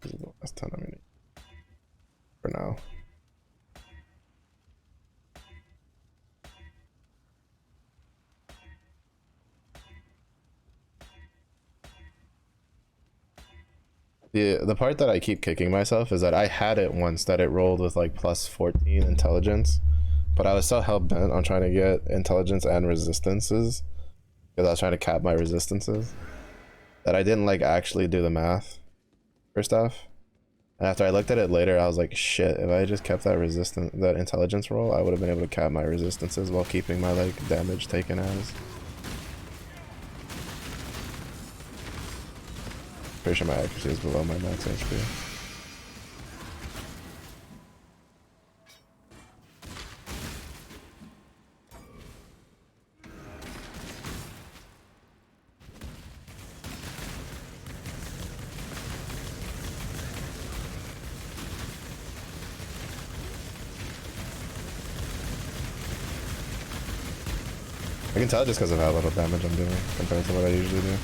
This is the last time I'm gonna for now. The part that I keep kicking myself is that I had it once that it rolled with like plus 14 intelligence, but I was so hell bent on trying to get intelligence and resistances because I was trying to cap my resistances that I didn't like actually do the math for stuff. And after I looked at it later, I was like, shit, if I just kept that intelligence roll, I would have been able to cap my resistances while keeping my like damage taken as. Pretty sure my accuracy is below my max HP. I can tell just because of how little damage I'm doing compared to what I usually do.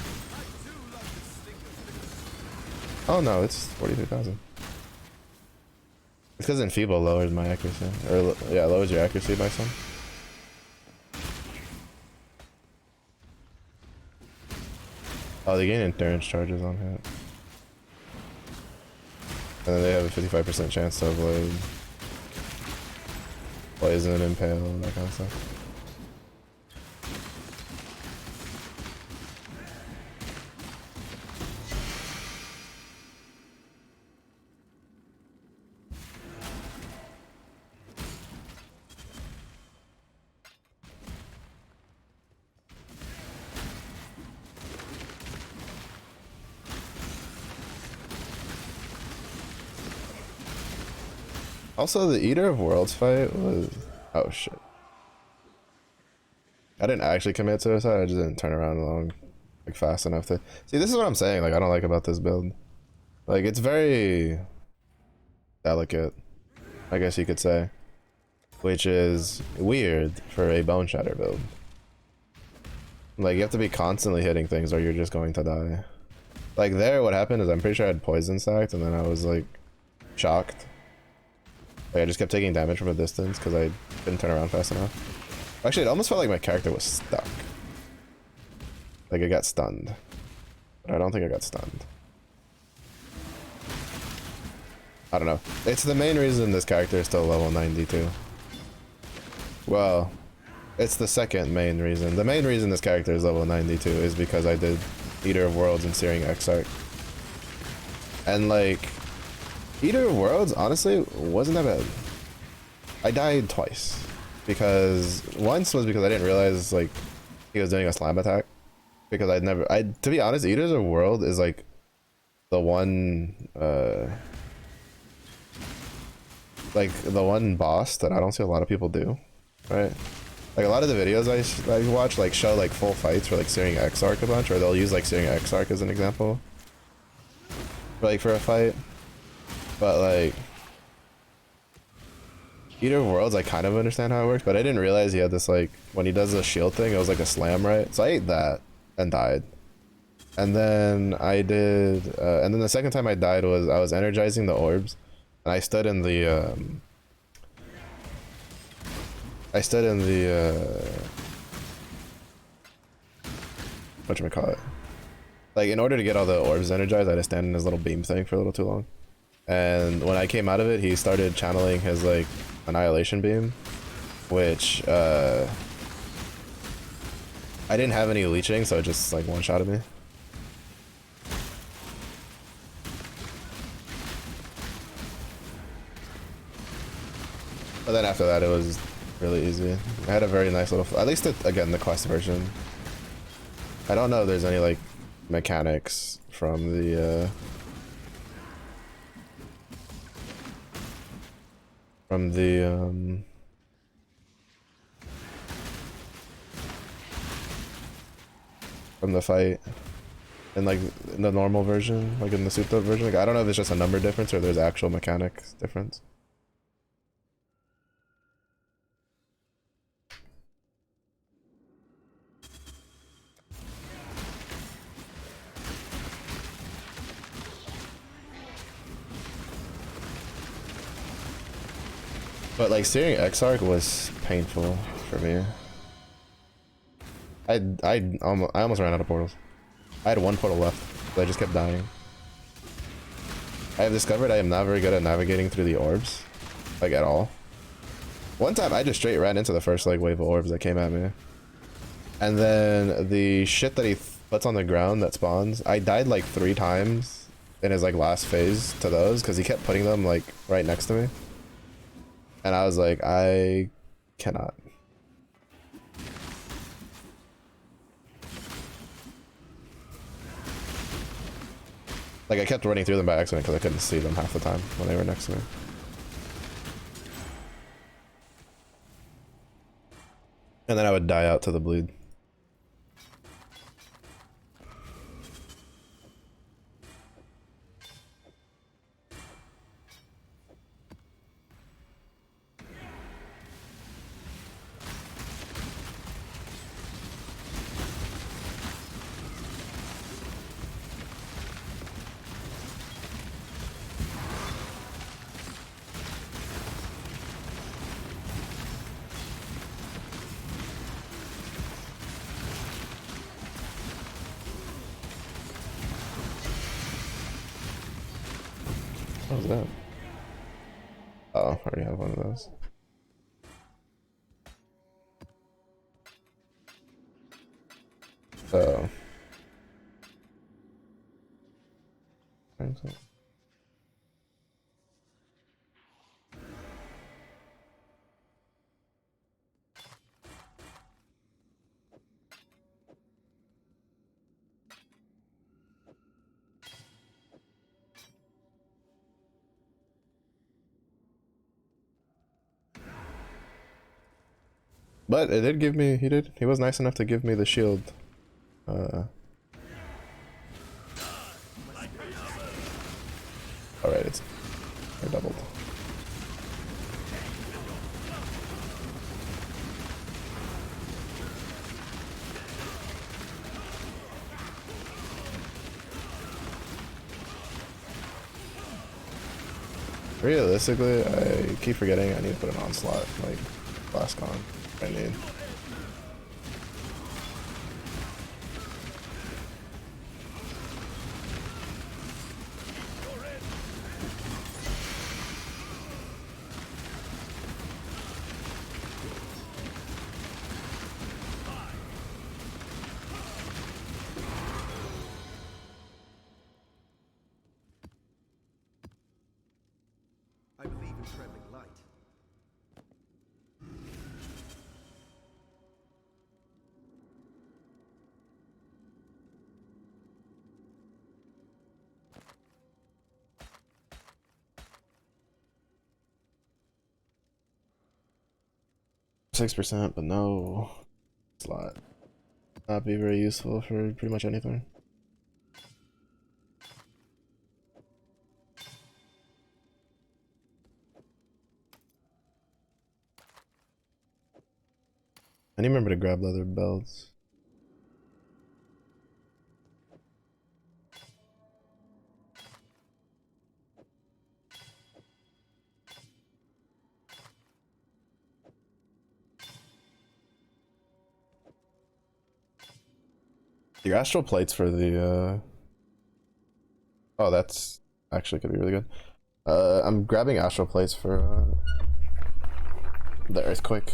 Oh no, it's 43,000. It's because Enfeeble lowers my accuracy. Or, yeah, lowers your accuracy by some. Oh, they gain endurance charges on hit. And then they have a 55% chance to avoid poison, impale, and that kind of stuff. Also, the Eater of Worlds fight was... Oh, shit. I didn't actually commit suicide, I just didn't turn around long, like, fast enough to... See, this is what I'm saying, like, I don't like about this build. Like, it's very... delicate, I guess you could say. Which is weird for a Bone Shatter build. Like, you have to be constantly hitting things or you're just going to die. Like, there, what happened is I'm pretty sure I had poison stacked and then I was, like, shocked. Like, I just kept taking damage from a distance because I couldn't turn around fast enough. Actually, it almost felt like my character was stuck. Like, I got stunned. But I don't think I got stunned. I don't know. It's the main reason this character is still level 92. Well, it's the second main reason. The main reason this character is level 92 is because I did Eater of Worlds and Searing Exarch. And, like... Eater of Worlds, honestly, wasn't that bad. I died twice. Because once was because I didn't realize, like, he was doing a slam attack. Because to be honest, Eaters of World is, like, the one, like, the one boss that I don't see a lot of people do, right? Like, a lot of the videos I watch, like, show, like, full fights for, like, Searing Exarch a bunch, or they'll use, like, Searing Exarch as an example. For a fight. But, like, Eater of Worlds, I kind of understand how it works, but I didn't realize he had this, like, when he does the shield thing, it was like a slam, right? So I ate that and died. And then I did, and then the second time I died was, I was energizing the orbs, and I stood in the, whatchamacallit? Like, in order to get all the orbs energized, I had to stand in this little beam thing for a little too long. And when I came out of it, he started channeling his, like, Annihilation Beam, which, I didn't have any leeching, so it just, like, one-shotted me. But then after that, it was really easy. I had a very nice little, at least, again, the quest version. I don't know if there's any, like, mechanics from the, from the fight in, like, the normal version, like in the souped up version. Like, I don't know if it's just a number difference or there's actual mechanics difference. But, like, Searing Exarch was painful for me. I almost ran out of portals. I had one portal left, but I just kept dying. I have discovered I am not very good at navigating through the orbs, like, at all. One time I just straight ran into the first, like, wave of orbs that came at me. And then the shit that he puts on the ground that spawns, I died like 3 times in his, like, last phase to those because he kept putting them, like, right next to me. And I was like, I cannot. Like, I kept running through them by accident because I couldn't see them half the time when they were next to me. And then I would die out to the bleed. What was that? Oh, I already have one of those. So. But it did give me, he was nice enough to give me the shield. Alright, it's doubled. Realistically, I keep forgetting I need to put an onslaught, like, flask on. I need. I believe in traveling light. %, but no slot. Not be very useful for pretty much anything. I need to remember to grab leather belts. Your astral plates for the oh, that's actually could be really good. I'm grabbing astral plates for the earthquake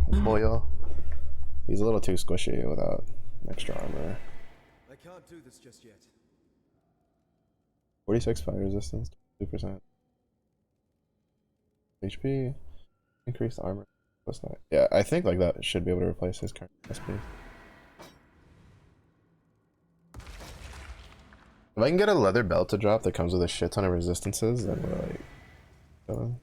boil. He's a little too squishy without extra armor. I can't do this just yet. 46 fire resistance, 2% HP, increased armor. Plus that. Yeah, I think like that should be able to replace his current SP. If I can get a leather belt to drop that comes with a shit ton of resistances, then we're like chilling.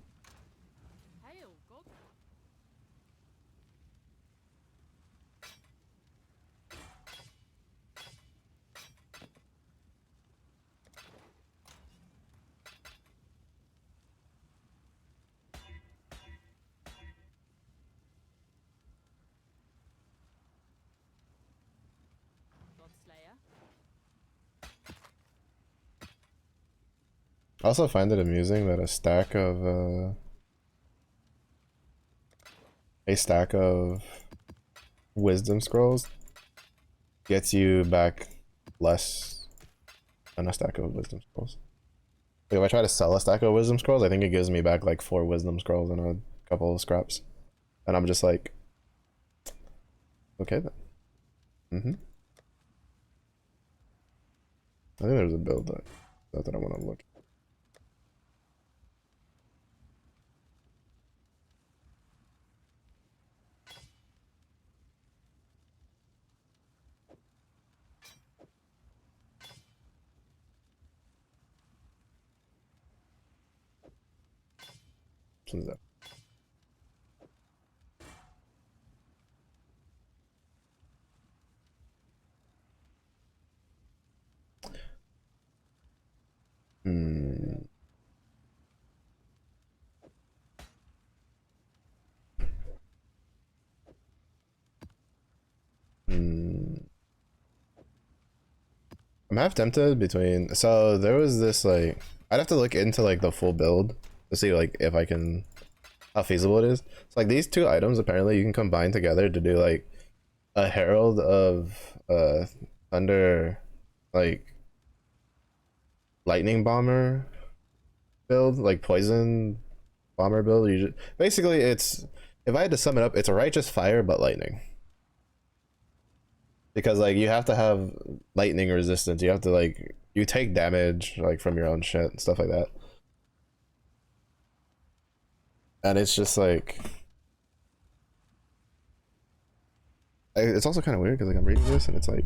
I also find it amusing that a stack of wisdom scrolls gets you back less than a stack of wisdom scrolls. Like if I try to sell a stack of wisdom scrolls, I think it gives me back like 4 wisdom scrolls and a couple of scraps. And I'm just like, okay then. I think there's a build that I want to look. That. I'm half tempted between, so there was this like, I'd have to look into like the full build to see like if I can, how feasible it is. So like these 2 items apparently you can combine together to do like a Herald of Thunder, like lightning bomber build, like poison bomber build. You just, basically it's, if I had to sum it up, it's a righteous fire but lightning. because like you have to have lightning resistance. You have to like you take damage like from your own shit and stuff like that. And it's just like it's also kind of weird because like I'm reading this and it's like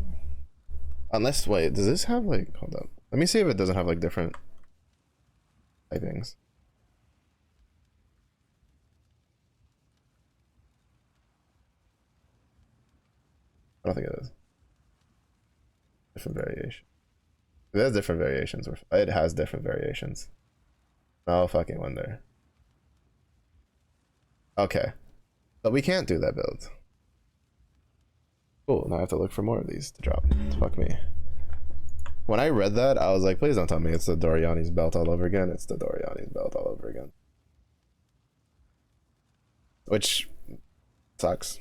unless wait, does this have like hold up. Let me see if it doesn't have like different typings. I don't think it is. Different variation. It has different variations. It has different variations. Oh fucking wonder. Okay. But we can't do that build. Cool, now I have to look for more of these to drop. Fuck me. When I read that, I was like, please don't tell me it's the Doriani's belt all over again. It's the Doriani's belt all over again. Which sucks.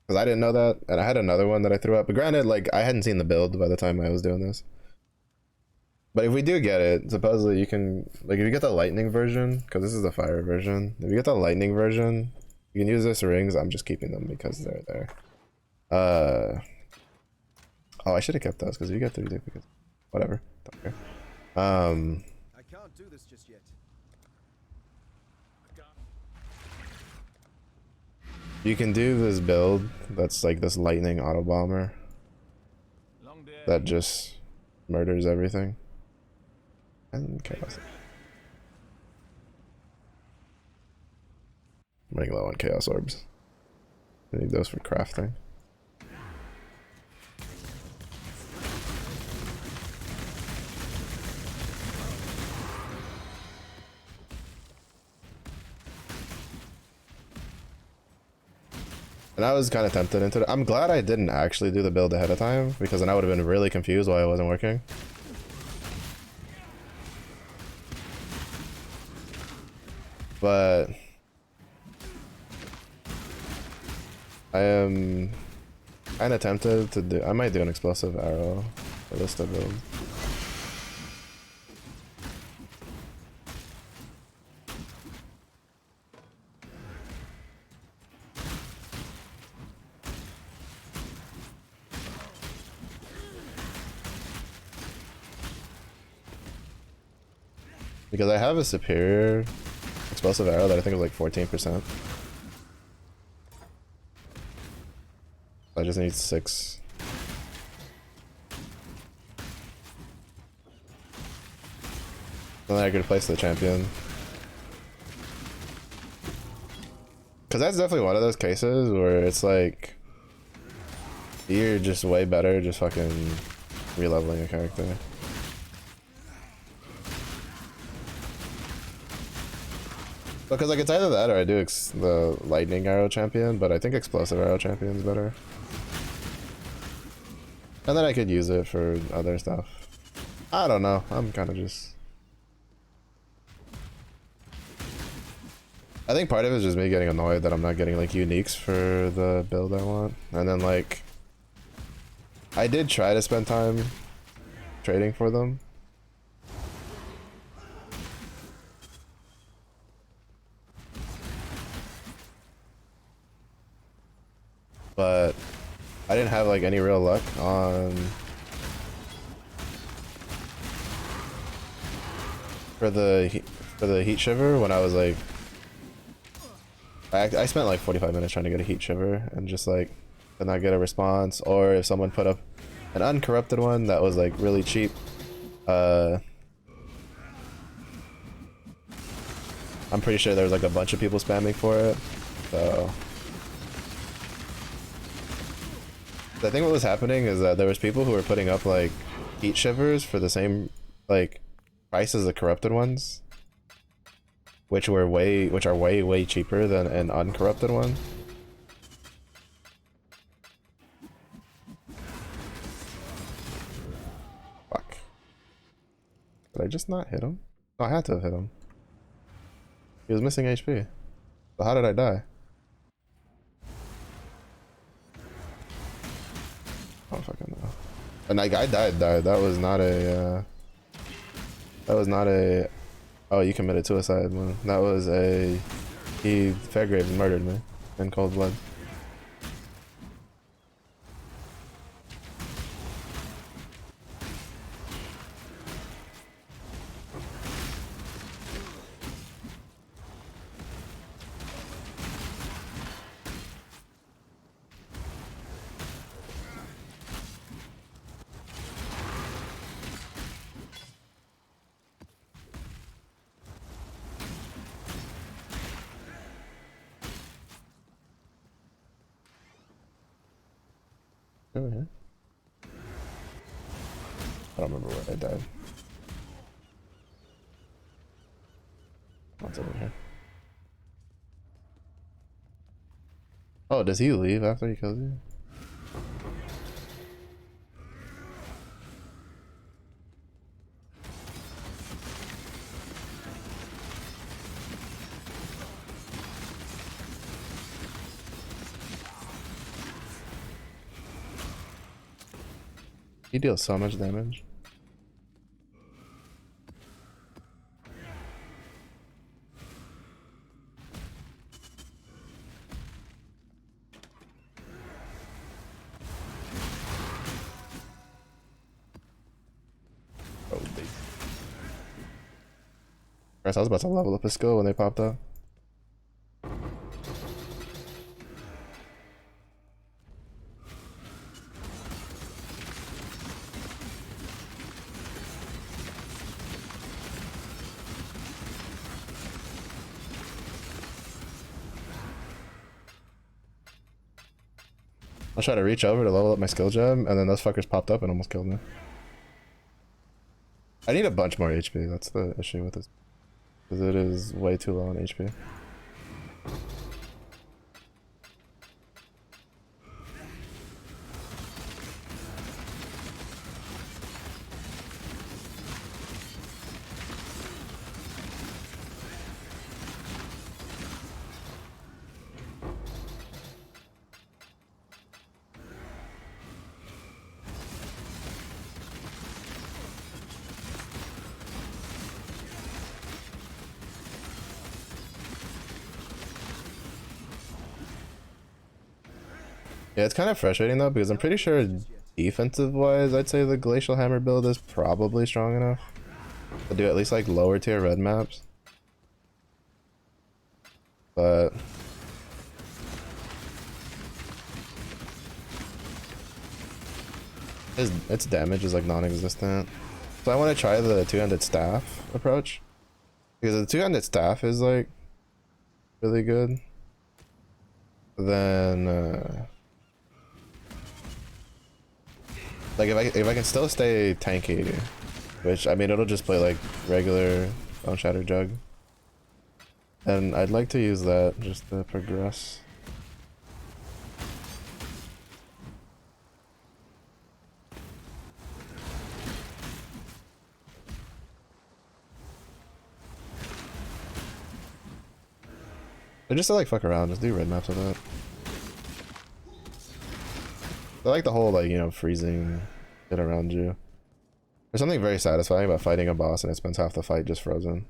Because I didn't know that, and I had another one that I threw up. But granted, like, I hadn't seen the build by the time I was doing this. But if we do get it, supposedly you can, like, if you get the lightning version, because this is the fire version, if you get the lightning version, you can use this rings. I'm just keeping them because they're there. Oh, I should have kept those, because if you get 3 duplicates, whatever. Don't care. I can't do this just yet. You can do this build that's like this lightning auto bomber that just murders everything. And chaos. I'm running low on chaos orbs. I need those for crafting. And I was kind of tempted into it. I'm glad I didn't actually do the build ahead of time, because then I would have been really confused why it wasn't working. But I am kind of tempted to do. I might do an explosive arrow for this to build. Because I have a superior explosive arrow that I think is like 14%. I just need 6. And then I could replace the champion. Because that's definitely one of those cases where it's like you're just way better just fucking re-leveling a character. Because like it's either that or I do the lightning arrow champion, but I think explosive arrow champion is better. And then I could use it for other stuff. I don't know. I'm kind of just. I think part of it is just me getting annoyed that I'm not getting like uniques for the build I want. And then like I did try to spend time trading for them. But I didn't have like any real luck on for the heat shiver when I was like I spent like 45 minutes trying to get a heat shiver and just like did not get a response, or if someone put up an uncorrupted one that was like really cheap, I'm pretty sure there was like a bunch of people spamming for it, so I think what was happening is that there was people who were putting up like heat shivers for the same like price as the corrupted ones, which are way cheaper than an uncorrupted one. Fuck. Did I just not hit him? No, I had to have hit him. He was missing HP. So how did I die? I don't fucking know. And like I died. That was not a oh, you committed suicide, man. That was Fairgrave murdered me in cold blood. over here? I don't remember where I died. What's over here? Oh, does he leave after he kills you? He deals so much damage. Oh, big. Christ, I was about to level up his skill when they popped up. I tried to reach over to level up my skill gem, and then those fuckers popped up and almost killed me. I need a bunch more HP, that's the issue with this. Because it is way too low on HP. Yeah, it's kind of frustrating though, because I'm pretty sure defensive wise, I'd say the Glacial Hammer build is probably strong enough to do at least like lower tier red maps. But its damage is like non-existent. So I want to try the two-handed staff approach, because the two-handed staff is like really good. Then like if I can still stay tanky, which I mean it'll just play like regular Bone Shatter Jug, and I'd like to use that just to progress. Or just to like fuck around, just do red maps with it. I like the whole, like, you know, freezing it around you. There's something very satisfying about fighting a boss and it spends half the fight just frozen.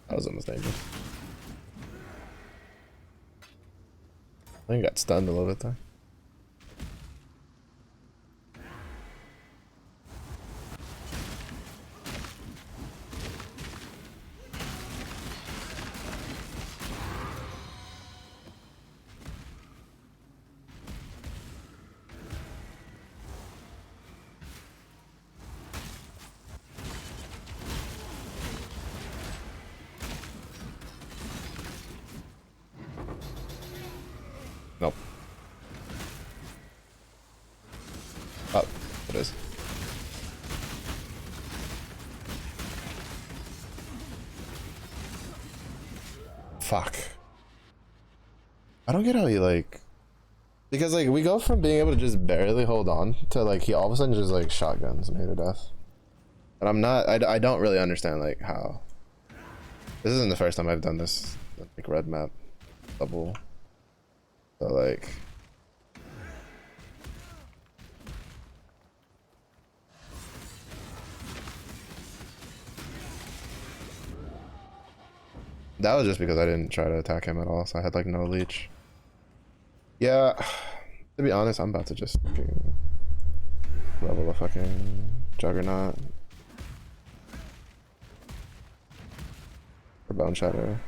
That was almost dangerous. I think I got stunned a little bit there. Nope. Oh, it is. Fuck. I don't get how he like, because like we go from being able to just barely hold on to like he all of a sudden just like shotguns me to death. And I'm not, I don't really understand like how. This isn't the first time I've done this like red map double. So like that was just because I didn't try to attack him at all, so I had like no leech. Yeah, to be honest, I'm about to just fucking level a fucking Juggernaut. Or Bone Shatter.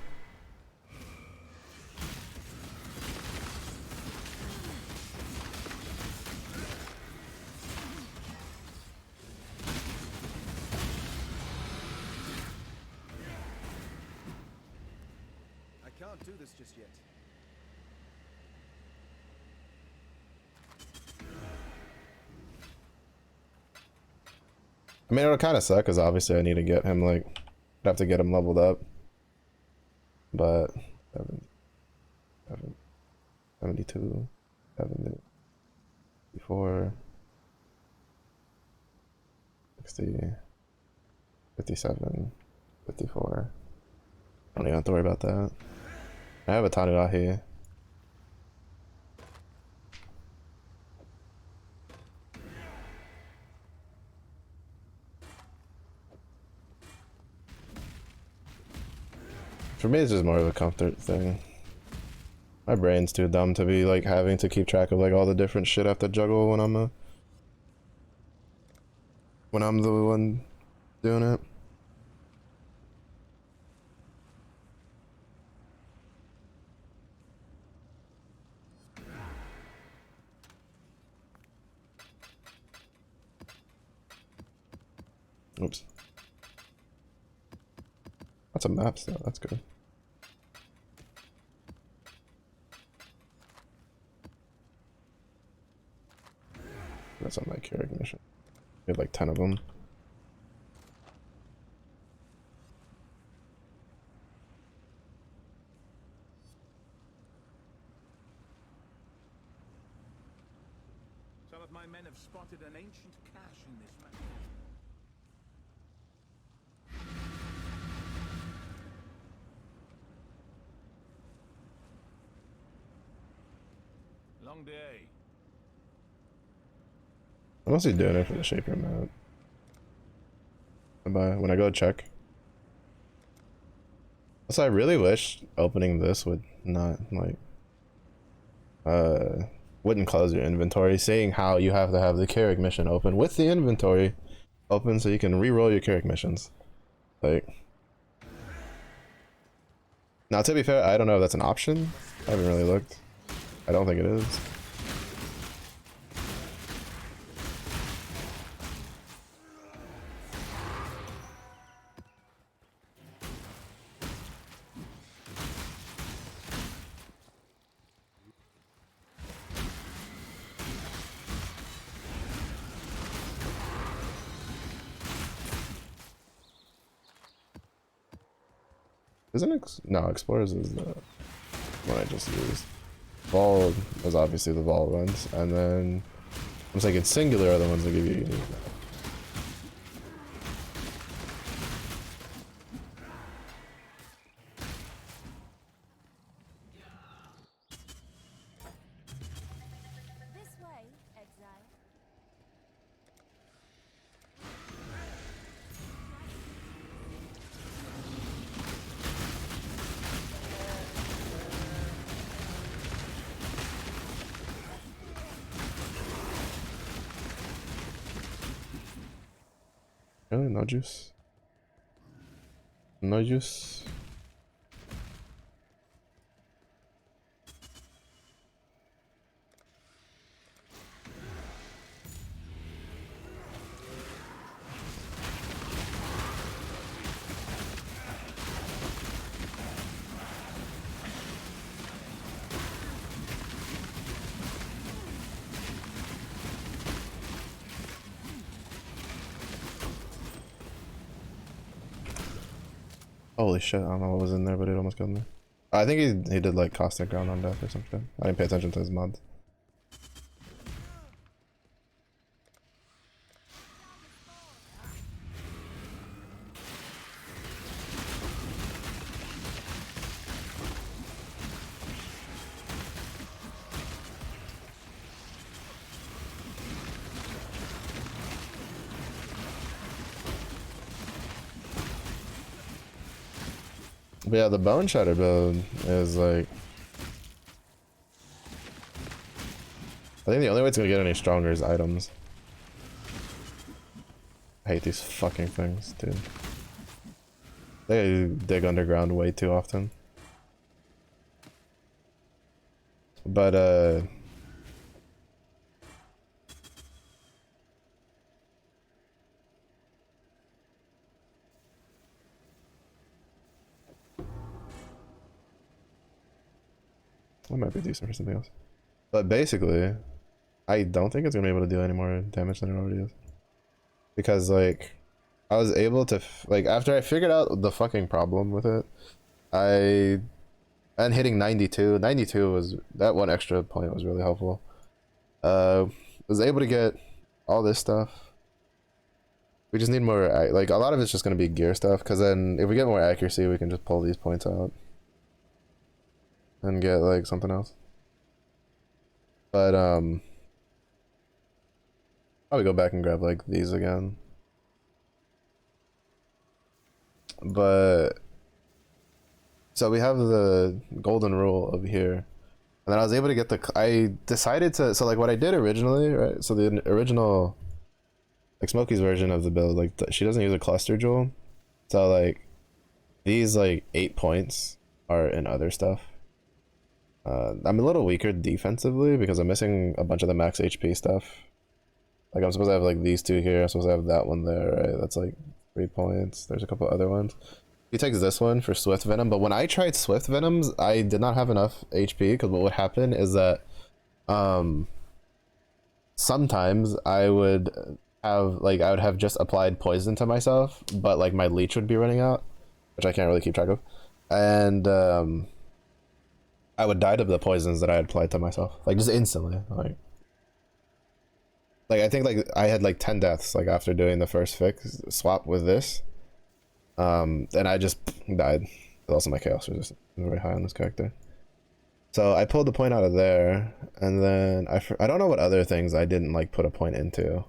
I can't do this just yet. I mean, it'll kind of suck because obviously I need to get him like, I'd have to get him leveled up. But 72, 74, 60, 57, 54. I don't even have to worry about that. I have a Tanuahi. For me, it's just more of a comfort thing. My brain's too dumb to be like having to keep track of like all the different shit I have to juggle when I'm the one doing it. Oops. That's a map still, that's good. That's on my Keurig mission. We have like 10 of them. Some of my men have spotted an ancient cache in this map. Long day. I'm mostly doing it for the Shaper map. But when I go check. So I really wish opening this would not like wouldn't close your inventory, seeing how you have to have the Keurig mission open with the inventory open so you can re-roll your Keurig missions. Like, now to be fair, I don't know if that's an option. I haven't really looked. I don't think it is. Isn't no, Explorers is the one I just used. Vol is obviously the Vol ones, and then I'm thinking Singular are the ones that give you unique. This way, exile. Really? No juice? No juice? Holy shit, I don't know what was in there, but it almost killed me. I think he did like caustic ground on death or something. I didn't pay attention to his mods. But yeah, the Bone Shatter build is like I think the only way it's gonna get any stronger is items. I hate these fucking things, dude. They dig underground way too often. But that might be decent for something else. But basically, I don't think it's gonna be able to do any more damage than it already is. Because, like, I was able to, like, after I figured out the fucking problem with it, and hitting 92 was, that one extra point was really helpful. Was able to get all this stuff. We just need more, like, a lot of it's just gonna be gear stuff, because then if we get more accuracy, we can just pull these points out. And get, like, something else. But, probably go back and grab, like, these again. But, so we have the golden rule over here. And then I was able to get I decided to, so, like, what I did originally, right? So the original, like, Smokey's version of the build, like, she doesn't use a cluster jewel. So, like, these, like, 8 points are in other stuff. I'm a little weaker defensively because I'm missing a bunch of the max HP stuff. Like, I'm supposed to have, like, these two here. I'm supposed to have that one there, right? That's, like, 3 points. There's a couple other ones. He takes this one for Swift Venom, but when I tried Swift Venoms, I did not have enough HP, because what would happen is that, sometimes I would have just applied poison to myself, but, like, my leech would be running out, which I can't really keep track of. And, I would die to the poisons that I had applied to myself, like, just instantly. Like I think, like, I had like 10 deaths, like, after doing the first fix swap with this, and I just died. But also my chaos resistance is very high on this character, so I pulled the point out of there. And then I don't know what other things I didn't, like, put a point into.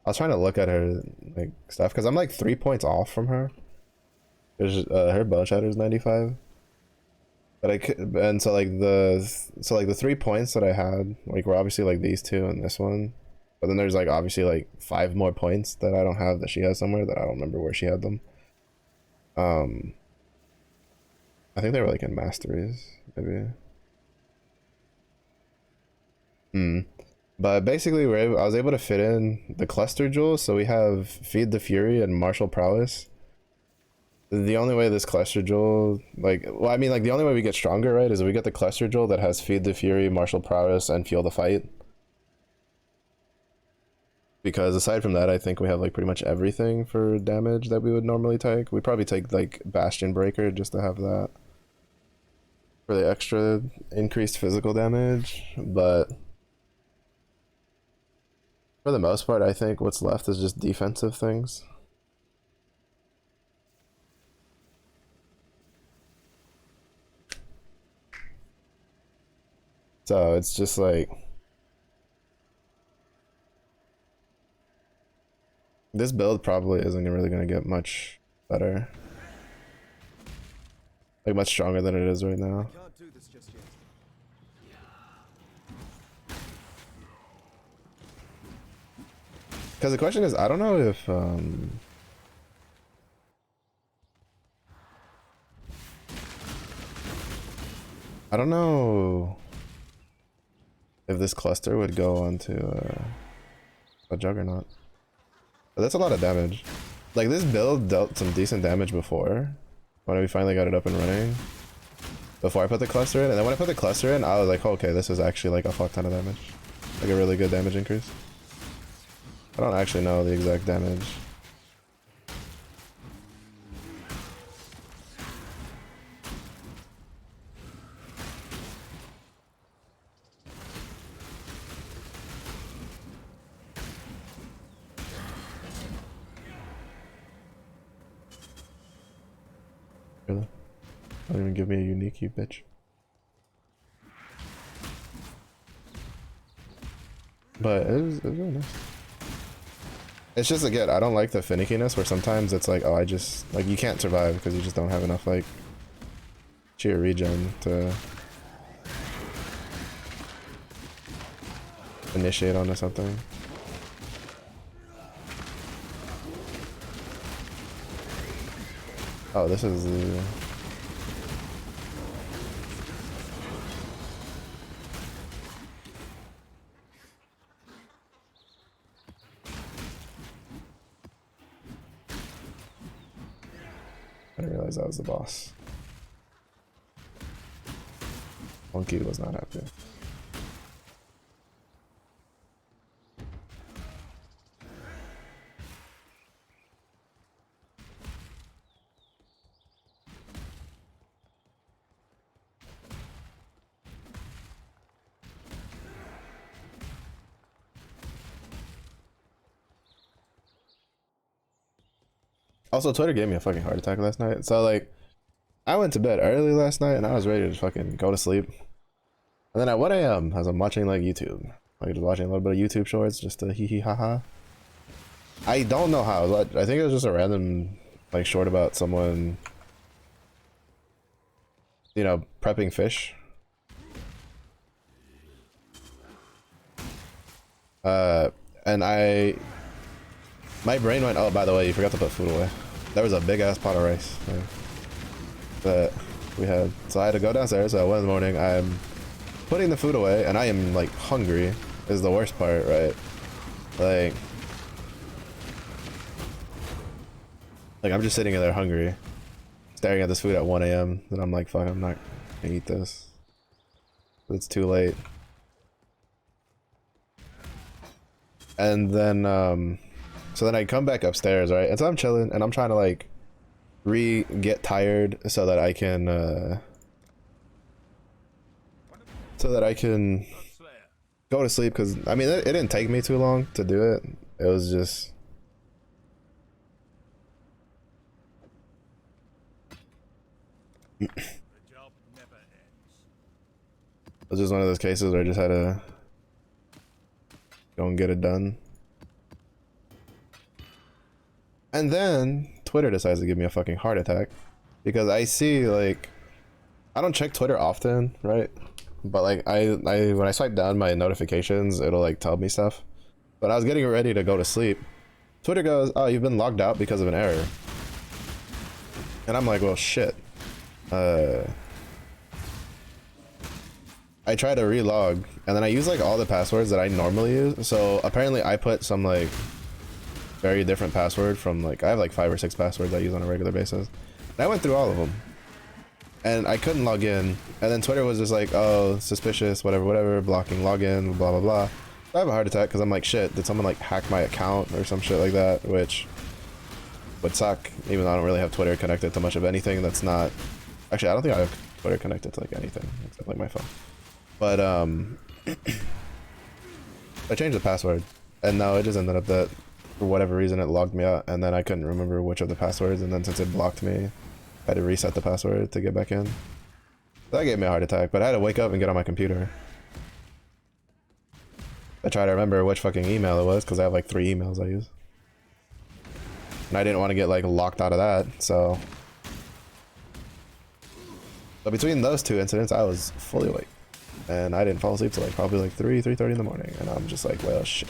I was trying to look at her, like, stuff, because I'm like 3 points off from her. Her bone shatter is 95. But I could, and so, like, the 3 points that I had, like, were obviously, like, these two and this one. But then there's, like, obviously, like, 5 more points that I don't have that she has somewhere that I don't remember where she had them. I think they were, like, in masteries, maybe. But basically, I was able to fit in the cluster jewels, so we have Feed the Fury and Martial Prowess. The only way this cluster jewel, like, well, I mean, like, the only way we get stronger, right, is if we get the cluster jewel that has Feed the Fury, Martial Prowess, and Fuel the Fight. Because aside from that, I think we have, like, pretty much everything for damage that we would normally take. We'd probably take, like, Bastion Breaker just to have that for the extra increased physical damage. But for the most part, I think what's left is just defensive things. So it's just like, this build probably isn't really going to get much better, like much stronger than it is right now. Can't do this just yet. Because the question is, I don't know if I don't know if this cluster would go onto a Juggernaut. But that's a lot of damage. Like, this build dealt some decent damage before, when we finally got it up and running, before I put the cluster in. And then when I put the cluster in, I was like, oh, okay, this is actually like a fuck ton of damage. Like a really good damage increase. I don't actually know the exact damage. Really? Don't even give me a unique, you bitch. But it was really nice. It's just, again, I don't like the finickiness where sometimes it's like, oh, I just, like, you can't survive because you just don't have enough, like, sheer regen to... initiate onto something. Oh, this is the... I didn't realize that was the boss. Monkey was not happy. Also, Twitter gave me a fucking heart attack last night. So, like, I went to bed early last night and I was ready to fucking go to sleep. And then at 1 a.m., as I'm watching, like, YouTube, like, just watching a little bit of YouTube shorts, just to hee hee ha ha. I don't know how. I think it was just a random, like, short about someone, you know, prepping fish. And my brain went, oh, by the way, you forgot to put food away. There was a big ass pot of rice that we had. So I had to go downstairs. So 1 in the morning, I'm putting the food away and I am like hungry is the worst part, right? Like I'm just sitting there hungry, staring at this food at 1 a.m. and I'm like, fuck, I'm not gonna eat this. It's too late. And then, so then I come back upstairs, right? And so I'm chilling and I'm trying to like get tired so that I can, go to sleep. Cause I mean, it didn't take me too long to do it. It was just, The job never ends. it was just one of those cases where I just had to go and get it done. And then Twitter decides to give me a fucking heart attack because I see, like, I don't check Twitter often, right? But like when I swipe down my notifications, it'll like tell me stuff. But I was getting ready to go to sleep. Twitter goes, oh, you've been logged out because of an error. And I'm like, well, shit. I try to relog and then I use like all the passwords that I normally use. So apparently I put some like very different password from like, I have like 5 or 6 passwords I use on a regular basis. And I went through all of them and I couldn't log in. And then Twitter was just like, oh, suspicious, whatever, blocking login, blah, blah, blah. I have a heart attack because I'm like, shit, did someone like hack my account or some shit like that, which would suck, even though I don't really have Twitter connected to much of anything that's not, actually, I don't think I have Twitter connected to like anything except like my phone. But I changed the password and now it just ended up that for whatever reason it logged me out and then I couldn't remember which of the passwords, and then since it blocked me I had to reset the password to get back in. That gave me a heart attack, but I had to wake up and get on my computer. I tried to remember which fucking email it was because I have like 3 emails I use. And I didn't want to get like locked out of that, so. But between those 2 incidents, I was fully awake. And I didn't fall asleep till like probably like 3:30 in the morning. And I'm just like, well, shit.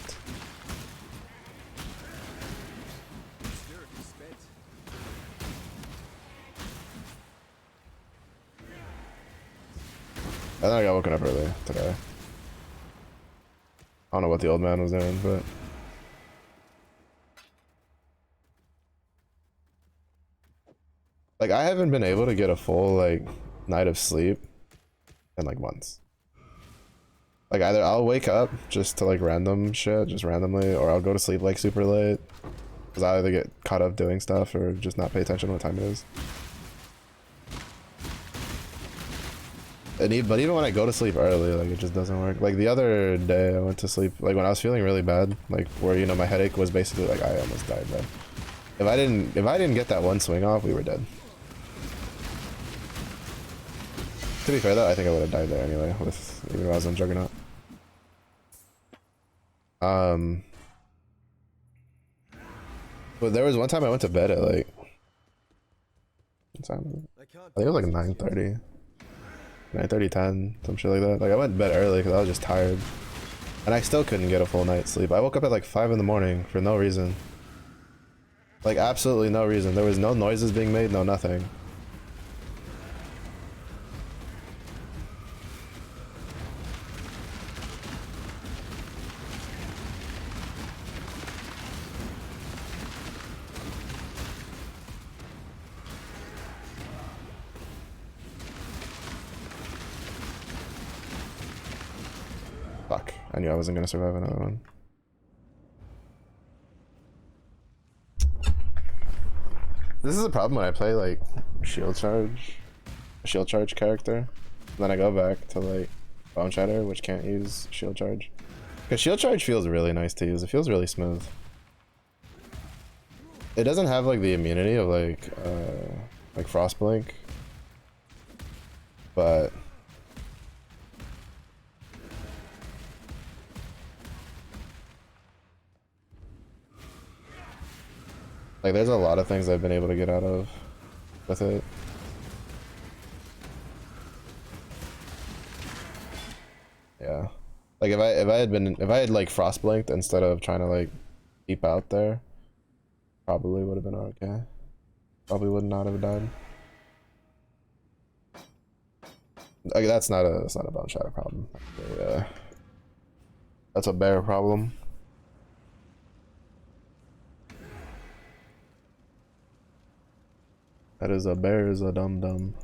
And then I got woken up early today. I don't know what the old man was doing, but like I haven't been able to get a full like night of sleep in like months. Like either I'll wake up just to like random shit, just randomly, or I'll go to sleep like super late because I either get caught up doing stuff or just not pay attention to what time it is. And but even when I go to sleep early, like it just doesn't work. Like the other day I went to sleep like when I was feeling really bad, like where, you know, my headache was basically like I almost died then. If I didn't get that one swing off, we were dead. To be fair though, I think I would have died there anyway, with even if I was on Juggernaut. But there was one time I went to bed at like, what time was it? I think it was like 9:30. 9:30, 10, some shit like that. Like I went to bed early because I was just tired. And I still couldn't get a full night's sleep. I woke up at like 5 in the morning for no reason. Like absolutely no reason. There was no noises being made, no nothing. Fuck, I knew I wasn't gonna survive another one. This is a problem when I play like shield charge character, and then I go back to like Bone Shatter, which can't use shield charge. Because shield charge feels really nice to use. It feels really smooth. It doesn't have like the immunity of like Frostblink, but like there's a lot of things I've been able to get out of with it. Yeah. Like if I had like Frostblinked instead of trying to like keep out there, probably would have been okay. Probably would not have died. Like that's not a Bone Shatter problem. That's a bear problem. That is a bear is a dum dum.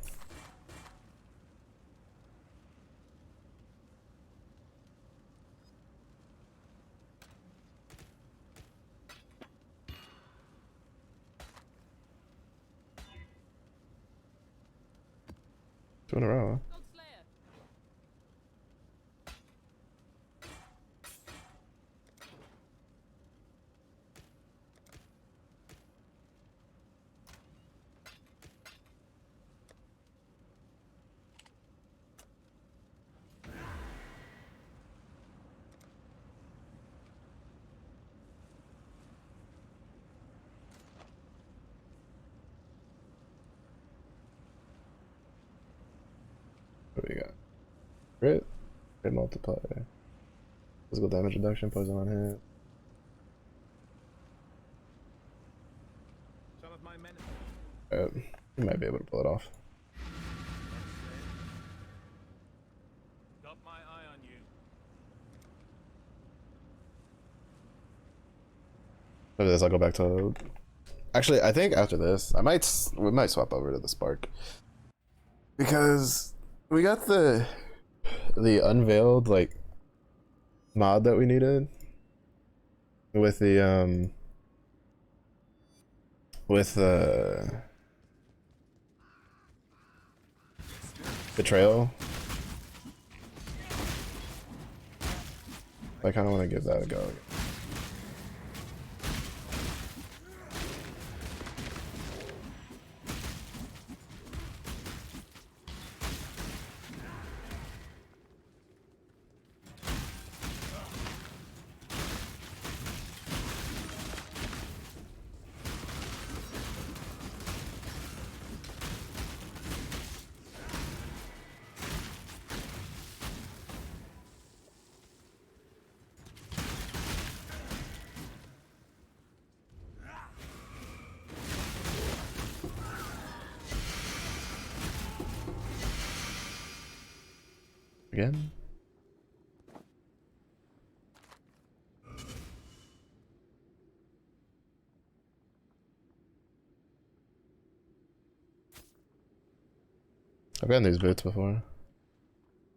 Two in a row, huh? What do we got? Crit multiplier. Physical damage reduction, poison on hit. Some of my men. You might be able to pull it off. Got my eye on you. After this, I'll go back to. Actually, I think after this, we might swap over to the Spark because we got the unveiled like mod that we needed with the betrayal. I kind of want to give that a go. Again? I've gotten these boots before.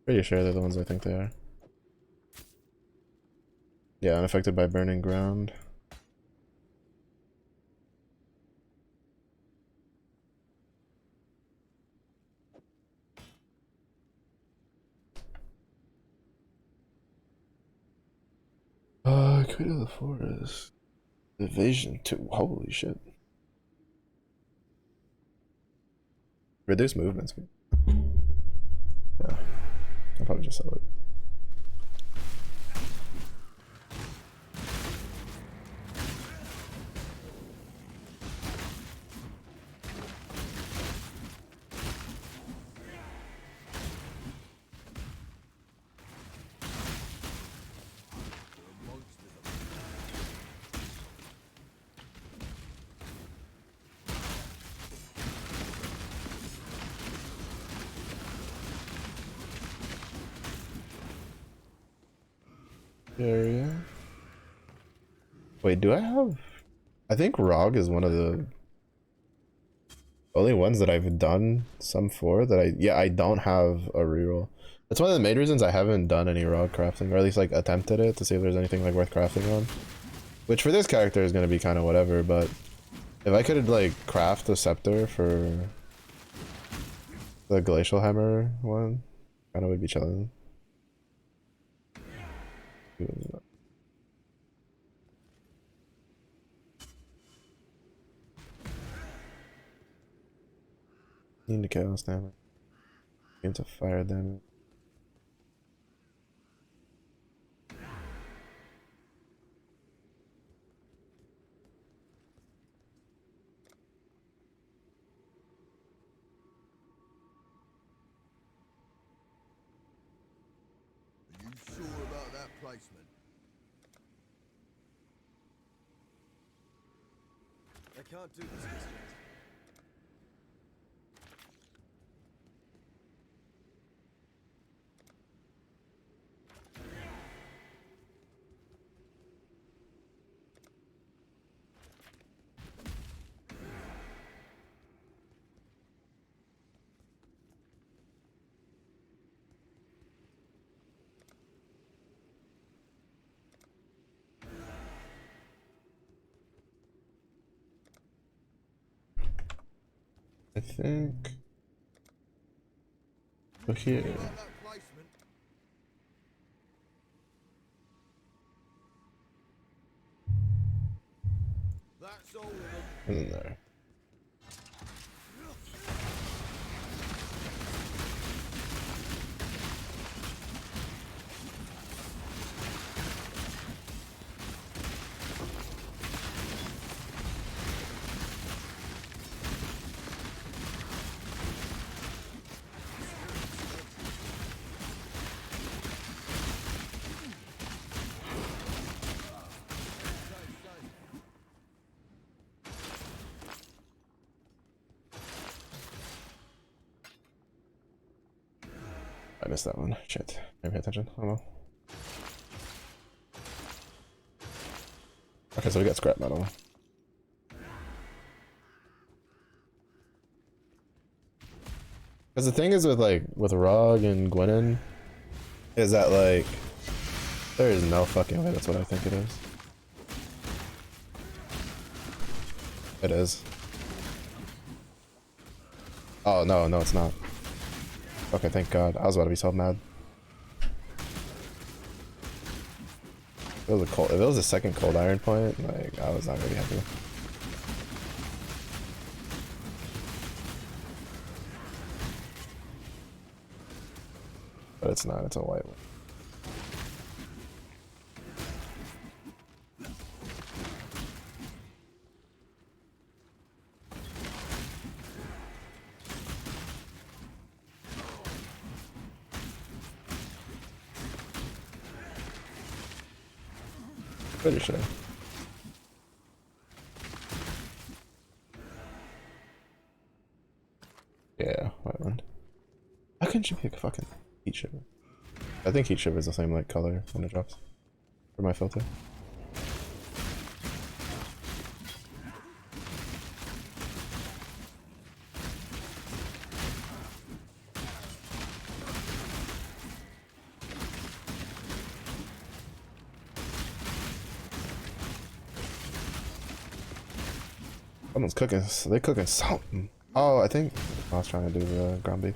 Pretty sure they're the ones I think they are. Yeah, unaffected by burning ground. Queen of the Forest. Evasion 2. Holy shit. Reduce movement speed. Yeah. I'll probably just sell it. area. Wait, do I have? I think ROG is one of the only ones that I've done some for that I don't have a reroll. That's one of the main reasons I haven't done any ROG crafting, or at least like attempted it to see if there's anything like worth crafting on. Which for this character is gonna be kind of whatever, but if I could like craft a scepter for the glacial hammer one, kind of would be chilling. Need to chaos damage. Into fire damage. Are you sure about that placement? I can't do this just yet. I think. So here. About that placement? That's all of them. In there. I missed that one. Shit. Maybe pay attention. I don't know. Okay, so we got scrap metal. Because the thing is with like with ROG and Gwenin is that like there is no fucking way that's what I think it is. It is. Oh no, no it's not. Okay, thank God. I was about to be so mad. If it was a cold, if it was a second cold iron point, like I was not gonna be happy. But it's not, it's a white one. Pretty sure. Yeah, white one. How couldn't you pick fucking heat shiver? I think heat shiver is the same like color when it drops for my filter. Someone's cooking. They cooking something. Oh, I think I was trying to do the ground beef.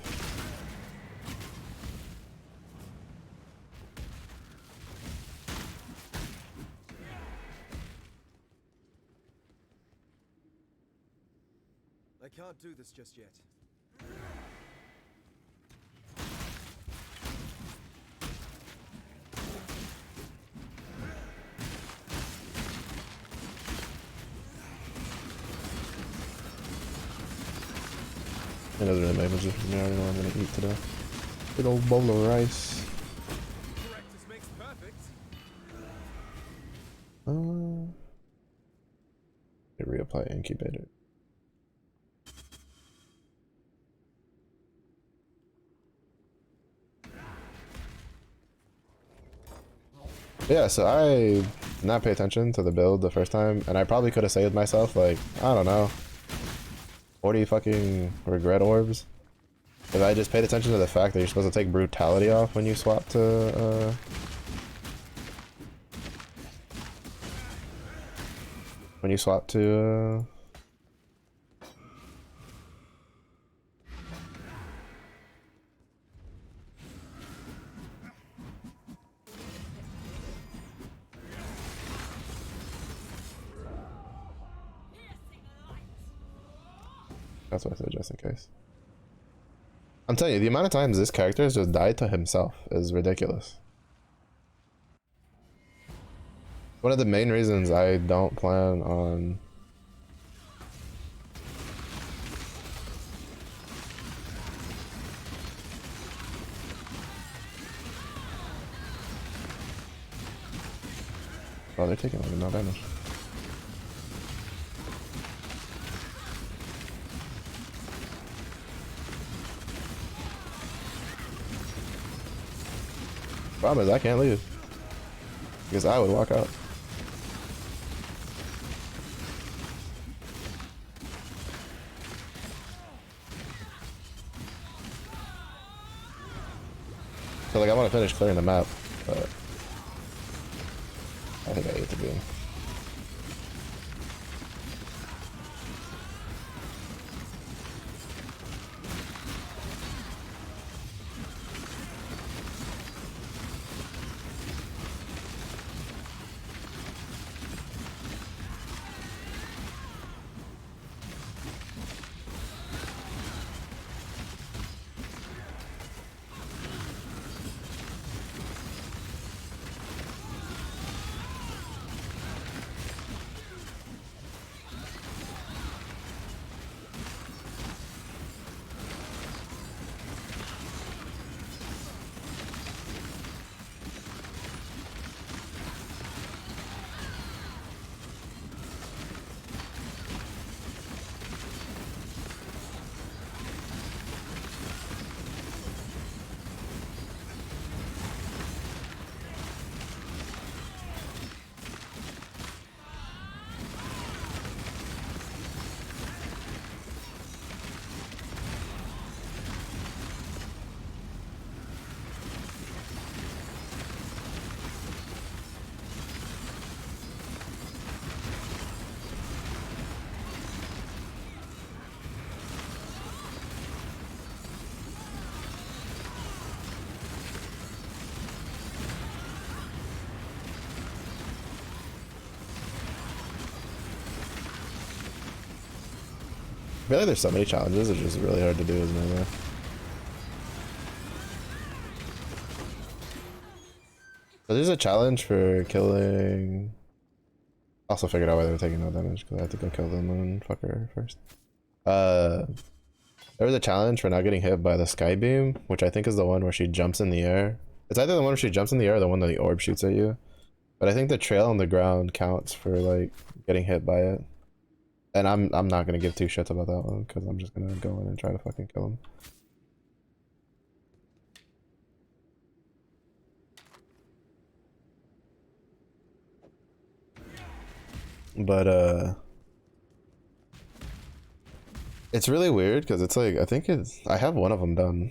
I can't do this just yet. It doesn't really make much difference to me. I already know what I'm gonna eat today. Good old bowl of rice. Practice makes perfect. Reapply incubator. Yeah, so I not pay attention to the build the first time, and I probably could have saved myself like, I don't know, 40 fucking regret orbs. If I just paid attention to the fact that you're supposed to take brutality off when you swap to when you swap to that's what I said, just in case. I'm telling you, the amount of times this character has just died to himself is ridiculous. One of the main reasons I don't plan on oh, they're taking like no damage. Problem is I can't leave because I would walk out. So like I want to finish clearing the map, but I think I hate to be. I feel like there's so many challenges, it's just really hard to do, isn't it? So there's a challenge for killing. Also figured out why they were taking no damage because I had to go kill the moon fucker first. There was a challenge for not getting hit by the sky beam, which I think is the one where she jumps in the air. It's either the one where she jumps in the air or the one that the orb shoots at you. But I think the trail on the ground counts for like getting hit by it. And I'm not gonna give two shits about that one because I'm just gonna go in and try to fucking kill him. But it's really weird because it's like I have one of them done,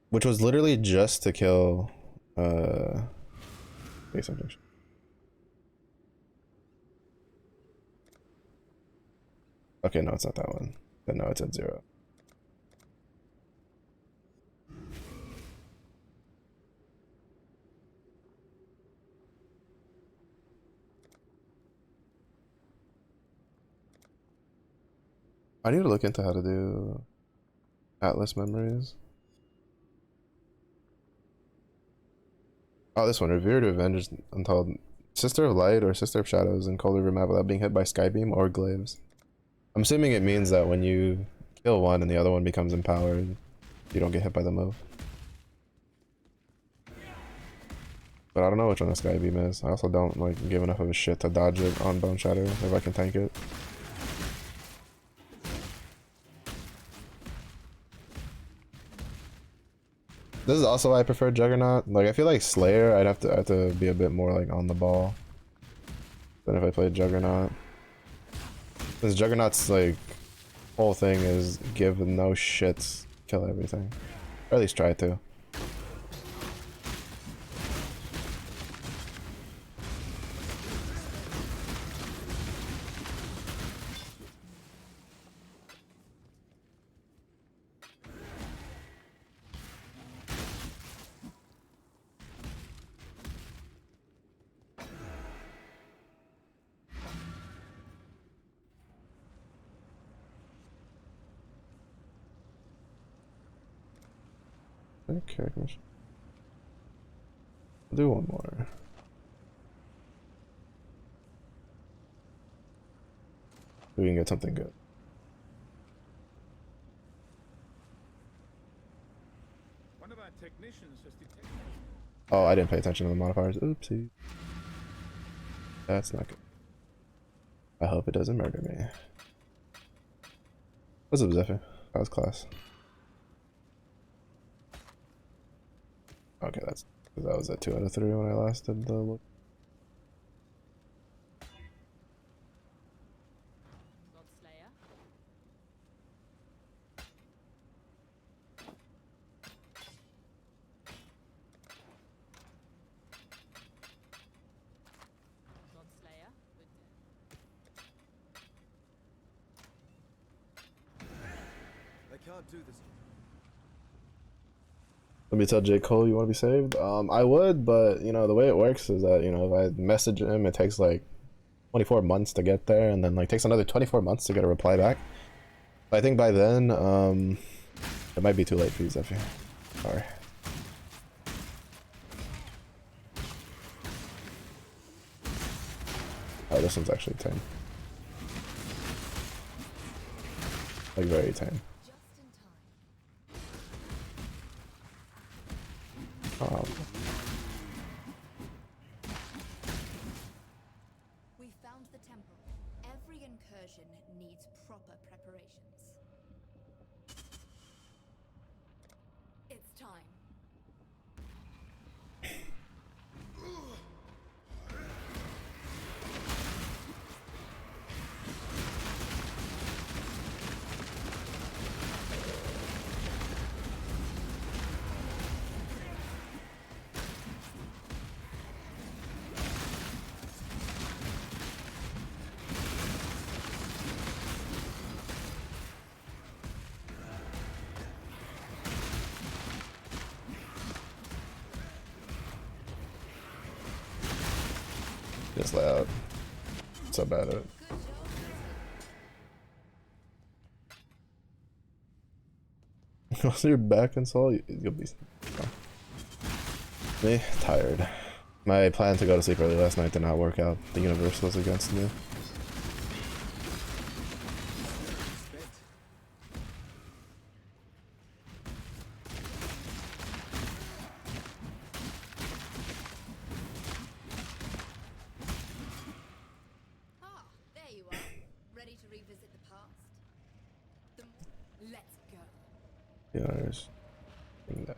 which was literally just to kill base injection. Okay, no, it's not that one. But no, it's at 0. I need to look into how to do Atlas memories. Oh, this one. Revere to avenge Untold. Sister of Light or Sister of Shadows in Cold River map without being hit by Skybeam or Glaives. I'm assuming it means that when you kill one and the other one becomes empowered, you don't get hit by the move. But I don't know which one the Skybeam is. I also don't like give enough of a shit to dodge it on Bone Shadow if I can tank it. This is also why I prefer Juggernaut. Like I feel like Slayer, I have to be a bit more like on the ball than if I played Juggernaut. This Juggernaut's like whole thing is give no shits, kill everything, or at least try to. Okay, I'll do one more. We can get something good. One of our technicians has detected. Oh, I didn't pay attention to the modifiers. Oopsie. That's not good. I hope it doesn't murder me. What's up, Zephyr? That was class. Okay, that was a 2 out of 3 when I last did the look. Godslayer. Godslayer. I can't do this. Let me tell J. Cole you want to be saved. I would, but you know the way it works is that, you know, if I message him, it takes like 24 months to get there, and then like takes another 24 months to get a reply back. I think by then, it might be too late for you, Zephyr. Sorry. Oh, this one's actually tame. Like very tame. We found the temple. Every incursion needs proper preparations. It's time. Just loud. So bad at it. Once you're back in Soul, you'll be me tired. My plan to go to sleep early last night did not work out. The universe was against me. Ah, there you are. Ready to revisit the past? Let's go. Yeah, there's that.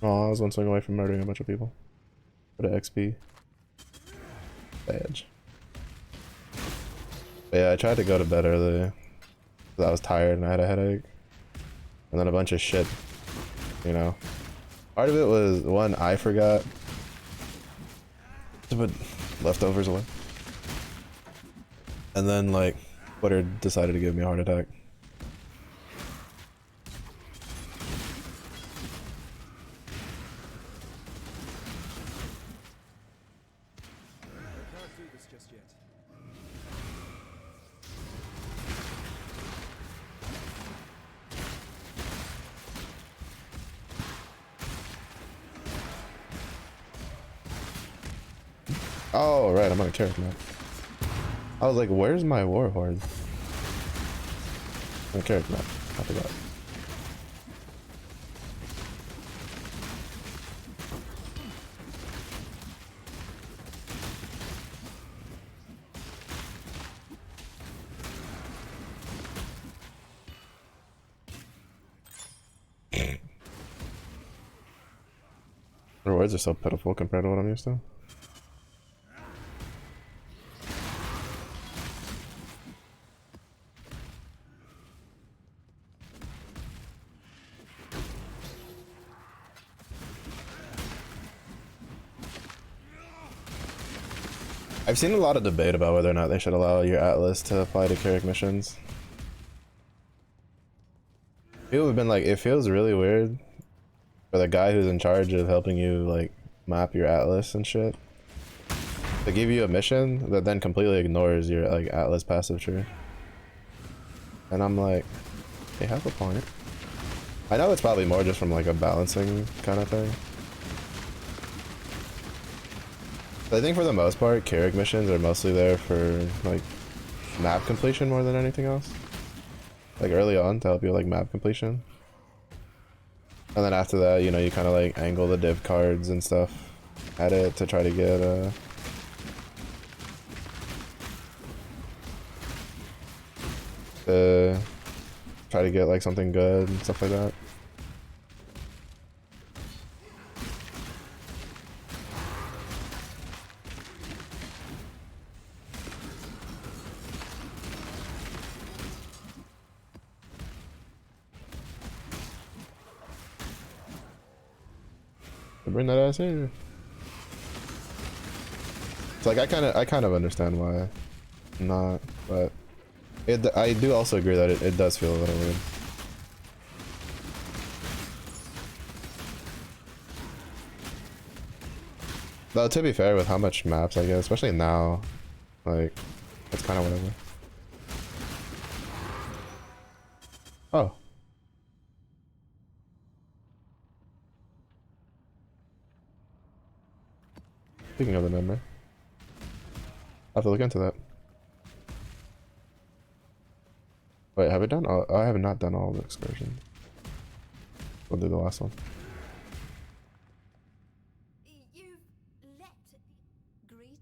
Oh, I was one swing away from murdering a bunch of people. For the XP badge. But yeah, I tried to go to bed early because I was tired and I had a headache. And then a bunch of shit, you know. Part of it was, one, I forgot to put leftovers away. And then, like, Twitter decided to give me a heart attack. Oh, right, I'm on a Carrick map. I was like, where's my Warhorde? On a Carrick map. I forgot. Rewards are so pitiful compared to what I'm used to. I've seen a lot of debate about whether or not they should allow your Atlas to apply to Carrick missions. People have been like, it feels really weird for the guy who's in charge of helping you like map your Atlas and shit to give you a mission that then completely ignores your like Atlas passive tree. And I'm like, they have a point. I know it's probably more just from like a balancing kind of thing. But I think for the most part, Carrick missions are mostly there for like map completion more than anything else. Like early on to help you like map completion. And then after that, you know, you kind of like angle the div cards and stuff at it to try to get like something good and stuff like that. Bring that ass here. It's like I kind of understand why not, but I do also agree that it does feel a little weird. Though to be fair, with how much maps I get, especially now, like it's kind of whatever. Oh. Speaking of the number, I have to look into that. Wait, have I done all? I have not done all the excursions. We'll do the last one. You've let greeting.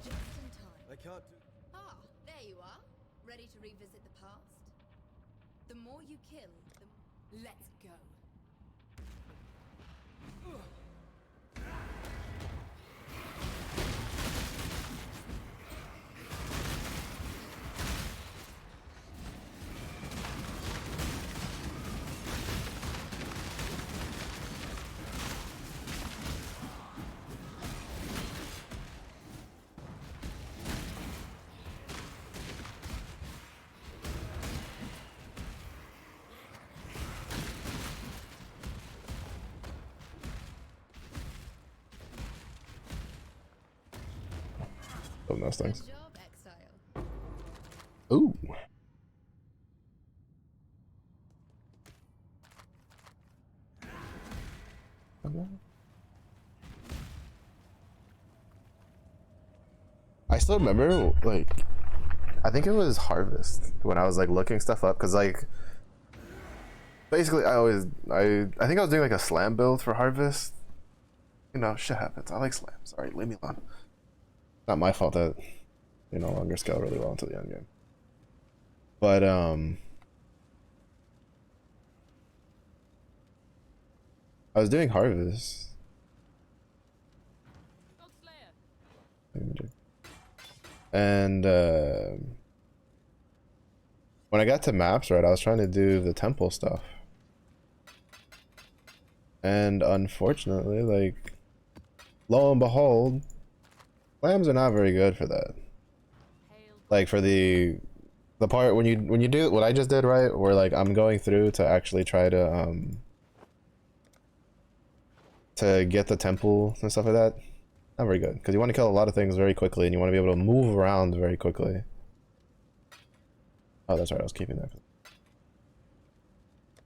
Just in time. I can't do... Ah, there you are. Ready to revisit the past? The more you kill, the... Let's go. Oh, those things. Good job, Exile. Ooh. I still remember, like, I think it was Harvest when I was like looking stuff up, because like basically I think I was doing like a slam build for Harvest. You know, shit happens. I like slam. Sorry, leave me alone. Not my fault that they no longer scale really well into the end game. But I was doing Harvest. And when I got to maps, right, I was trying to do the temple stuff. And unfortunately, like, lo and behold, slams are not very good for that. Like for the part when you do what I just did, right, where like I'm going through to actually try to get the temple and stuff like that, not very good, because you want to kill a lot of things very quickly and you want to be able to move around very quickly. Oh, that's right, I was keeping that.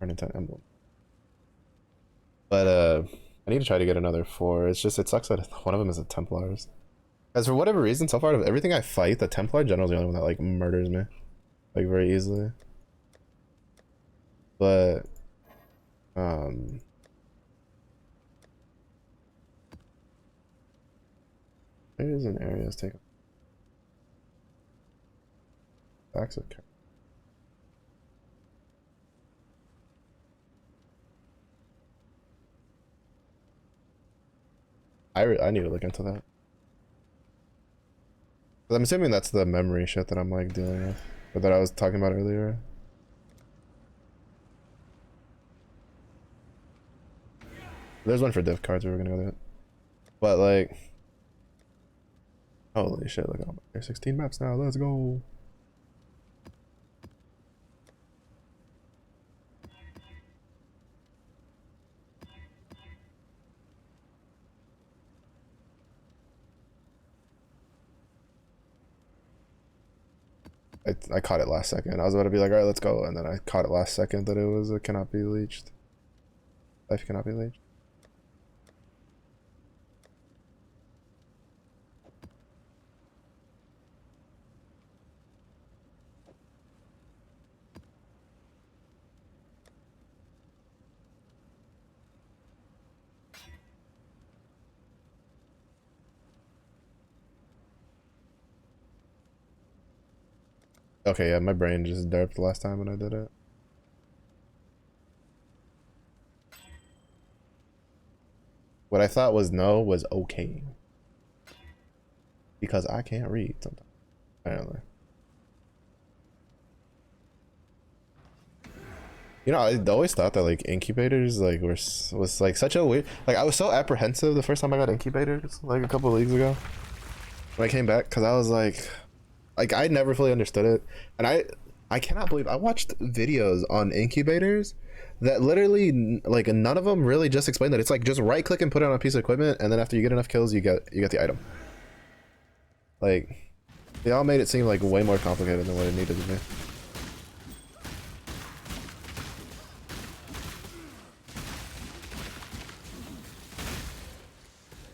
Argentine emblem. But I need to try to get another 4. It's just, it sucks that one of them is the Templars. As for whatever reason, so far of everything I fight, the Templar General is the only one that like murders me, like very easily. But there is an area that's taken. Backs of I need to look into that. I'm assuming that's the memory shit that I'm like dealing with, or that I was talking about earlier. There's one for div cards we were gonna go get. But like, holy shit, look, there's 16 maps now, let's go. I caught it last second. I was about to be like, alright, let's go. And then I caught it last second that it was a cannot be leached. Life cannot be leached. Okay, yeah, my brain just derped last time when I did it. What I thought was no was okay. Because I can't read sometimes, apparently. You know, I always thought that like incubators like was like such a weird, like I was so apprehensive the first time I got incubators like a couple of leagues ago when I came back, because I was like I never fully understood it, and I cannot believe I watched videos on incubators that literally like none of them really just explain that it's like just right click and put it on a piece of equipment, and then after you get enough kills you get the item. Like they all made it seem like way more complicated than what it needed to be.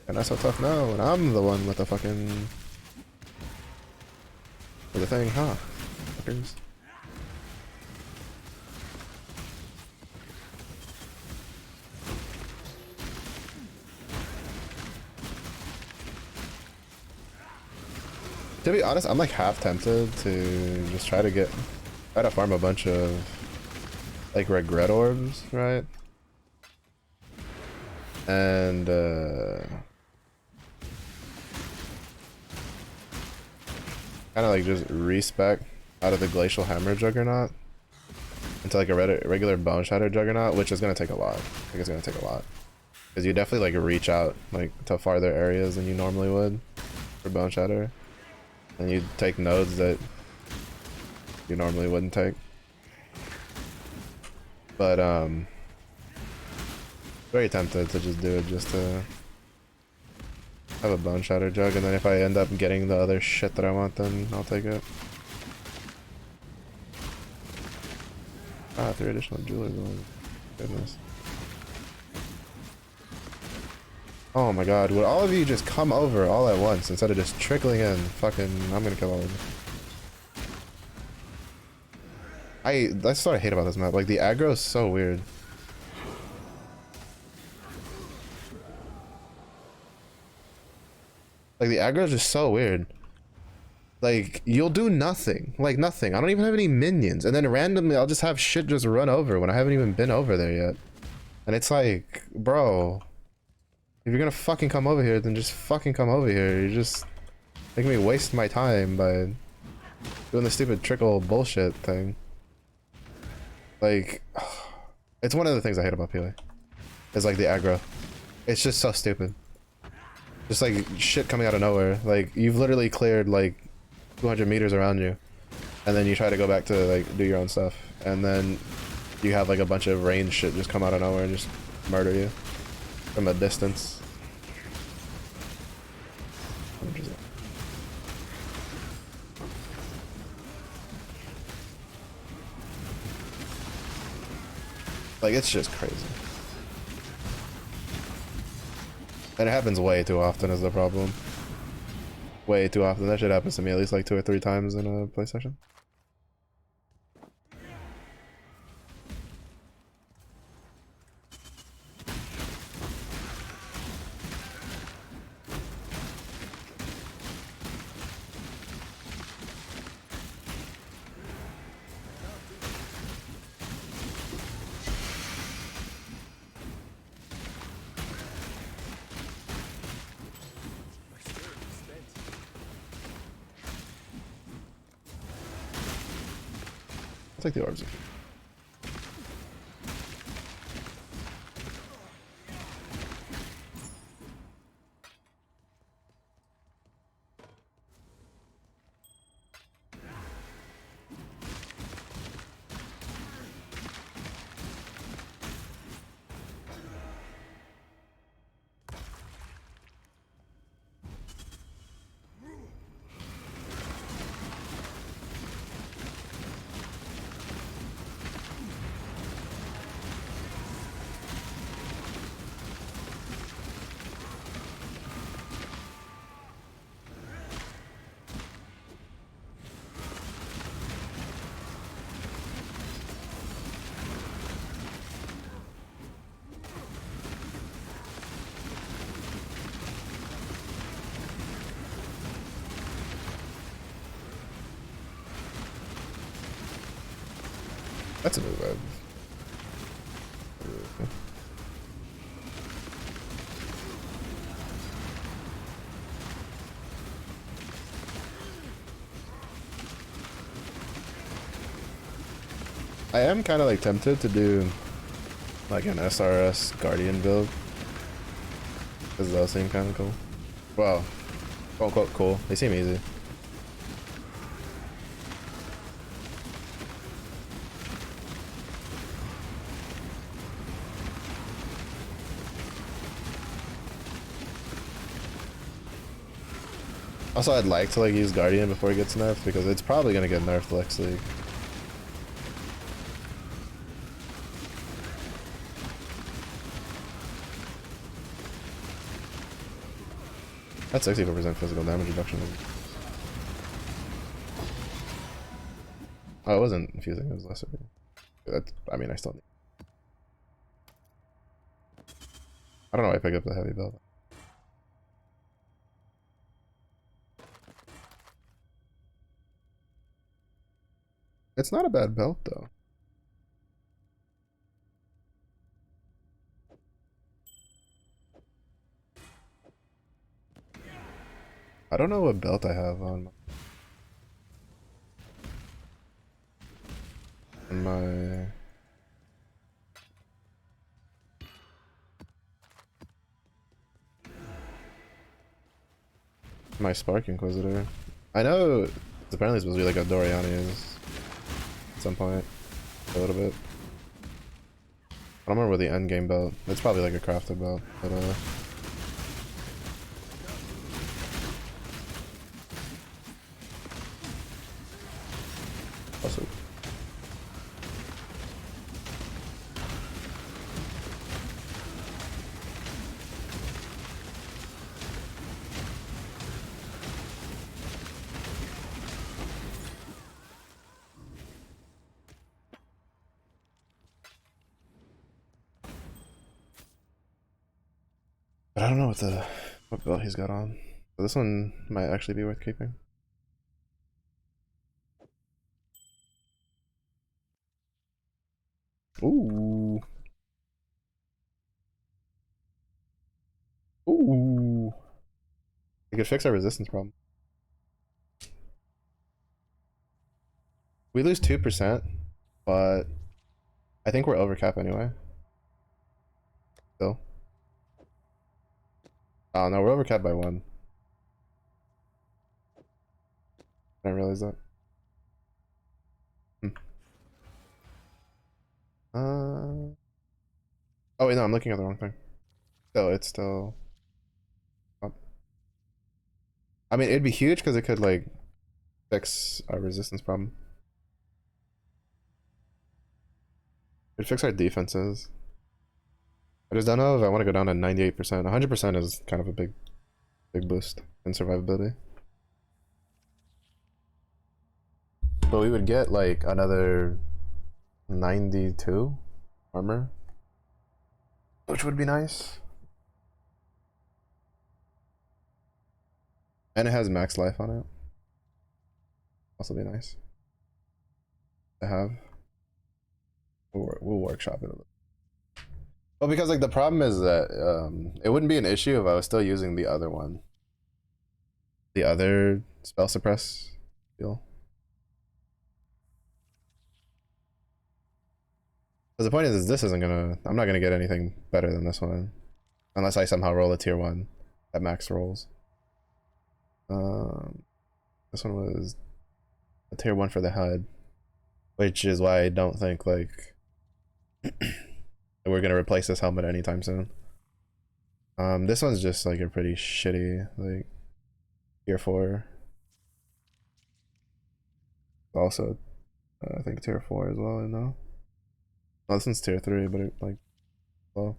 And that's so tough now, and I'm the one with the fucking with the thing, huh? Fuckers. To be honest, I'm like half tempted to just try to farm a bunch of like regret orbs, right? And kind of like just respec out of the Glacial Hammer Juggernaut into like a regular Bone Shatter Juggernaut, which is gonna take a lot. I think it's gonna take a lot because you definitely like reach out like to farther areas than you normally would for Bone Shatter, and you take nodes that you normally wouldn't take. But very tempted to just do it just to have a Bone Shatter Jug, and then if I end up getting the other shit that I want, then I'll take it. Ah, 3 additional jewelers. Oh, goodness. Oh my god, would all of you just come over all at once instead of just trickling in? Fucking, I'm gonna kill all of you. That's what I hate about this map. Like, the aggro is so weird. Like, the aggro is just so weird. Like, you'll do nothing. Like, nothing. I don't even have any minions. And then randomly, I'll just have shit just run over when I haven't even been over there yet. And it's like, bro, if you're gonna fucking come over here, then just fucking come over here. You're just making me waste my time by doing the stupid trickle bullshit thing. Like, it's one of the things I hate about PoE. It's like the aggro. It's just so stupid. Just like shit coming out of nowhere. Like, you've literally cleared like 200 meters around you, and then you try to go back to like do your own stuff, and then you have like a bunch of range shit just come out of nowhere and just murder you from a distance. Like, it's just crazy. And it happens way too often is the problem. Way too often. That shit happens to me at least like 2 or 3 times in a play session. I'll take the orbs. That's a move. I am kind of like tempted to do like an SRS Guardian build because those seem kind of cool. Well, quote unquote cool. They seem easy. Also, I'd like to like use Guardian before it gets nerfed because it's probably gonna get nerfed next league. That's 64% physical damage reduction. Oh, it wasn't infusing, it was lesser. I mean, I still need. I don't know why I picked up the heavy belt. It's not a bad belt, though. I don't know what belt I have on my Spark Inquisitor. I know it's apparently supposed to be like a Doriani's at some point, a little bit. I don't remember what the end game belt. It's probably like a crafted belt, but also. But I don't know what belt he's got on. But this one might actually be worth keeping. Ooh. Ooh. We could fix our resistance problem. We lose 2%, but I think we're over cap anyway. Still. Oh no, we're over cap by 1. I didn't realize that. Oh wait, no, I'm looking at the wrong thing. Still, it's still up. I mean, it'd be huge because it could like fix our resistance problem. It fix our defenses. I just don't know if I want to go down to 98%. 100% is kind of a big boost in survivability. But we would get like another 92 armor, which would be nice. And it has max life on it. Also be nice to have. We'll workshop it a little. Well, because like the problem is that it wouldn't be an issue if I was still using the other one. The other spell suppress deal. Because the point is this isn't gonna, I'm not gonna get anything better than this one. Unless I somehow roll a tier 1 at max rolls. This one was a tier 1 for the HUD. Which is why I don't think like we're gonna replace this helmet anytime soon. This one's just like a pretty shitty like tier 4. Also, I think tier 4 as well. I know. Oh, this one's tier 3, but it like low.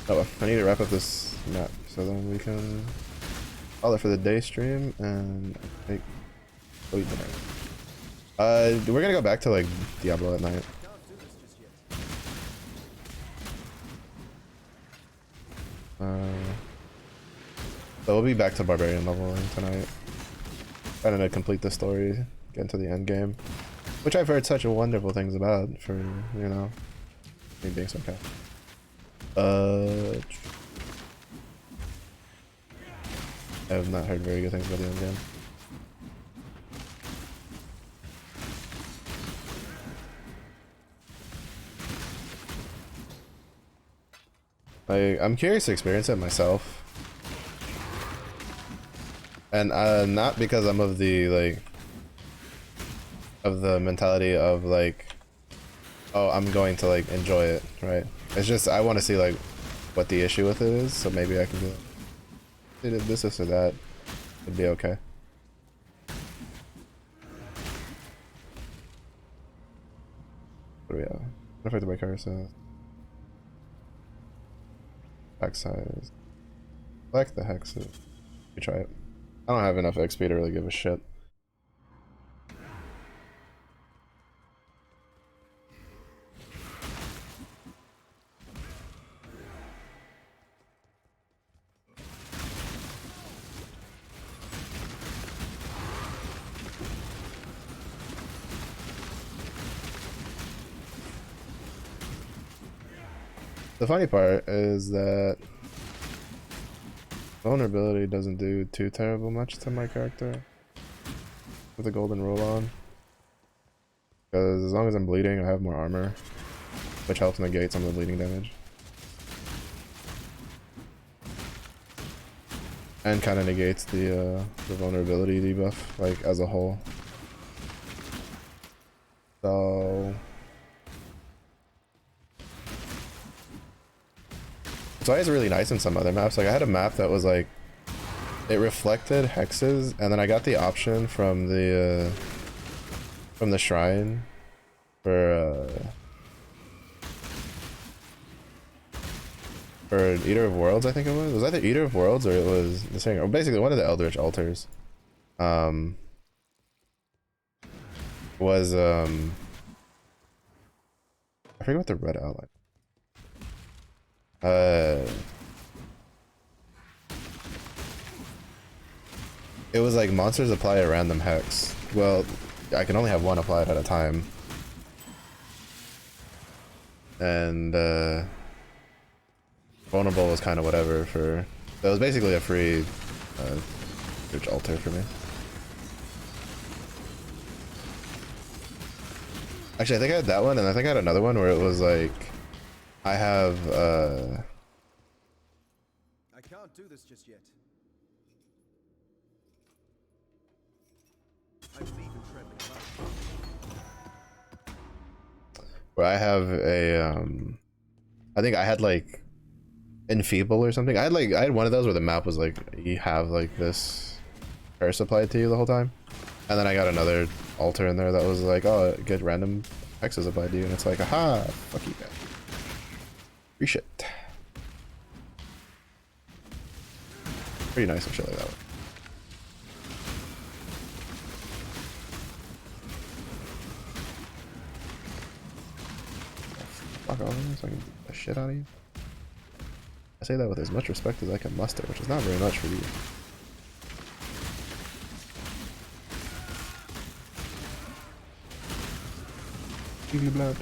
Oh well, I need to wrap up this map so then we can call it for the day stream and take sleep tonight. We're gonna go back to like Diablo at night. So we'll be back to Barbarian leveling tonight. Trying to complete the story, get into the end game, which I've heard such wonderful things about. For you know, me being sarcastic. I have not heard very good things about the end game. I'm curious to experience it myself, and not because I'm of the like of the mentality of like, oh, I'm going to like enjoy it, right? It's just I want to see like what the issue with it is, so maybe I can do it. This or that would be okay. What do we have? What if I have to break our back size? Select the hexes. We try it. I don't have enough XP to really give a shit. The funny part is that vulnerability doesn't do too terrible much to my character with the golden rule on, because as long as I'm bleeding I have more armor, which helps negate some of the bleeding damage and kind of negates the vulnerability debuff like as a whole. So it's really nice in some other maps. Like I had a map that was like, it reflected hexes, and then I got the option from the shrine for Eater of Worlds, I think it was. It was either Eater of Worlds or it was the same, or basically one of the Eldritch altars. Was I forget what the red outline. It was like monsters apply a random hex. Well, I can only have one applied at a time. And vulnerable was kind of whatever for. That was basically a free Eldritch altar for me. Actually, I think I had that one, and I think I had another one where it was like, I have I can't do this just yet. I'm even trembling. where I have a I think I had like Enfeeble or something. I had one of those where the map was like you have like this curse applied to you the whole time, and then I got another altar in there that was like, oh, get random hexes applied to you, and it's like, aha, fuck you guys. Free shit. Pretty nice and shit like that. Fuck all of them so I can beat the shit out of you. I say that with as much respect as I can muster, which is not very much for you. Eagle blood.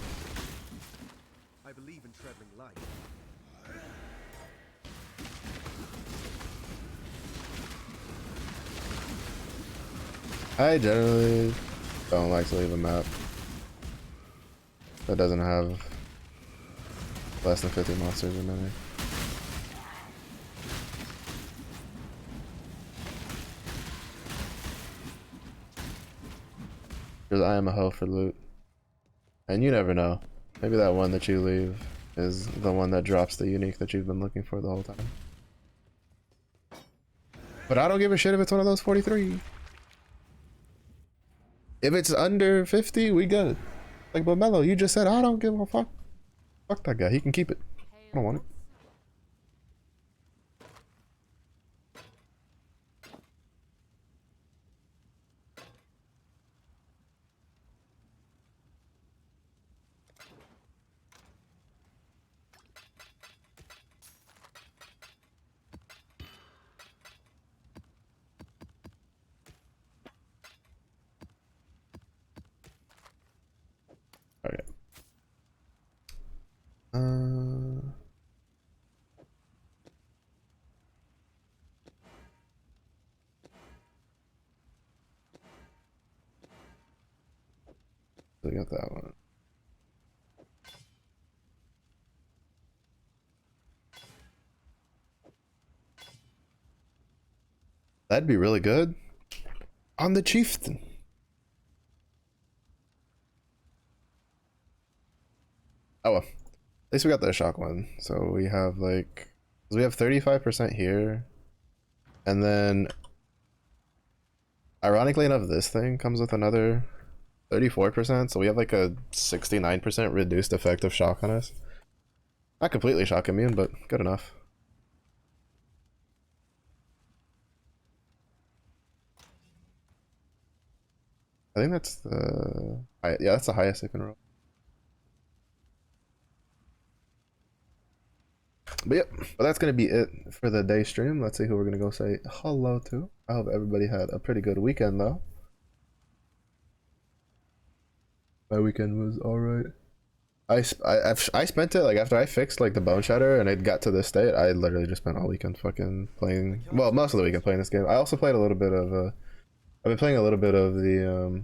I believe in traveling light. I generally don't like to leave a map that doesn't have less than 50 monsters in many. Because I am a hoe for loot. And you never know. Maybe that one that you leave is the one that drops the unique that you've been looking for the whole time. But I don't give a shit if it's one of those 43. If it's under 50, we good. Like, but Mello, you just said, I don't give a fuck. Fuck that guy. He can keep it. I don't want it. Okay. We got that one. That'd be really good on the chieftain. Oh well, at least we got the shock one. So we have like, we have 35% here, and then ironically enough, this thing comes with another 34%. So we have like a 69% reduced effect of shock on us. Not completely shock immune, but good enough. I think that's the yeah, that's the highest it can roll. But yep, but that's gonna be it for the day stream. Let's see who we're gonna go say hello to. I hope everybody had a pretty good weekend though. My weekend was alright. I spent it like after I fixed like the bone shatter and it got to this state. I literally just spent all weekend fucking playing. Well, most of the weekend playing this game. I also played a little bit of I've been playing a little bit of the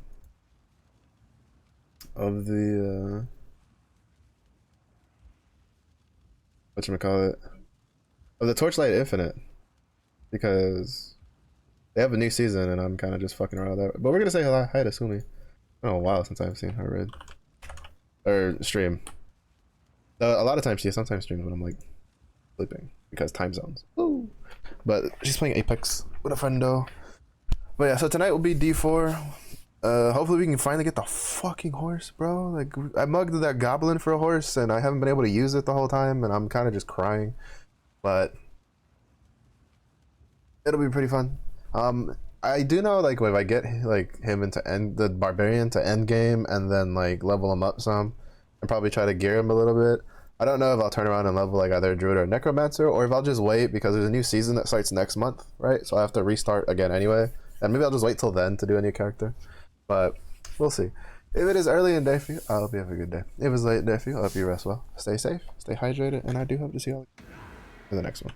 whatchamacallit, of the Torchlight Infinite, because they have a new season and I'm kind of just fucking around with that. But we're gonna say hi to Sumi. It's been a while since I've seen her read or stream. A lot of times she sometimes streams when I'm like sleeping because time zones. Woo! But she's playing Apex with a friendo. But yeah, so tonight will be D4. Hopefully we can finally get the fucking horse, bro. Like, I mugged that goblin for a horse and I haven't been able to use it the whole time and I'm kind of just crying. But it'll be pretty fun. I do know, like, if I get like him into the barbarian to end game and then like level him up some and probably try to gear him a little bit. I don't know if I'll turn around and level like either a druid or a necromancer, or if I'll just wait because there's a new season that starts next month, right? So I have to restart again anyway, and maybe I'll just wait till then to do a new character. But we'll see. If it is early in day for you, I hope you have a good day. If it's late in day for you, I hope you rest well. Stay safe, stay hydrated, and I do hope to see you all in the next one.